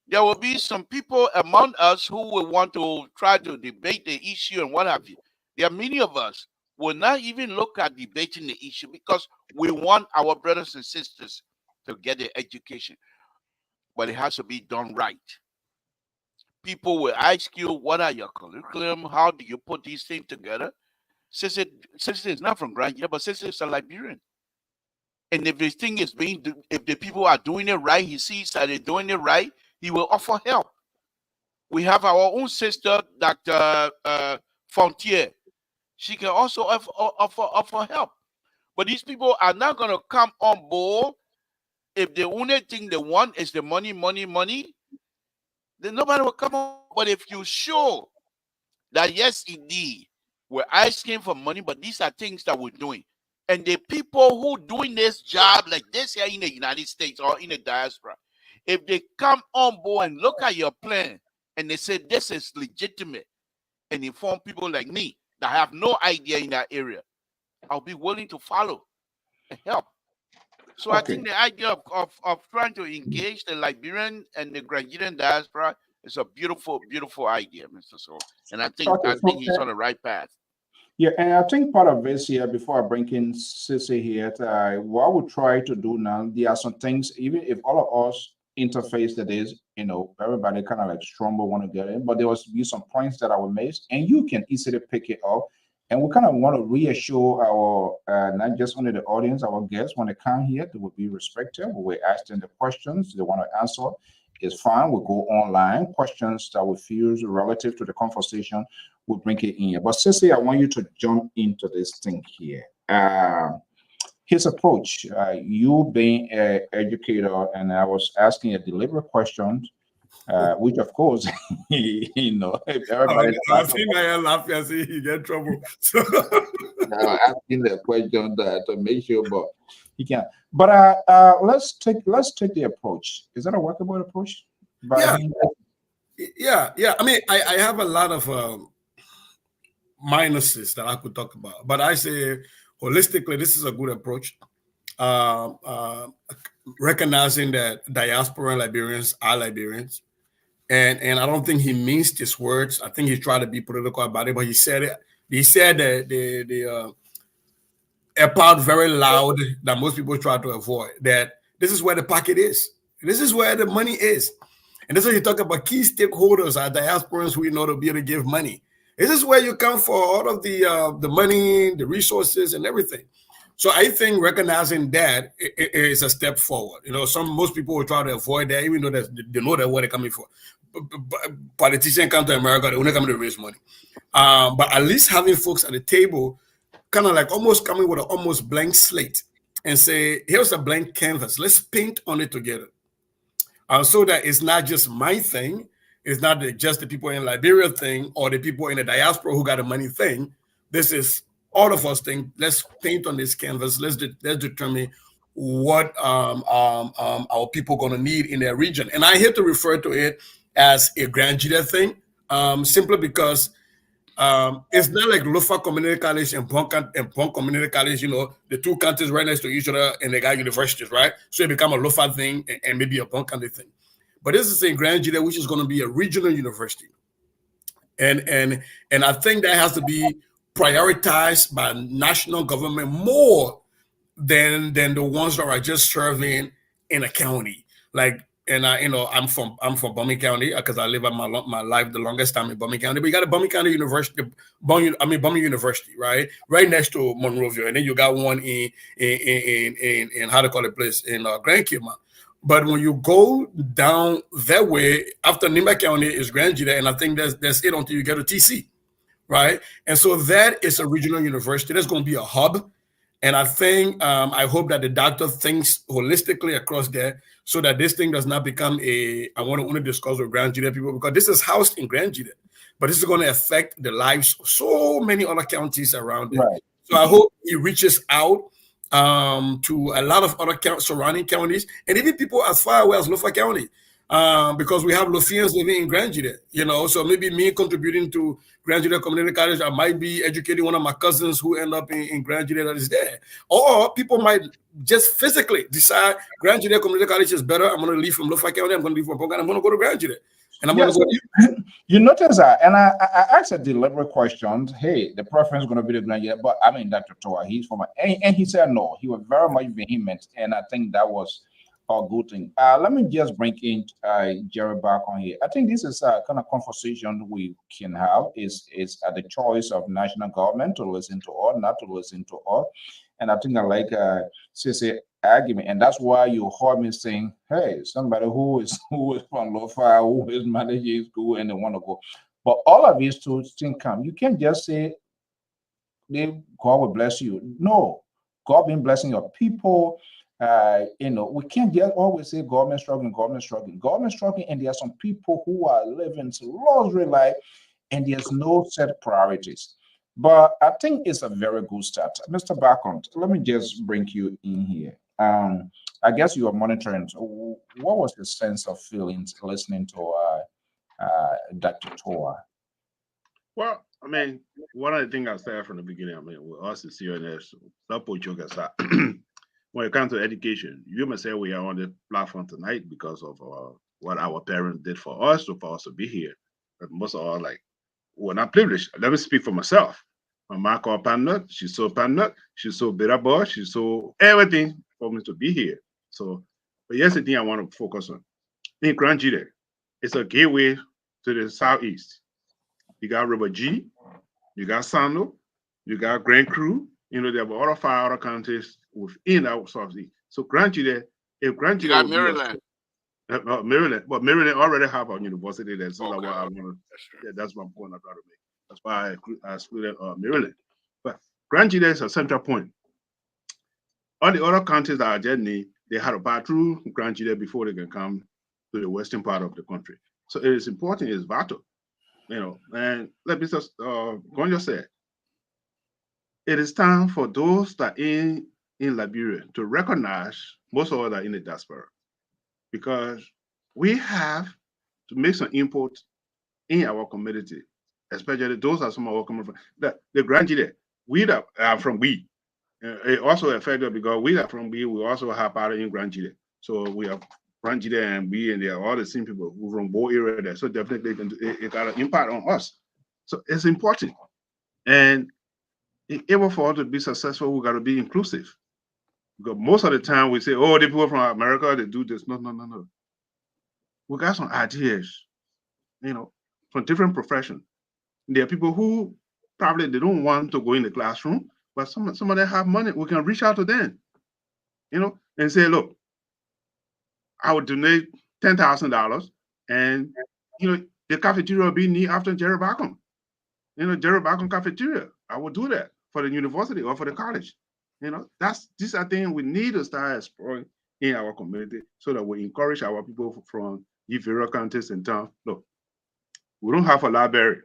there will be some people among us who will want to try to debate the issue and what have you. There are many of us will not even look at debating the issue because we want our brothers and sisters to get the education. But it has to be done right. People will ask you, what are your curriculum? How do you put these things together? Since it's not from Grand GEDEH, but since it's a Liberian. And if this thing is if the people are doing it right, he sees that they're doing it right, he will offer help. We have our own sister, Dr. Fontier. She can also offer help. But these people are not going to come on board if the only thing they want is the money, then nobody will come on. But if you show that, yes, indeed, we're asking for money, but these are things that we're doing. And the people who doing this job like this here in the United States or in the diaspora, if they come on board and look at your plan and they say this is legitimate and inform people like me that have no idea in that area, I'll be willing to follow and help. So I think the idea of trying to engage the Liberian and the Granadian diaspora is a beautiful, beautiful idea, Mr. So. And I think he's on the right path. Yeah, and I think part of this here, before I bring in Sissy here, what we try to do now, there are some things, even if all of us interface that is, everybody kind of like stronger want to get in, but there will be some points that I will miss, and you can easily pick it up. And we kind of want to reassure our, not just only the audience, our guests, when they come here, they will be respected. We ask them the questions they want to answer. It's fine. We'll go online. Questions that we feel relative to the conversation, we'll bring it in here. But Sissy, I want you to jump into this thing here. His approach, you being an educator, and I was asking a deliberate question, which of course, if everybody I laugh and see you get trouble. So asking the question to make sure, but he can't. But let's take the approach. Is that a workable approach? Yeah. I mean, I have a lot of minuses that I could talk about, but I say holistically, this is a good approach. Recognizing that diaspora and Liberians are Liberians. And I don't think he minced his words. I think he tried to be political about it, but he said it. He said that a part very loud that most people try to avoid, that this is where the pocket is. This is where the money is. And this is what you talk about key stakeholders are diasporans who to be able to give money. This is where you come for all of the money, the resources and everything. So I think recognizing that is a step forward. You know, most people will try to avoid that, even though they know that what they're coming for. Politicians come to America, they only come to raise money. But at least having folks at the table, kind of like almost coming with an almost blank slate and say, here's a blank canvas. Let's paint on it together. So that it's not just my thing. It's not just the people in Liberia thing or the people in the diaspora who got the money thing. This is all of us thing. Let's paint on this canvas. Let's determine what our people going to need in their region. And I hate to refer to it as a Grand GEDEH thing, simply because it's not like Lofa Community College and Bon Community College, you know, the two countries right next to each other and they got universities, right? So it become a Lofa thing and maybe a Bon County thing. But this is a Grand GEDEH, which is going to be a regional university. And I think that has to be prioritized by national government more than the ones that are just serving in a county. Like, and I'm from Bowman County because I live my life the longest time in Bowman County. But you got a Bowman County University, Bowman University, right next to Monrovia, and then you got one in how to call it place in Grand Kima. But when you go down that way, after Nima County is Grand GEDEH, and I think that's it until you get to TC, right? And so that is a regional university. That's going to be a hub. And I think, I hope that the doctor thinks holistically across there so that this thing does not become I want to only discuss with Grand GEDEH people, because this is housed in Grand GEDEH, but this is going to affect the lives of so many other counties around there. Right. So I hope it reaches out to a lot of other surrounding counties and even people as far away as Lofa County, because we have Lofians living in Grand GEDEH, you know, so maybe me contributing to Grand GEDEH Community College, I might be educating one of my cousins who end up in Grand GEDEH that is there. Or people might just physically decide Grand GEDEH Community College is better. I'm going to leave from Lofa County. I'm going to leave from Ponga. I'm going to go to Grand GEDEH. And I'm going to go. You notice that, and I asked a deliberate question. Hey, the preference is going to be the Grand GEDEH, but I mean, Dr. Toa, he's from, and he said no. He was very much vehement, and I think that was a good thing. Let me just bring in Jerry back on here. I think this is a kind of conversation we can have. Is the choice of national government to listen to all, not to listen to all. And I think I like CC argument, and that's why you heard me saying, "Hey, somebody who is from Lofa, who is managing school, and they want to go." But all of these two things come. You can't just say, "God will bless you." No, God been blessing your people. You know, we can't just always say government struggling, and there are some people who are living a luxury life, and there's no set priorities. But I think it's a very good start. Mr. Bacon, let me just bring you in here. I guess you are monitoring. So what was the sense of feelings listening to Dr. Toa? Well, I mean, one of the things I said from the beginning, I mean, with us is CNS, when it comes to education, you may say we are on the platform tonight because of what our parents did for us to be here. But most of all, like, we're not privileged. Let me speak for myself. My mom called Panut, she's so Panut, she's so Birabo, she's so everything for me to be here. So, but here's the thing I want to focus on. In Grand GEDEH, it's a gateway to the southeast. You got River G, you got Sando, you got Grand Cru, you know, there are other 5 other counties within our southeast. So Grand GEDEH, if Grand GEDEH, got Maryland. Maryland, but Maryland already have a university there. So okay. That's what I'm going to try to make. That's why I excluded Maryland. But Grand GEDEH is a central point. All the other counties that are just near, they had to pass through Grand GEDEH before they can come to the western part of the country. So it is important, it's vital, you know. And let me just Gonja said, it is time for those that in Liberia to recognize most of us are in the diaspora, because we have to make some input in our community, especially those are some of our coming from the Grand GEDEH. We that are from we. It also affected because we are from we also have part in Grand GEDEH. So we have Grand GEDEH and we, and they are all the same people who from both area there. So definitely it got an impact on us. So it's important. And in order for us to be successful, we got to be inclusive. Because most of the time we say, oh, the people from America, they do this. No. We got some ideas, you know, from different professions. There are people who probably they don't want to go in the classroom, but some of them have money. We can reach out to them, and say, look, I would donate $10,000, and the cafeteria will be named after Jerry Bacon. Jerry Bacon cafeteria. I would do that for the university or for the college. These are things we need to start exploring in our community so that we encourage our people from the various counties and towns. Look, we don't have a library.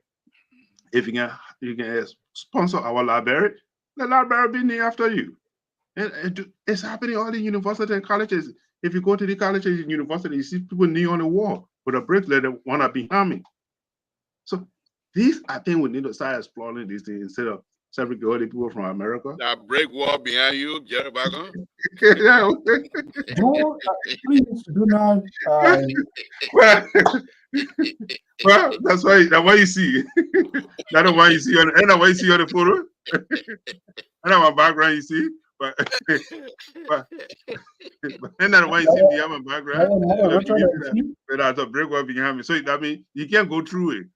If you can sponsor our library, the library will be named after you. And it's happening all the universities and colleges. If you go to the colleges and universities, you see people knee on the wall with a bracelet that want to be harming. So these, I think, we need to start exploring these things instead of segregating people from America. That brick wall behind you, Jerry Bacon. Please do not. Well, that's why you see. That's why you see on the photo. And my background, you see. But and that's why you see behind my background. That's a brick wall behind me. So that means you can't go through it.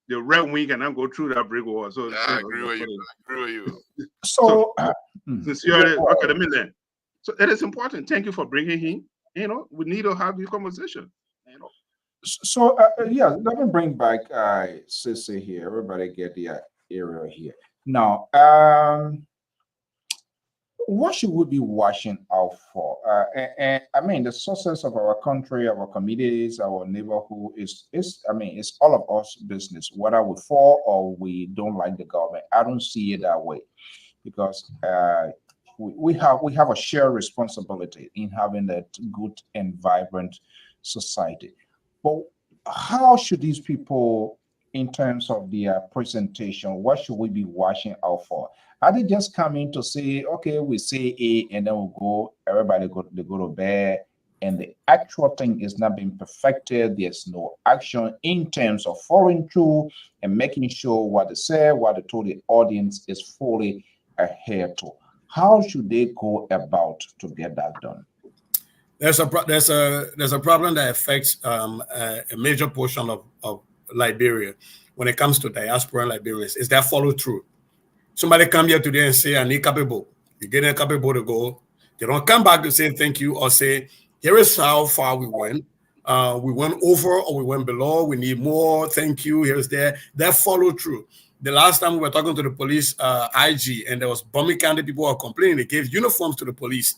The red wing cannot go through that brick wall. So I agree with you. So sincerely, okay, let me learn. So it is important. Thank you for bringing him. We need to have this conversation. So yeah, let me bring back Sissy here. Everybody get the area here. Now, what should we be watching out for? And I mean, the success of our country, our communities, our neighborhood is it's all of us business, whether we for or we don't like the government. I don't see it that way, because we have a shared responsibility in having that good and vibrant society. But how should these people, in terms of their presentation, what should we be watching out for? Are they just coming to say, okay, we say A and then we'll go, everybody go to bed, and the actual thing is not being perfected? There's no action in terms of following through and making sure what they say, what they told the audience is fully adhered to. How should they go about to get that done? There's a problem that affects a major portion of Liberia when it comes to diaspora Liberians. Is that follow through? Somebody come here today and say, I need capable. You get a capable to go. They don't come back to say thank you or say, here is how far we went. We went over or we went below. We need more. Thank you. Here's there. That follow through. The last time we were talking to the police IG, and there was Bombay County people who are complaining. They gave uniforms to the police.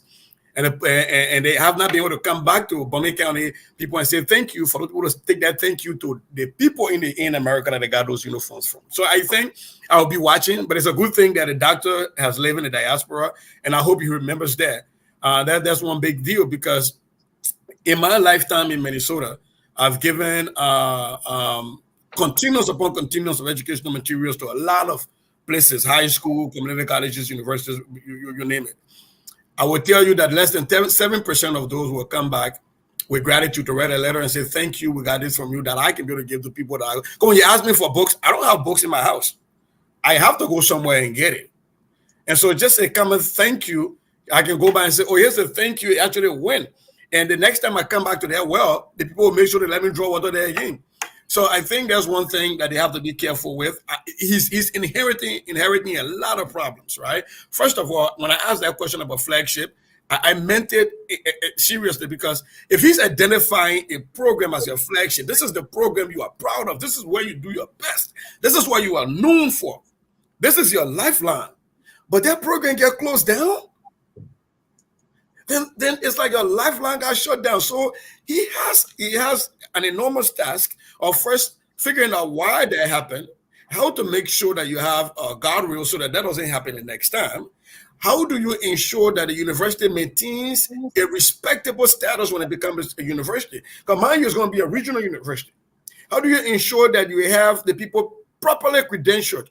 And they have not been able to come back to Bombay County people and say thank you for those people to take that thank you to the people in America that they got those uniforms from. So I think I'll be watching, but it's a good thing that a doctor has lived in the diaspora, and I hope he remembers that. That's one big deal, because in my lifetime in Minnesota, I've given continuous upon continuous of educational materials to a lot of places, high school, community colleges, universities, you name it. I will tell you that less than 7% of those will come back with gratitude to write a letter and say, thank you, we got this from you that I can be able to give to people. When you ask me for books, I don't have books in my house. I have to go somewhere and get it. And so just a comment, thank you. I can go by and say, oh, here's a thank you, actually win. And the next time I come back to their well, the people will make sure they let me draw water there again. So I think that's one thing that they have to be careful with. He's inheriting a lot of problems, right? First of all, when I asked that question about flagship, I meant it seriously, because if he's identifying a program as your flagship, this is the program you are proud of. This is where you do your best. This is what you are known for. This is your lifeline. But that program get closed down, then it's like a lifeline got shut down. So he has an enormous task of first figuring out why that happened, how to make sure that you have a guardrail so that doesn't happen the next time. How do you ensure that the university maintains a respectable status when it becomes a university? Because mind you, it's going to be a regional university. How do you ensure that you have the people properly credentialed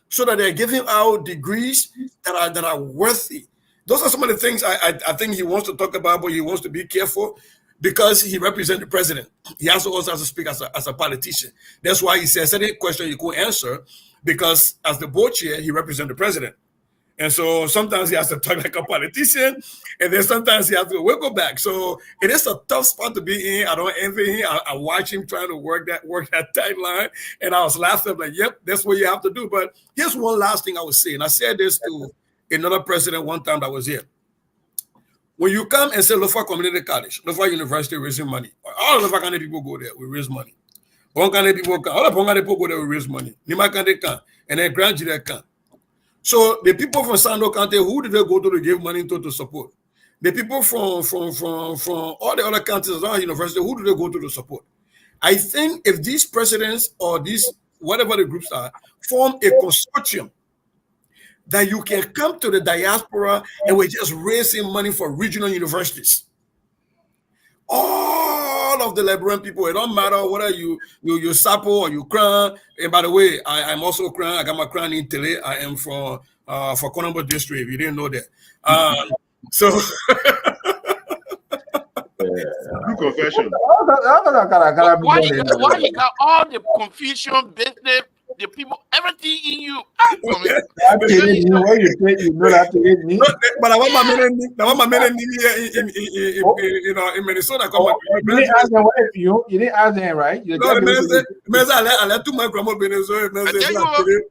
so that they're giving out degrees that are worthy? Those are some of the things I think he wants to talk about, but he wants to be careful because he represents the president. He also has to speak as a politician. That's why he says any question you could answer, because as the board chair, he represents the president. And so sometimes he has to talk like a politician, and then sometimes he has to wiggle back. So it is a tough spot to be in. I don't envy him. I watch him trying to work that tight line, and I was laughing. I'm like, yep, that's what you have to do. But here's one last thing I would say, and I said this to another president one time that was here. When you come and say Lofa Community College, Lofa University raising money, all of the Lofa people go there, we raise money. All the people go there, we raise money. Nima Kande can, and then Grand GEDEH can. So the people from Sando County, who did they go to give money to support? The people from all the other counties around university, who do they go to support? I think if these presidents or these whatever the groups are form a consortium, that you can come to the diaspora and we're just raising money for regional universities. All of the Liberian people, it don't matter whether you Sapo or you Kran. And by the way, I'm also Kran. I got my Kran in Tele. I am for Konambo district, if you didn't know that. So Good confession. Why you got all the confusion, business, the people, everything in you? But I want my men in Minnesota. You didn't ask them, right? You I let two my grandma Venezuela. I tell you,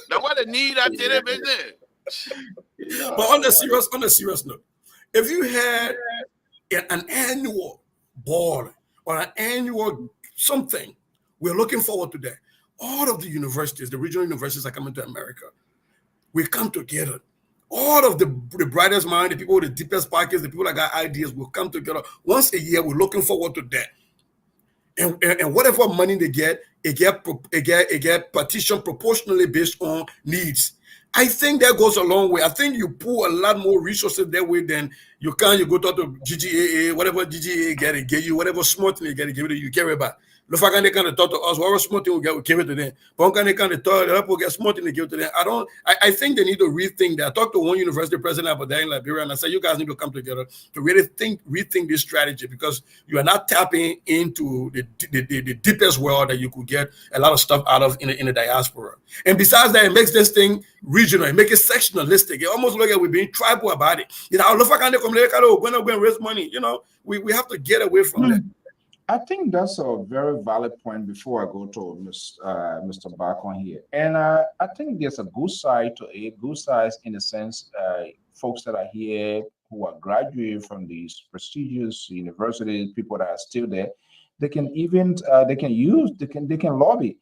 that's what they need. I tell you, but on the serious note, if you had an annual ball or an annual something, we're looking forward to that. All of the universities, the regional universities are coming to America. We come together. All of the brightest minds, the people with the deepest pockets, the people that got ideas will come together once a year. We're looking forward to that. And whatever money they get, it get partitioned proportionally based on needs. I think that goes a long way. I think you pull a lot more resources that way than you can. You go talk to GGAA, whatever GGAA get you, whatever smart thing they get it, you care about. Look, I can kind of talk to us, whatever smart thing we give it to them. But can they kind of talk, the people get smart thing they give it to them. I think they need to rethink that. I talked to one university president about that in Liberia, and I said, you guys need to come together to really rethink this strategy, because you are not tapping into the deepest world that you could get a lot of stuff out of in the diaspora. And besides that, it makes this thing regional, it makes it sectionalistic. It almost look like we're being tribal about it. You know, look, I can raise money. You know, we have to get away from that. I think that's a very valid point before I go to Mr. Bacon here. And I think there's a good side to it, good side in the sense folks that are here who are graduating from these prestigious universities, people that are still there, they can even, they can lobby.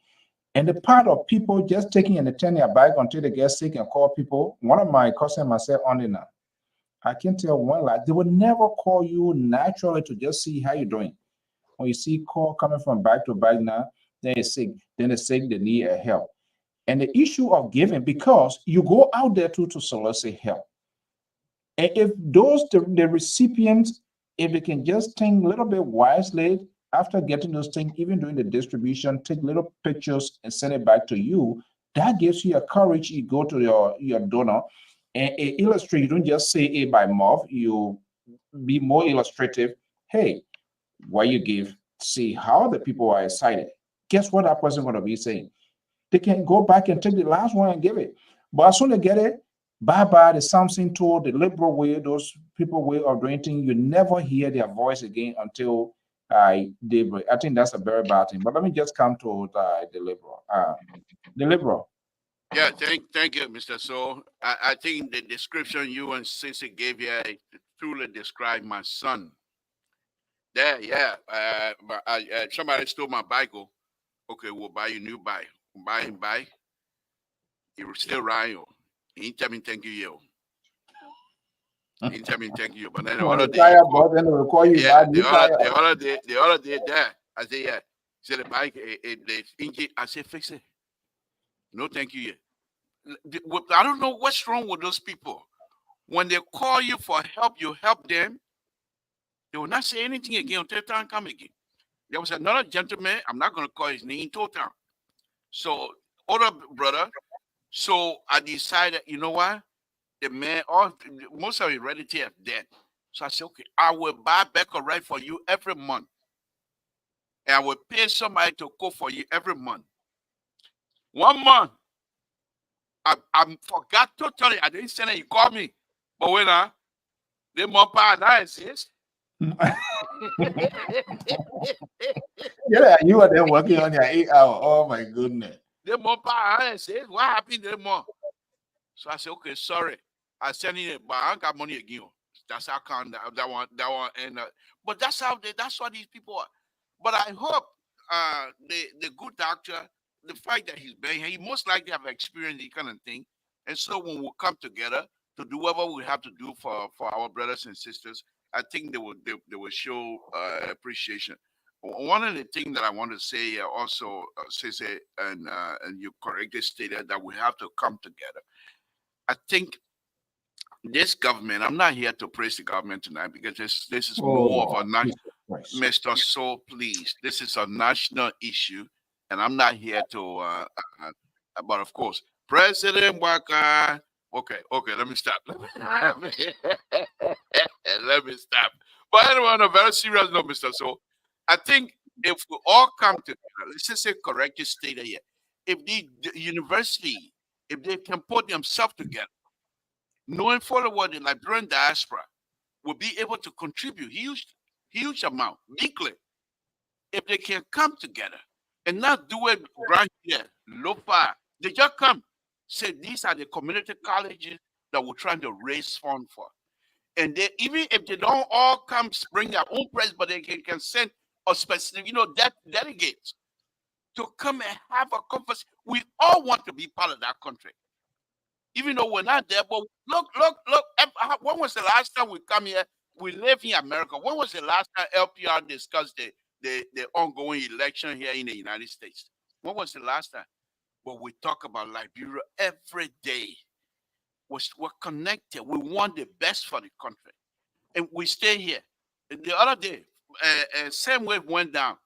And the part of people just taking and turning their back until they get sick and call people, one of my cousins myself on it now, I can tell one lie, they would never call you naturally to just see how you're doing. When you see call coming from back to back now, then it's sick, they need help. And the issue of giving, because you go out there to solicit help. And if the recipients, if they can just think a little bit wisely after getting those things, even during the distribution, take little pictures and send it back to you, that gives you a courage. You go to your donor and illustrate. You don't just say it by mouth, you be more illustrative. Hey, what you give, see how the people are excited. Guess what that person going to be saying? They can go back and take the last one and give it. But as soon as they get it, bye-bye, the something told, the liberal way, those people way of doing things, you never hear their voice again until I think that's a very bad thing. But let me just come to the liberal. The liberal. Yeah, thank you, Mr. So. I think the description you and Sissy gave here truly described my son. There, yeah. Somebody stole my bike. Okay, we'll buy you a new bike. We'll buy him bike. He will still ride you. He tell me thank you. He tell me thank you. But then the other day, the other day there, I said, yeah. He said the bike, the engine, I said, fix it. No, thank you. I don't know what's wrong with those people. When they call you for help, you help them. They will not say anything again until time come again. There was another gentleman, I'm not going to call his name, total. So, older brother, so I decided, you know what? The man, most of his relatives are dead. So I said, okay, I will buy back a right for you every month. And I will pay somebody to cook for you every month. 1 month. I forgot totally. I didn't say that you called me. But when the more power that exists. Yeah, you are there working on your 8 hour. Oh my goodness. The more power exists. What happened the more? So I said, okay, sorry. I sent in it, but I ain't got money again. That's how come that one, and but that's what these people are. But I hope the good doctor, the fact that he's been here, he most likely have experienced this kind of thing. And so when we come together to do whatever we have to do for our brothers and sisters, I think they will show appreciation. One of the things that I want to say here also, Cece, and you correctly stated that we have to come together. I think this government, I'm not here to praise the government tonight because this is more of a national, Mr. So please, this is a national issue, and I'm not here to, but of course, President Waka, okay, let me stop. Let me stop. But anyway, on a very serious note, Mr. So, I think if we all come together, let's just say correctly stated here, if the university, if they can put themselves together, knowing fully well the Liberian diaspora will be able to contribute huge amount, weekly, if they can come together and not do it right here, low far. They just come, say these are the community colleges that we're trying to raise funds for. And they, even if they don't all come bring their own press, but they can send a specific, delegates to come and have a conference. We all want to be part of that country. Even though we're not there, but look. When was the last time we come here? We live in America. When was the last time LPR discussed the ongoing election here in the United States? When was the last time? But we talk about Liberia every day. We're connected. We want the best for the country. And we stay here. And the other day, same wave went down.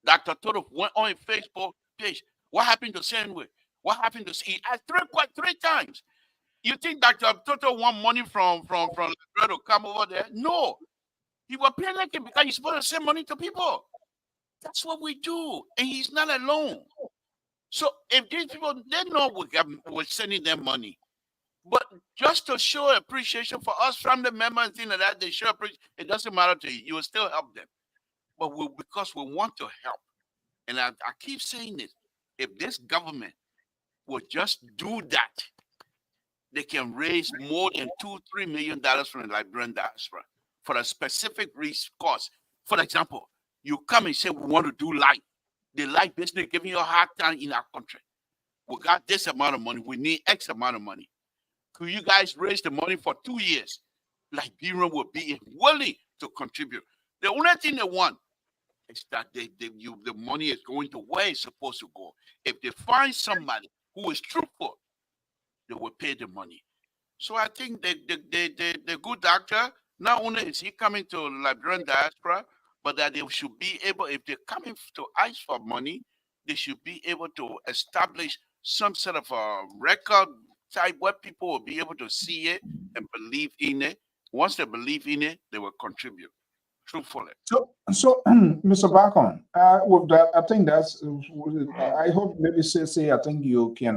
Dr. Toto went on his Facebook page. What happened to Sandwich? What happened to he asked three times? You think Dr. Toto want money from Liberia to come over there? No. He was panicking because he's supposed to send money to people. That's what we do. And he's not alone. So if these people, they know we're sending them money. But just to show appreciation for us from the members and things like that, they show appreciation. It doesn't matter to you. You will still help them. But because we want to help. And I keep saying this. If this government would just do that, they can raise more than $2-3 million from the Liberian diaspora for a specific risk cause. For example, you come and say, we want to do light. The light business giving you a hard time in our country. We got this amount of money. We need X amount of money. Could you guys raise the money for 2 years? Liberia will be willing to contribute. The only thing they want is that the money is going to where it's supposed to go. If they find somebody who is truthful, they will pay the money. So I think the good doctor, not only is he coming to Liberian diaspora, but that they should be able, if they're coming to ask for money, they should be able to establish some sort of a record type where people will be able to see it and believe in it. Once they believe in it, they will contribute truthfully. So Mr. Bacon, with that, I think that's, I hope maybe say, I think you can,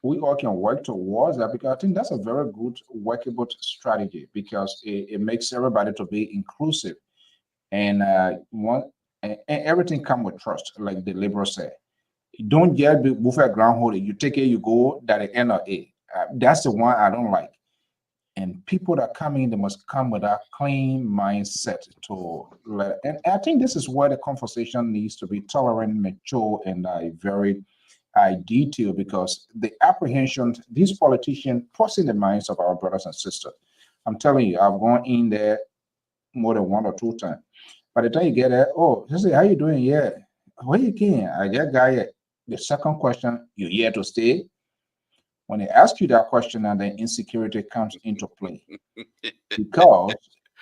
we all can work towards that, because I think that's a very good workable strategy, because it makes everybody to be inclusive, and and everything come with trust, like the liberal say. Don't just be buffet groundhog. You take it, you go that the end of it. That's the one I don't like. And people that come in, they must come with a clean mindset to let. And I think this is where the conversation needs to be tolerant, mature, and very detailed, because the apprehension these politicians puts in the minds of our brothers and sisters. I'm telling you, I've gone in there more than 1 or 2 times. By the time you get there, oh, just say, how you doing? Yeah. Where you came? I just got here. The second question, you here to stay? When they ask you that question, and then insecurity comes into play, because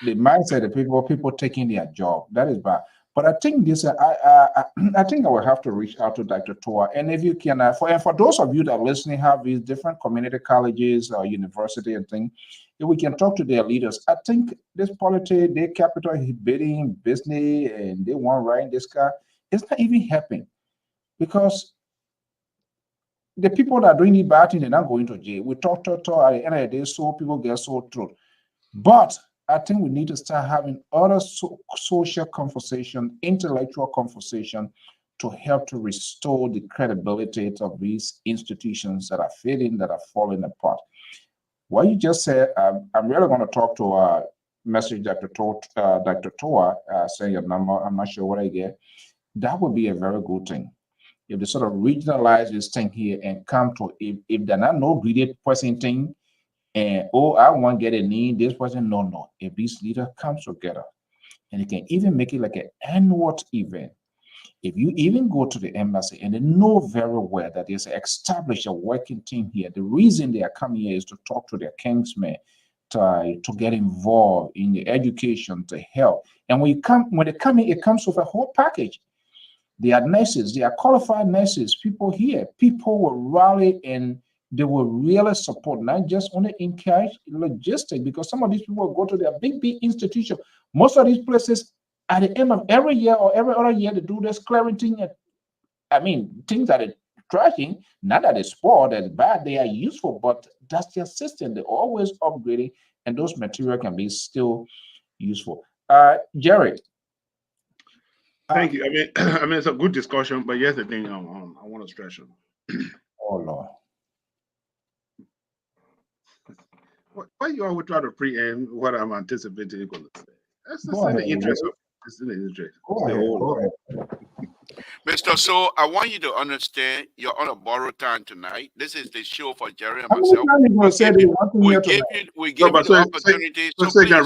the mindset of people taking their job, that is bad. But I think this, I think I will have to reach out to Dr. Toa, and if you can, for those of you that are listening, have these different community colleges or university and things, if we can talk to their leaders. I think this politics, their capital bidding business, and they want right this guy, it's not even helping, because the people that are doing the bad thing, they're not going to jail. We talk at the end of the day, so people get so through. But I think we need to start having other social conversation, intellectual conversation, to help to restore the credibility of these institutions that are failing, that are falling apart. What you just said, I'm really going to talk to message Dr. Toa, saying your number. I'm not sure what I get. That would be a very good thing. If they sort of regionalize this thing here and come to, if they're not no graded person thing, and oh, I want to get a need, this person, no. If these leaders come together, and you can even make it like an annual event. If you even go to the embassy and they know very well that there's established a working team here, the reason they are coming here is to talk to their kinsmen, to get involved in the education, to help. And when they come in, it comes with a whole package. They are nurses, they are qualified nurses, people here. People will rally and they will really support, not just only in cash, logistics, because some of these people will go to their big institutions. Most of these places, at the end of every year or every other year, they do this clearing thing. I mean, things that are trashing, not that it's poor, that's bad, they are useful, but that's their system. They're always upgrading, and those material can be still useful. Jerry. Thank you. I mean, it's a good discussion, but here's the thing I want to stress on. Oh Lord. Why you always try to preempt what I'm anticipating you're going to say? That's in the interest of Go ahead. Mr. So, I want you to understand you're on a borrowed time tonight. This is the show for Jerry and myself. We give you the opportunity. So you can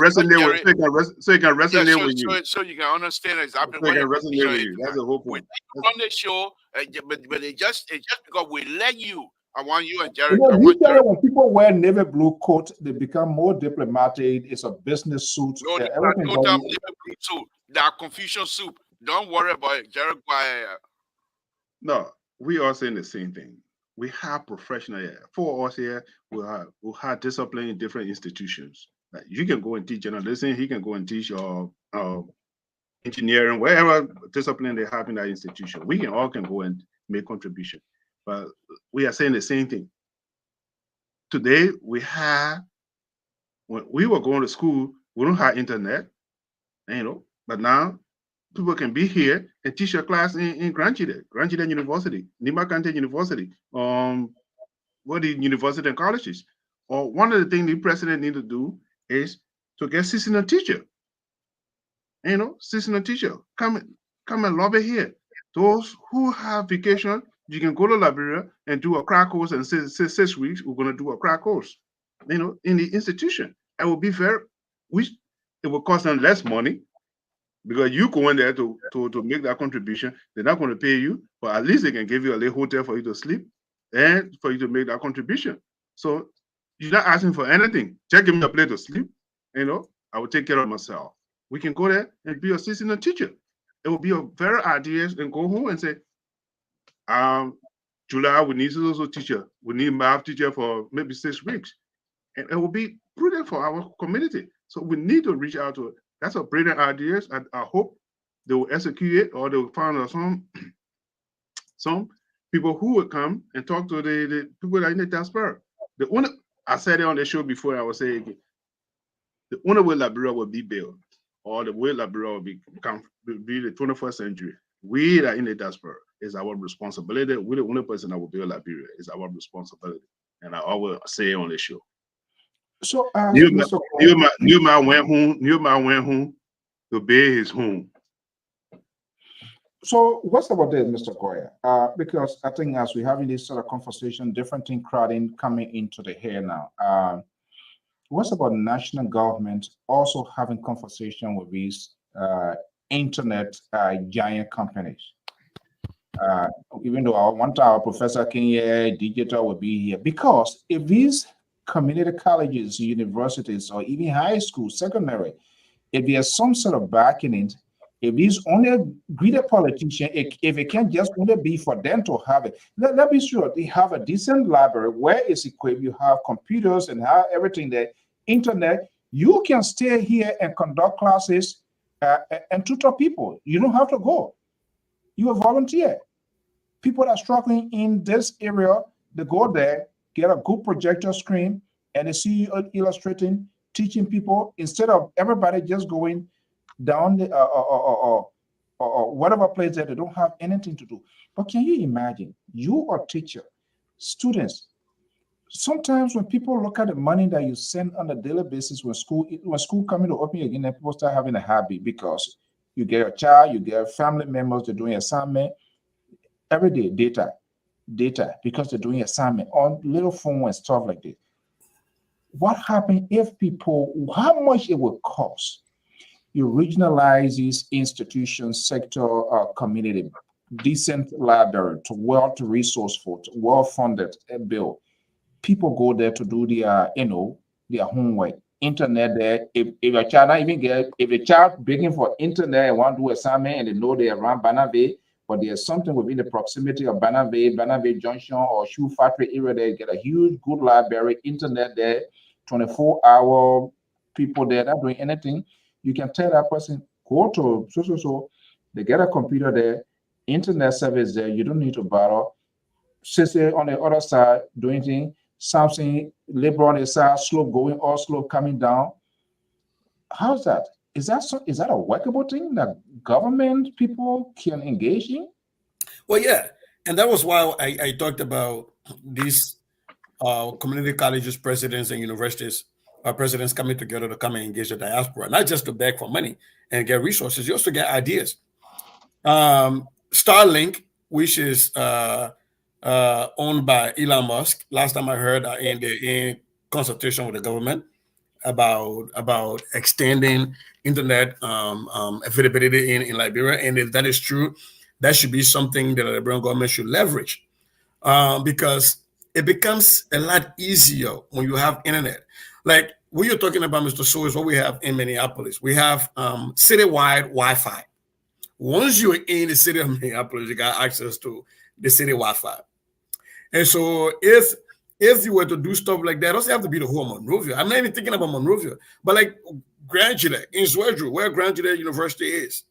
resonate with you. So you can understand exactly what you're resonate with you. That's the whole point. We on the show, but it just because we let you. I want you and Jerry. When people wear navy blue coat, they become more diplomatic. It's a business suit. No, navy blue suit. That confusion soup. Don't worry about it, Jerry. No, we are saying the same thing. We have professional here. For us here, we have discipline in different institutions. Like you can go and teach journalism. He can go and teach engineering, wherever discipline they have in that institution. We all can go and make contribution. But we are saying the same thing. Today, when we were going to school, we don't have internet, but now people can be here and teach a class in Grand GEDEH University, Nima County University, what the university and colleges. Or one of the things the president need to do is to get seasonal teacher. Seasonal teacher, come and lobby here. Those who have vacation, you can go to Liberia and do a crack course, and say 6 weeks, we're going to do a crack course, in the institution. It will be it will cost them less money because you go in there to make that contribution. They're not going to pay you, but at least they can give you a little hotel for you to sleep and for you to make that contribution. So you're not asking for anything. Just give me a place to sleep. I will take care of myself. We can go there and be a seasonal teacher. It will be a very ideas and go home and say, July, we need social teacher. We need math teacher for maybe 6 weeks. And it will be prudent for our community. So we need to reach out to it. That's a brilliant ideas. I hope they will execute it, or they will find some people who will come and talk to the people that are in the diaspora. I said it on the show before, I will say again. The only way Liberia will be built, or the way Liberia will be the 21st century, we that are in the diaspora, is our responsibility. We're the only person that will build Liberia. It's our responsibility. And I always say it on the show. So Newman went home to build his home. So what's about this, Mr. Goya? Because I think as we're having this sort of conversation, different thing crowding coming into the hair now. What's about national government also having conversation with these internet giant companies? Even though I want our Professor King here, digital will be here, because if these community colleges, universities, or even high school, secondary, if there's some sort of backing, if these only greedy politician, if it can't just only be for them to have it, let be sure they have a decent library where it's equipped, you have computers and have everything there, internet, you can stay here and conduct classes and tutor people. You don't have to go. You are volunteer. People that are struggling in this area, They go there, get a good projector screen, and they see you illustrating, teaching people, instead of everybody just going down the or whatever place that they don't have anything to do. But can you imagine, you are a teacher, students, sometimes when people look at the money that you send on a daily basis when school coming to open again, then people start having a habit, because you get a child, you get family members, they're doing assignment every day, data, because they're doing assignment on little phone and stuff like this. What happens if people, how much it will cost you regionalize these institutions, sector, community, decent library, to well-resourceful, well-funded bill. People go there to do their, their homework. Internet there. If a child not even get, if a child begging for internet and want to do assignment and they know they are around Banave, but there's something within the proximity of Banave Junction or Shoe Factory area, they get a huge, good library, internet there, 24-hour people there not doing anything. You can tell that person, go to so. They get a computer there, internet service there. You don't need to borrow. Since on the other side doing things, something labor on the side, slope going or slope coming down. How's that? Is that a workable thing that government people can engage in? Well, yeah, and that was why I talked about these community colleges, presidents, and universities. Presidents coming together to come and engage the diaspora, not just to beg for money and get resources. You also get ideas. Starlink, which is owned by Elon Musk. Last time I heard in consultation with the government about extending internet availability in Liberia. And if that is true, that should be something that the Liberian government should leverage, because it becomes a lot easier when you have internet. Like what you're talking about, Mr. So, is what we have in Minneapolis. We have citywide Wi-Fi. Once you're in the city of Minneapolis, you got access to the city Wi-Fi. And so if you were to do stuff like that, it doesn't have to be the whole Monrovia. I'm not even thinking about Monrovia, but like Grand GEDEH in Swedru, where Grand GEDEH University is,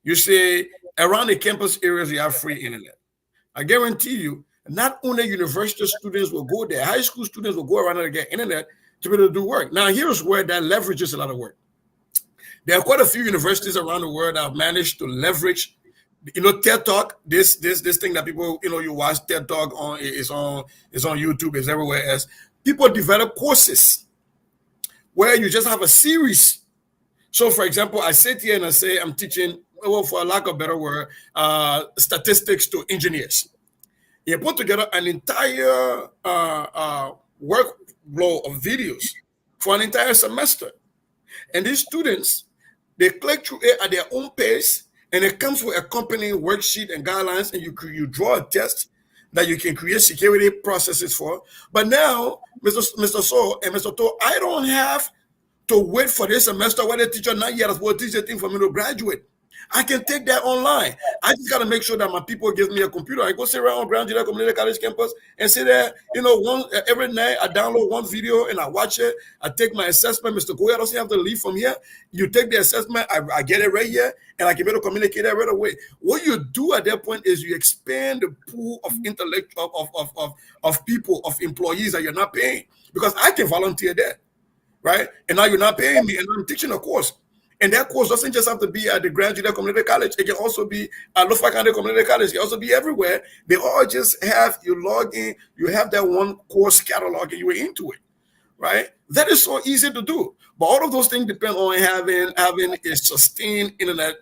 you say around the campus areas, you have free internet. I guarantee you, not only university students will go there, high school students will go around and get internet to be able to do work. Now, here's where that leverages a lot of work. There are quite a few universities around the world that have managed to leverage, TED Talk, this thing that people, you watch TED Talk on, is on YouTube, is everywhere else. People develop courses where you just have a series. So, for example, I sit here and I say I'm teaching, well, for lack of a better word, statistics to engineers. You put together an entire workflow of videos for an entire semester. And these students, they click through it at their own pace, and it comes with accompanying worksheet and guidelines, and you draw a test that you can create security processes for. But now, Mr. So and Mr. To, I don't have to wait for this semester where the teacher not yet will teach the thing for me to graduate. I can take that online. I just got to make sure that my people give me a computer. I go sit around on Grand GEDEH Community College campus and sit there, every night I download one video and I watch it. I take my assessment. Mr. Goya doesn't have to leave from here. You take the assessment, I get it right here, and I can be able to communicate it right away. What you do at that point is you expand the pool of intellect of people, of employees that you're not paying, because I can volunteer there, right? And now you're not paying me, and I'm teaching a course. And that course doesn't just have to be at the Grand GEDEH Community College. It can also be at Lofa County Community College. It can also be everywhere. They all just have, you log in, you have that one course catalog, and you were into it, right? That is so easy to do. But all of those things depend on having a sustained internet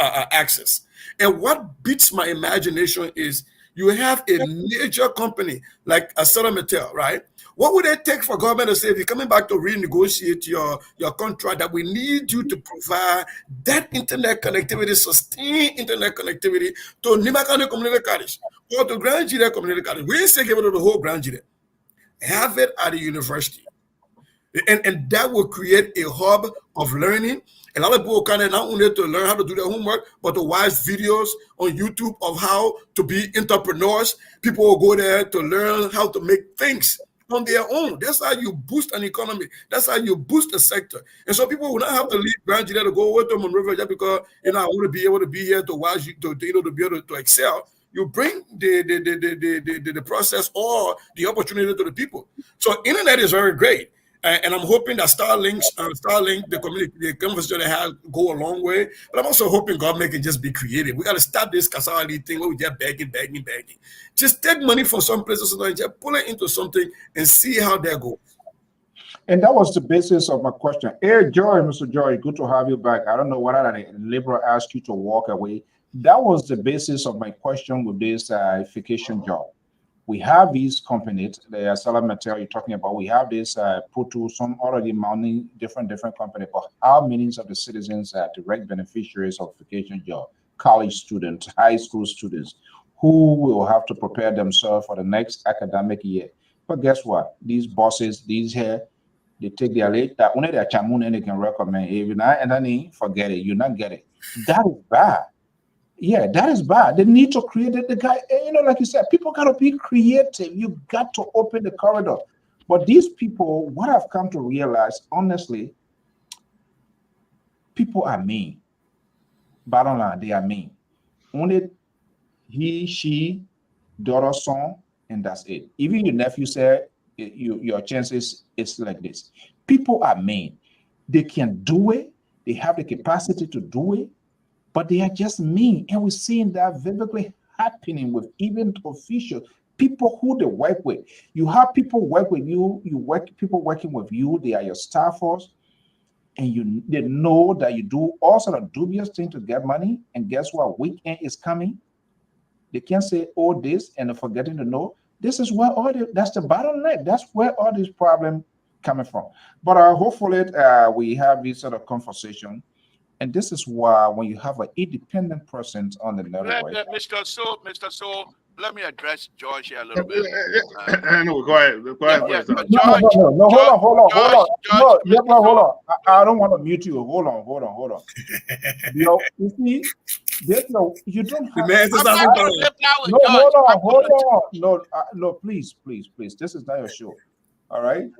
access. And what beats my imagination is you have a major company like ArcelorMittal, right? What would it take for government to say, if you're coming back to renegotiate your contract, that we need you to provide that internet connectivity, sustained internet connectivity to Nimakane Community College or to Grand GEDEH Community College? We didn't say give it to the whole Grand GEDEH. Have it at the university. And that will create a hub of learning. A lot of people kind of not only to learn how to do their homework, but to watch videos on YouTube of how to be entrepreneurs. People will go there to learn how to make things on their own. That's how you boost an economy. That's how you boost a sector. And so people will not have to leave Grand GEDEH to go over to Monrovia just because, I want to be able to be here to watch you, to be able to excel. you bring the process or the opportunity to the people. So internet is very great. And I'm hoping that Starlink, the community, the conversation they have go a long way. But I'm also hoping government can just be creative. We got to stop this Kasawali thing where we just begging. Just take money from some places and just pull it into something and see how that goes. And that was the basis of my question. Hey, Joy, Mr. Joy, good to have you back. I don't know whether the Liberal asked you to walk away. That was the basis of my question with this verification job. We have these companies, the Salam material you're talking about. We have this put to some already mounting different companies. But how many of the citizens are direct beneficiaries of verification job? College students, high school students, who will have to prepare themselves for the next academic year. But guess what? These bosses, these here, they take their late that only their chamun and they can recommend. If you're not, and then forget it, you're not getting it. That is bad. Yeah, that is bad. They need to create the guy, like you said, people got to be creative. You got to open the corridor. But these people, what I've come to realize, honestly, people are mean. Bottom line, they are mean. Only he, she, daughter, son, and that's it. Even your nephew said, your chances is like this. People are mean. They can do it. They have the capacity to do it. But they are just mean, and we're seeing that vividly happening with even officials, people who they work with. You have people work with you, people working with you, they are your staffers, and they know that you do all sort of dubious things to get money, and guess what? Weekend is coming. They can't say all this and they're forgetting to know. This is where that's the bottleneck. That's where all these problems coming from. But hopefully we have this sort of conversation. And this is why when you have an independent person on the network. Mr. So, let me address George here a little bit. No, go ahead. No, hold on. No, hold on. I don't want to mute you. Hold on. You see, you don't have. Hold on. No, please. This is not your show. All right.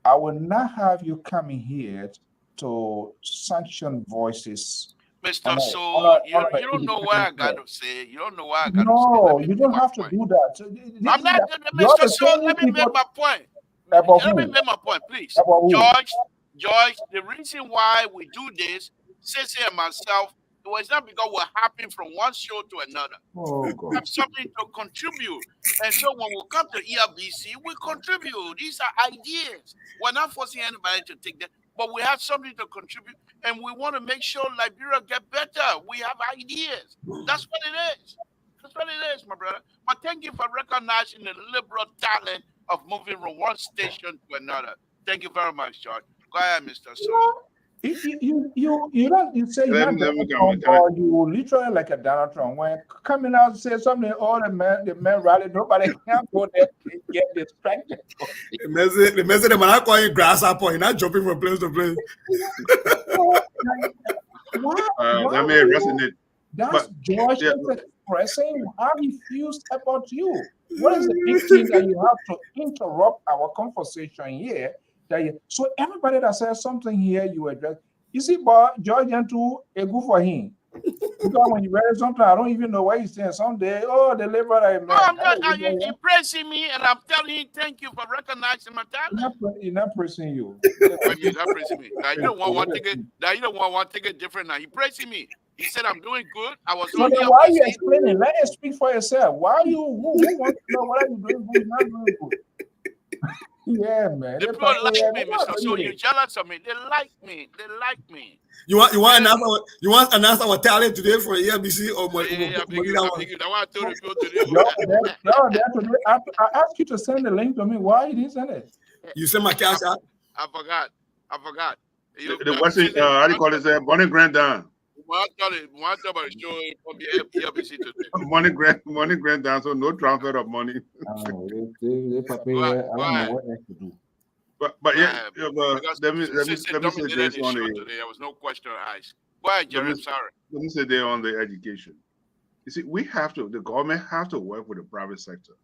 I will not have you coming here to sanction voices. Mr. So, you don't know what I got to say. You don't know what I got to say. No, you don't have to do that. I'm not, Mr. So, let me make my point. Let me make my point, please. George, the reason why we do this, Sissy and myself, it was not because we're hopping from one show to another. We have something to contribute. And so when we come to ERBC, we contribute. These are ideas. We're not forcing anybody to take that. But we have something to contribute, and we want to make sure Liberia get better. We have ideas. That's what it is. That's what it is, my brother. But thank you for recognizing the liberal talent of moving from one station to another. Thank you very much, George. Go ahead, Mr. So. You don't say you literally like a Donald Trump when coming out and say something, all the men rally, nobody can go there and get distracted. The message when I call you grasshopper, you're not jumping from place to place. That may resonate. That's George expressing how he feels about you. What is the big thing that you have to interrupt our conversation here? So everybody that says something here, you address. You see, but George and too, a good for him. Because when you read something, I don't even know what he's saying. Someday, the liberal. No, I'm not. You're impressing me, and I'm telling you, thank you for recognizing my talent. He's not praising you. He's not praising me. Now you don't want one ticket. Now you don't want one ticket different. Now he's praising me. He said I'm doing good. I was. So then why are you explaining? Let us speak for yourself. Why are you? Who wants to know what are you doing good? Not doing good. Yeah, man. The people like me, Mr. So you're jealous of me. They like me. You want to announce our talent today for ERBC or I asked you to send the link to me. Why you didn't send it? You sent my cash out. I forgot. The Western, how do you call it? Money Grand down. One about the show from the ERBC today. Money Grand down, so no transfer of money. I don't know what else to do. But yeah, let me say this on the. There was no question asked. Go ahead, Jerry. Sorry. Let me say there on the education. You see, the government have to work with the private sector.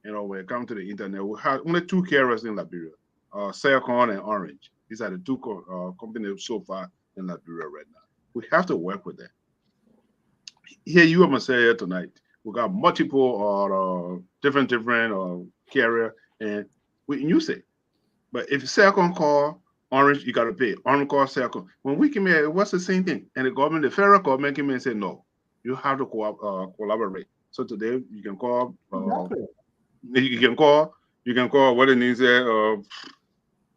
When it comes to the internet, we have only two carriers in Liberia, Celcom and Orange. These are the two companies so far in Liberia right now. We have to work with them. Here, you must say here tonight, We got multiple or different carrier, and we use it. But if second call Orange, you got to pay. Orange call second. When we came here, it was the same thing. And the federal government came in and said, no, you have to collaborate. So today you can call. You can call. What it means there.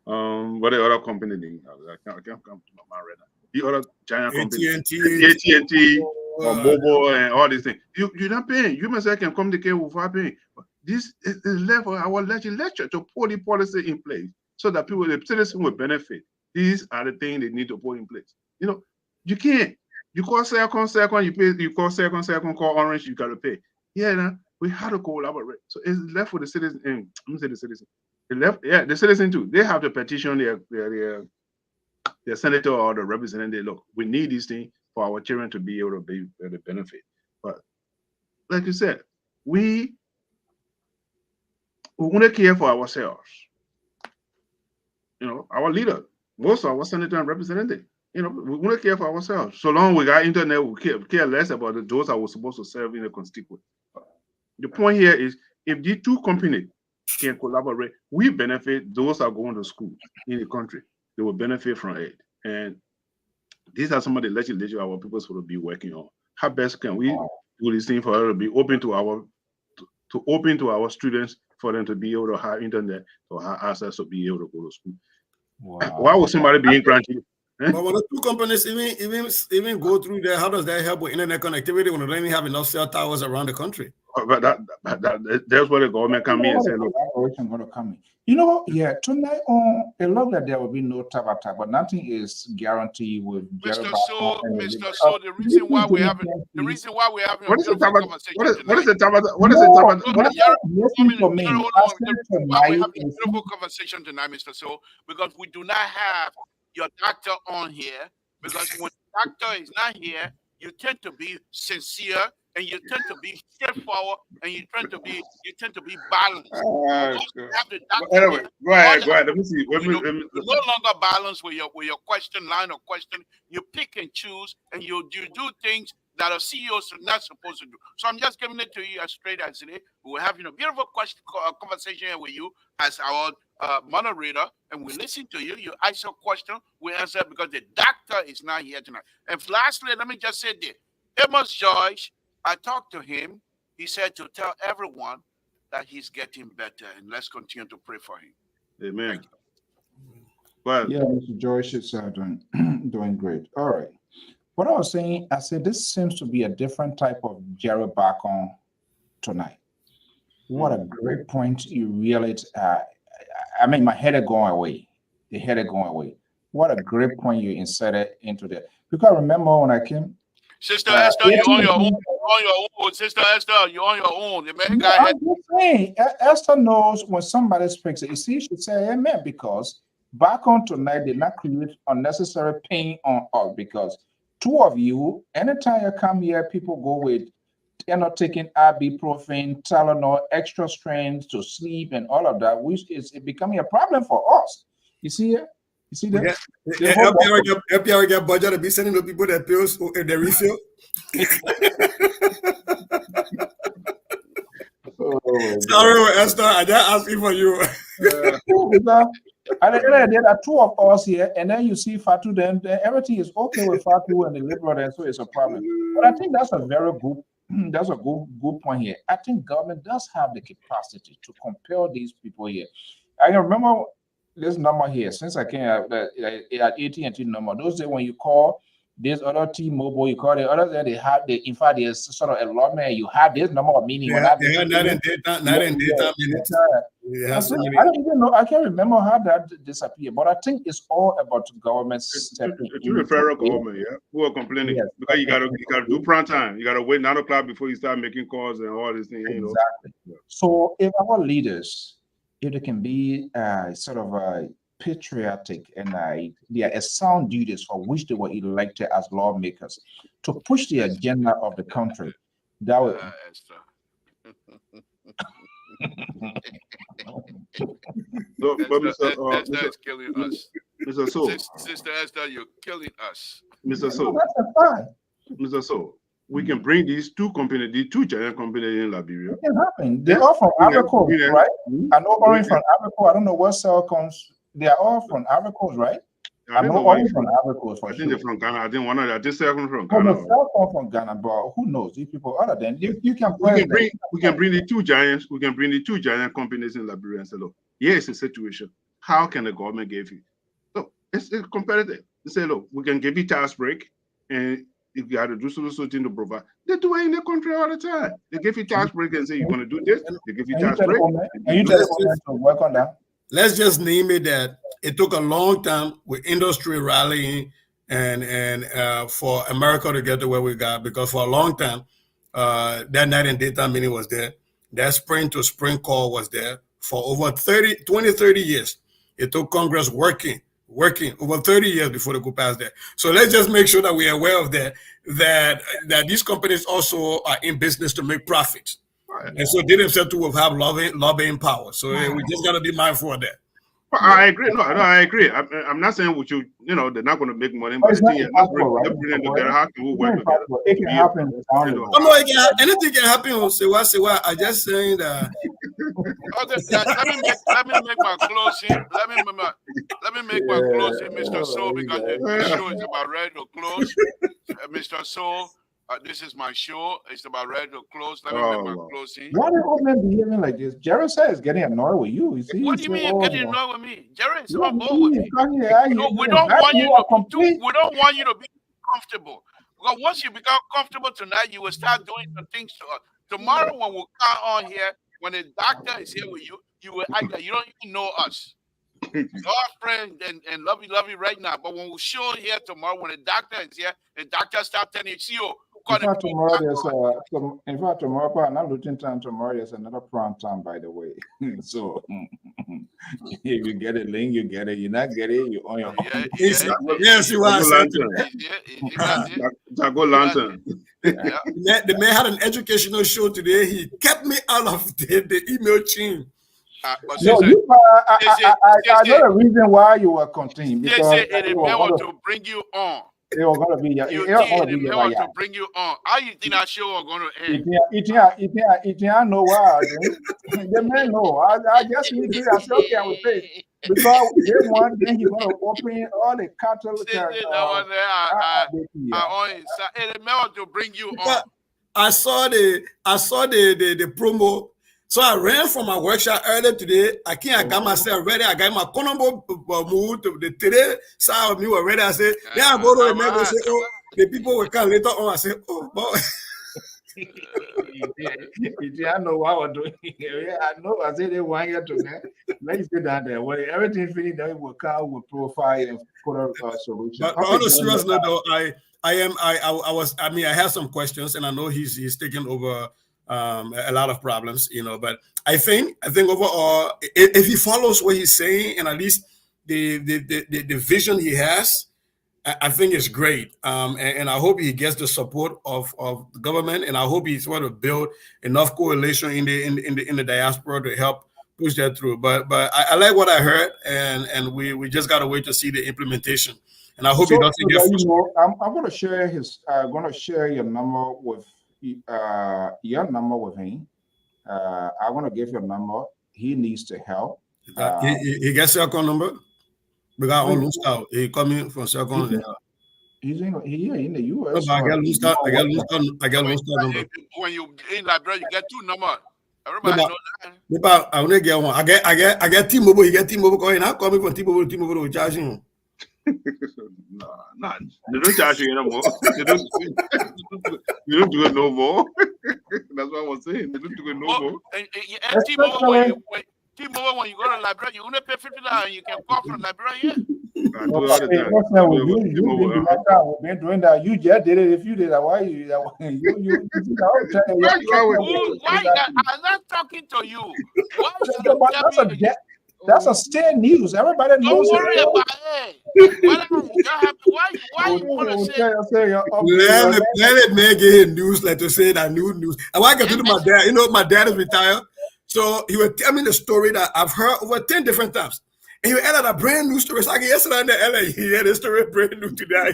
What the other company name? I can't come to my mind right now. The other giant company, AT&T, or mobile, and all these things. You're not paying. You must can communicate without paying. This is left for our legislature to put the policy in place so that people, the citizens, will benefit. These are the things they need to put in place. You know, you can't. You call second, you pay. You call second, call Orange, you got to pay. Yeah, nah, we have to collaborate. So it's left for the citizens. I'm gonna say the citizens. The citizens too. They have to petition their senator or the representative. Look, we need these things for our children to be able to be the benefit. But like you said, we want to care for ourselves. You know, our leader, most of our senator and representative. You know, we want to care for ourselves. So long we got internet, we care less about those that we're supposed to serve in a constituent. The point here is, if these two companies can collaborate, we benefit. Those that are going to school in the country, they will benefit from it. And these are some of the legislation our people will be working on. How best can we do this thing for us to be open to our students, for them to be able to have internet or have access to be able to go to school? Wow. Why would somebody be in country? But when the two companies even go through there, how does that help with internet connectivity when they don't even have enough cell towers around the country? But that's where the government come in and say, look. You know, yeah, tonight on a lot that there will be no tabata, but nothing is guaranteed with Mr. So, the reason why we're having what is the tabata? What is the tabata? What is the tabata? Listen to me. Why we're having a beautiful conversation tonight, Mr. So, because we do not have your doctor on here, because when the doctor is not here, you tend to be sincere and you tend to be straightforward and you tend to be balanced. Anyway, go ahead. Let me see. You're no longer balanced with your line of question. You pick and choose and you do things that a CEO is not supposed to do. So I'm just giving it to you as straight as it is. We're having a beautiful conversation here with you as our moderator, and we listen to you. You ask your question, we answer because the doctor is not here tonight. And lastly, let me just say this. Amos Joyce, I talked to him. He said to tell everyone that he's getting better, and let's continue to pray for him. Amen. Well, yeah, Mr. Joyce is doing great. All right. What I was saying, I said this seems to be a different type of Jerry back on tonight. What a great point you really. I mean, my head is going away. The head is going away. What a great point you inserted into there. Because remember when I came. Sister Esther, you're on your own. Sister Esther, you're on your own. The man guy I'm just saying, Esther knows when somebody speaks. You see, she say amen, because back on tonight did not create unnecessary pain on us, because two of you, anytime you come here, people go with, they're not taking ibuprofen, Tylenol, extra strength to sleep and all of that, which is becoming a problem for us. You see it? You see that? LPR get budget to be sending the people that pills if they refill. Sorry, Esther, I just asking for you. And then there are two of us here, and then you see Fatu, then everything is okay with Fatu and the liberal, and so it's a problem. But I think that's a very good point here. I think government does have the capacity to compel these people here. I can remember this number here, since I came at AT&T number, those days when you call this other T-Mobile, you call the others, and in fact, there's sort of a lot, man, you have this number of meaning. Not in data minutes. I don't even know, I can't remember how that disappeared, but I think it's all about government stepping in. It's the federal government, yeah, who are complaining, yes, because you gotta do prime time. You gotta wait 9 o'clock before you start making calls and all these things. Exactly. You know? So if our leaders, if they can be sort of patriotic and they are sound duties for which they were elected as lawmakers to push the agenda of the country, that would. So, but Esther is killing us. Mr. So, Sister Esther, you're killing us. Mr. So, That's fine. Mr. So, we can bring these two companies, the two giant companies in Liberia. It can happen. They're all from Ivory Coast, right? I know Orange from Ivory Coast. I don't know what cell comes. They are all from Ivory Coast, right? I know Orange from Ivory Coast for I sure. think they're from Ghana. I think one of them. I think second from Oh, Ghana. the cell come from Ghana, but who knows? These people other than you can we can bring the two giants. We can bring the two giant companies in Liberia and say, look, here's the situation. How can the government give you? Look, it's competitive. They say, look, we can give you tax break, and if you have to do something to provide, they do it in the country all the time. They give you tax break and say you're going to do this. They give you tax break. And you tell the government to work on that. Let's just name it that it took a long time with industry rallying and for America to get to where we got, because for a long time, that night and daytime meeting was there. That spring to spring call was there for over 20-30 years. It took Congress working over 30 years before they could pass that. So let's just make sure that we are aware of that these companies also are in business to make profits. Right. And so they themselves too will have lobbying power. So we just got to be mindful of that. Well, I agree. No, I agree. I'm not saying with you, they're not going to make money, but the thing is, let's bring them together. How can we work together? It can happen. Anything can happen. Say what? I just saying that. Okay, let me make my closing. Let me make my closing, Mr. Soul, because the show is about ready to close. Mr. Soul, this is my show. It's about ready to close. Let me make my closing. Why do old men behaving like this? Jerry says getting annoyed with you. What do you mean getting annoyed with me? Jerry is on board with me. We don't want you to be comfortable. Because once you become comfortable tonight, you will start doing some things to us. Tomorrow when we come on here, when the doctor is here with you, you will act like you don't even know us. Our friend and love you right now. But when we show here tomorrow, when the doctor is here, the doctor start telling you, see you. In fact, tomorrow, I'm not looking time tomorrow. There's another prime time, by the way. So if you get a link, you get it. You not get it, you on your own. Yes, you are. Jago Lantern. The man had an educational show today. He kept me out of the email chain. I know the reason why you were continuing. They say they want to bring you on. They were going to be to bring you on. How you think that show are going to end? I know why. The man know. I just need to say, okay, I will pay. Because they want, then he's going to open all the cattle. They want to bring you on. I saw the promo. So I ran from my workshop earlier today. I got myself ready. I got my Colombo move to the today side of me were ready. I said, then I go to the man and say, oh, the people will come later on. I said, oh, boy. I know what we're doing. Yeah, I know. I said they want you to let's get down there. When everything finished, then we'll come with profile and put a solution. But on a serious note, though, I have some questions, and I know he's taking over a lot of problems, but I think overall, if he follows what he's saying, and at least the vision he has, I think it's great. And I hope he gets the support of the government, and I hope he's going to build enough coalition in the diaspora to help push that through. But I like what I heard, and we just gotta wait to see the implementation. And I hope he doesn't get frustrated. I'm going to share your number with him. I want to give your number. He needs to help. He gets your account number. We got on loose out. He coming from second. He's in the US. I got loose out. I got loose out number. When you in library, you get two numbers. Everybody knows that. I only get one. I get T-Mobile. He get T-Mobile going. I'm coming from T-Mobile. T-Mobile will charge him. No, they don't charge you anymore. They don't do it no more. That's what I was saying. They don't do it no more. And T-Mobile, when you go to the library, you only pay $50 and you can call from the library here. We've been doing that. You just did it. If you did that, why you? I'm not talking to you. Why that's a state news. Everybody knows it. Don't worry about it. Why you want to say? Let it make it news, like to say that new news. And what I can do to my dad, my dad is retired. So he would tell me the story that I've heard over 10 different times. And he would add a brand new story. So like yesterday in the LA, he had a story brand new today.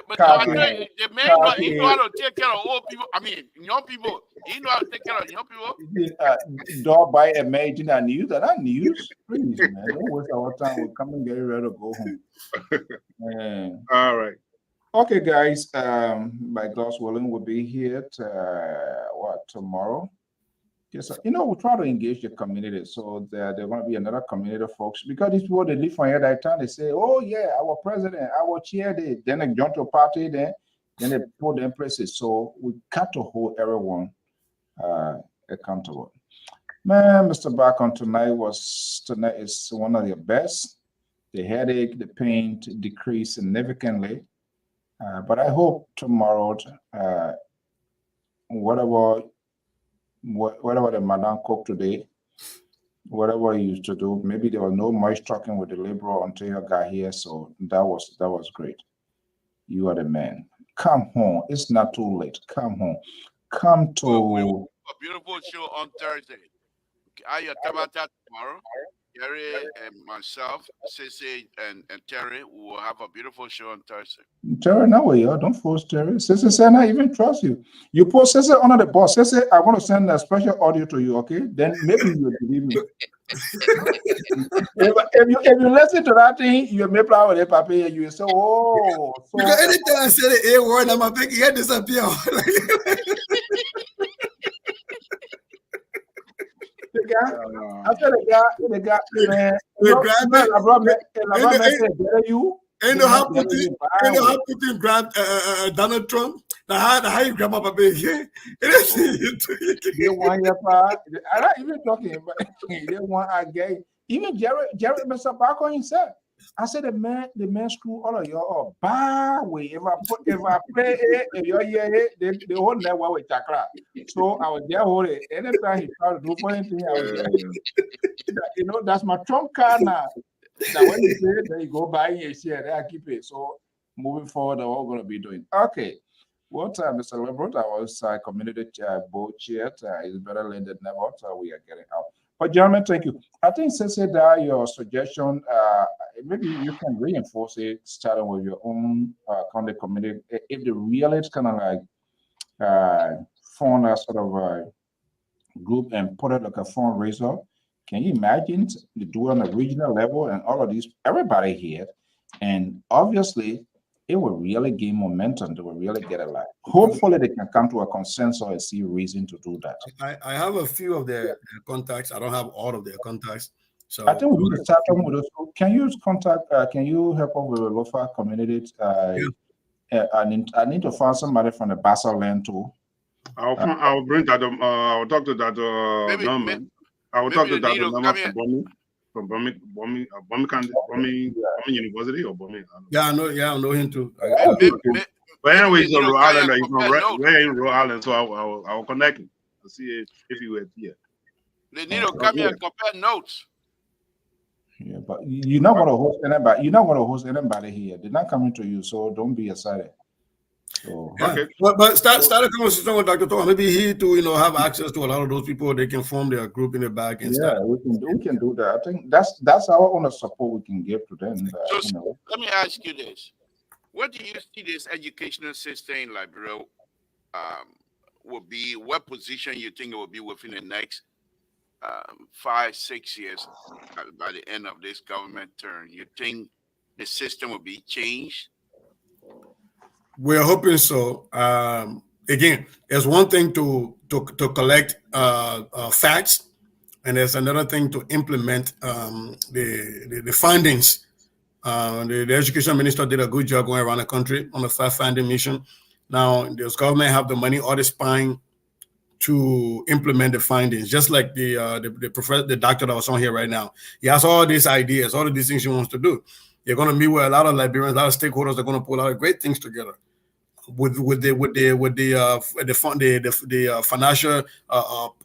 But I tell you, the man, he know how to take care of old people. I mean, young people. He know how to take care of young people. Dog by imagine a news and that news. Please, man, don't waste our time. We're coming get ready to go home. All right. Okay, guys. By God's willing, we'll be here tomorrow. Yes, we try to engage the community, so there's going to be another community folks, because these people, they live from here that time, they say, oh yeah, our president, our chair, then they join to a party, then they put them places. So we got to hold everyone accountable. Man, Mr. Bacon, tonight is one of the best. The headache, the pain decreased significantly. But I hope tomorrow, whatever the madam cooked today, whatever he used to do, maybe there was no much talking with the laborer until you got here. So that was great. You are the man. Come home. It's not too late. Come home. Come to a beautiful show on Thursday. I about that tomorrow. Terry and myself, Sissy and Terry will have a beautiful show on Thursday. Terry, no way, y'all. Don't force Terry. Sissy said, I even trust you. You put Sissy under the boss. Sissy, I want to send a special audio to you, okay? Then maybe you'll believe me. if you listen to that thing, you may play with the paper, you will say, oh. So because anytime I say the A word, I'm a big head disappear. I said the guy, man. Ain't know how Putin grabbed Donald Trump. How you grab up a big here? They want your part. I'm not even talking about they want I gay. Even Jared Mr. Bacon himself. I said the man screw all of y'all up. Bah way. If I play it, if you're here, they whole network with chakra. So I was there hold it. Anytime he tried to do funny thing, I was there. That's my trump card now. That when you say it, then you go buy a share, then I keep it. So moving forward, that's what we're gonna be doing. Okay. What Mr. Lebron, I was community board chair. It's better late than never. So we are getting out. But gentlemen, thank you. I think since that your suggestion, maybe you can reinforce it, starting with your own content community. If the really kind of like form a sort of a group and put it like a fundraiser, can you imagine you do it on a regional level and all of these, everybody here, and obviously it will really gain momentum. They will really get a lot. Hopefully, they can come to a consensus and see reason to do that. I have a few of their contacts. I don't have all of their contacts. So I think we need to start talking with us. Can you contact? Can you help us with the local community? I need to find somebody from the Basel land too. I'll bring that. I'll talk to that gentleman. I will talk to that gentleman from Birmingham University or Birmingham. I know him too. But anyway, he's on Rhode Island. He's we're in Rhode Island, so I will connect him to see if he were here. They need to come here and compare notes. Yeah, but you're not going to host anybody. You're not going to host anybody here. They're not coming to you, so don't be excited. So, okay. But start a conversation with Dr. Tom. Maybe he to have access to a lot of those people. They can form their group in the back and start. We can do that. I think that's our own support we can give to them. So let me ask you this: what do you see this educational system in Liberia will be? What position you think it will be within the next 5-6 years by the end of this government term? You think the system will be changed? We're hoping so. Again, there's one thing to collect facts, and there's another thing to implement the findings. The education minister did a good job going around the country on a fact-finding mission. Now, does government have the money or the spine to implement the findings? Just like the professor, the doctor that was on here right now, he has all these ideas, all of these things he wants to do. You're going to meet with a lot of Liberians, a lot of stakeholders are going to pull a lot of great things together with the financial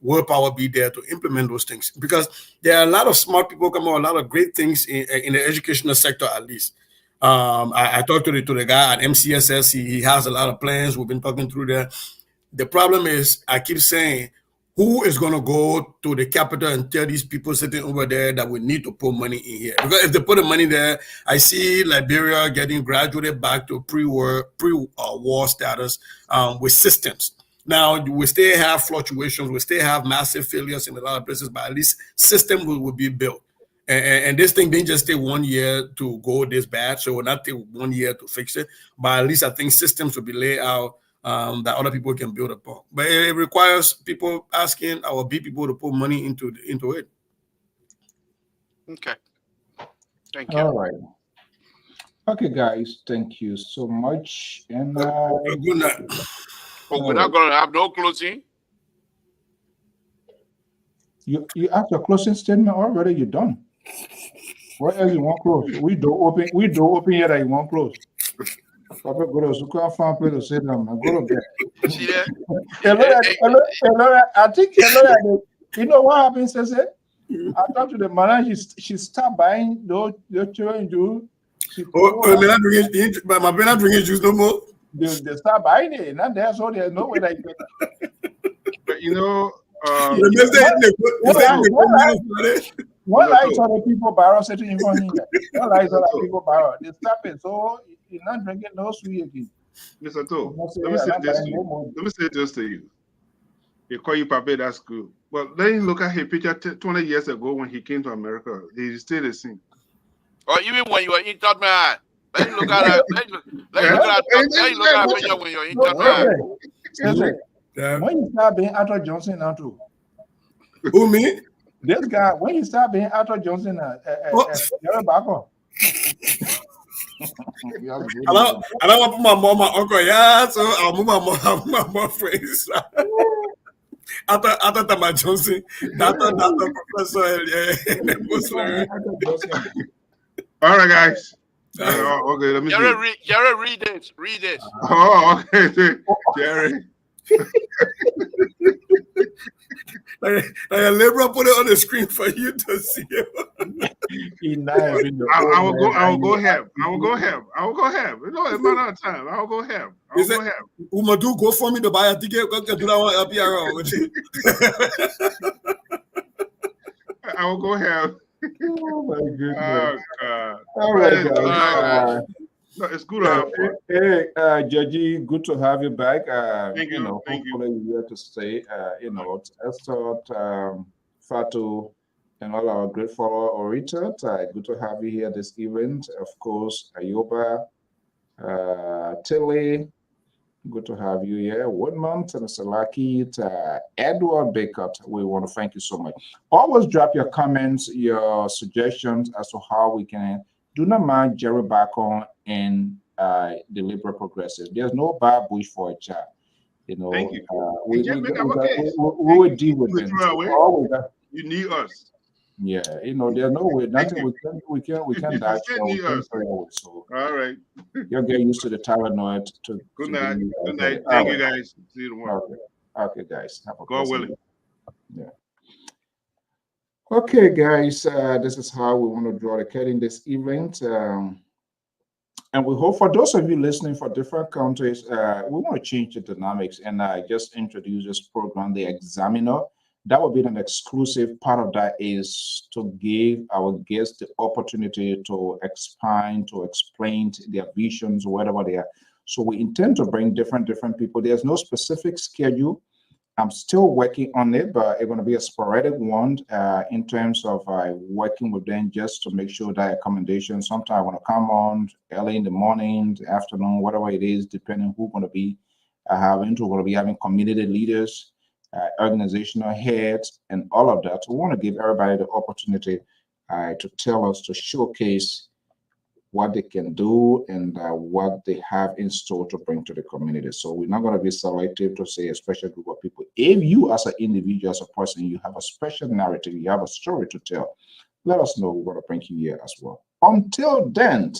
willpower be there to implement those things, because there are a lot of smart people coming out, a lot of great things in the educational sector at least. I talked to the guy at MCSS. He has a lot of plans. We've been talking through that. The problem is, I keep saying, who is going to go to the capital and tell these people sitting over there that we need to put money in here? Because if they put the money there, I see Liberia getting graduated back to pre-war status with systems. Now, we still have fluctuations. We still have massive failures in a lot of places, but at least systems will be built. And this thing didn't just take 1 year to go this bad, so it will not take 1 year to fix it. But at least I think systems will be laid out that other people can build upon. But it requires people asking our big people to put money into it. Okay. Thank you. All right. Okay, guys. Thank you so much. And good night. Oh, we're not going to have no closing. You have your closing statement already. You're done. What else you want close? We do open here that you want close. Papa go to Zuka farm play to say them. Go to bed. See that? Hello, I think hello. You know what happens? I said, I talked to the manager. She stopped buying those children do. But my brother drinking juice no more. They start buying it, and that's all. There's no way like that. But you know. What likes other people borrow certain information? What likes other people borrow? They stop it. So you're not drinking no sweet again. Mr. To, let me say this to you. They call you Papa, that's good. But then you look at his picture 20 years ago when he came to America. He's still the same. Or even when you were in third man. Let you look at that. Let you look at that picture when you're in third man. When you start being Arthur Johnson now too. Who, me? This guy, when you start being Arthur Johnson, you're back on. I don't want to put my mom, my uncle, yeah, so I'll move my mom friends. I thought my Johnson, that's the professor. All right, guys. Okay, let me see. Jerry, read this. Oh, okay, Jerry. Like a liberal put it on the screen for you to see it. I will go have. You know, it's not of time. I will go have. Umadu, go for me to buy a ticket. Go do that one LPR. I will go have. Oh my goodness. Oh God. All right, guys. No, it's good to have fun. Hey, Jaji, good to have you back. Thank you. Hopefully you're here to stay. Esther, Fatu, and all our great follower orators. Good to have you here this evening. Of course, Ayoba, Tilly, good to have you here. Woodmont, Mr. Lucky, Edward Baker. We want to thank you so much. Always drop your comments, your suggestions as to how we can. Do not mind Jerry back on and the Liberal Progressive. There's no bad bush for a child. You know, thank you. We will deal with them. You need us. Yeah, you know, there's no way, nothing we can die for. So, all right. You'll get used to the paranoid. Good night. Good night. Thank you, guys. See you tomorrow. Okay, guys. Have a God willing. Yeah. Okay, guys, this is how we want to draw the curtain this event. And we hope for those of you listening for different countries, we want to change the dynamics and just introduce this program, The Examiner. That will be an exclusive part of that is to give our guests the opportunity to expand, to explain their visions, whatever they are. So we intend to bring different people. There's no specific schedule. I'm still working on it, but it's going to be a sporadic one in terms of working with them just to make sure that accommodation. Sometimes I want to come on early in the morning, afternoon, whatever it is, depending who's going to be having. We're going to be having community leaders, organizational heads, and all of that. We want to give everybody the opportunity to tell us, to showcase what they can do and what they have in store to bring to the community. So we're not going to be selective to say a special group of people. If you as an individual, as a person, you have a special narrative, you have a story to tell, let us know. We're going to bring you here as well. Until then,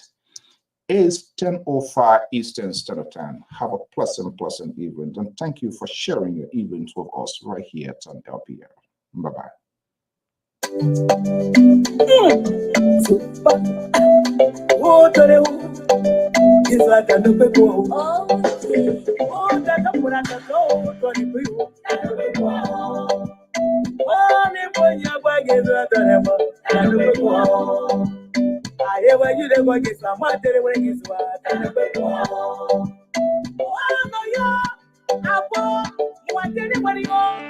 it's 10:05 Eastern Standard Time. Have a pleasant evening. And thank you for sharing your evenings with us right here at LPR. Bye-bye. Oh, it's like a new people. Oh, that's a get to the I hear where you go get some water when you swat. Oh, no, you want anybody on?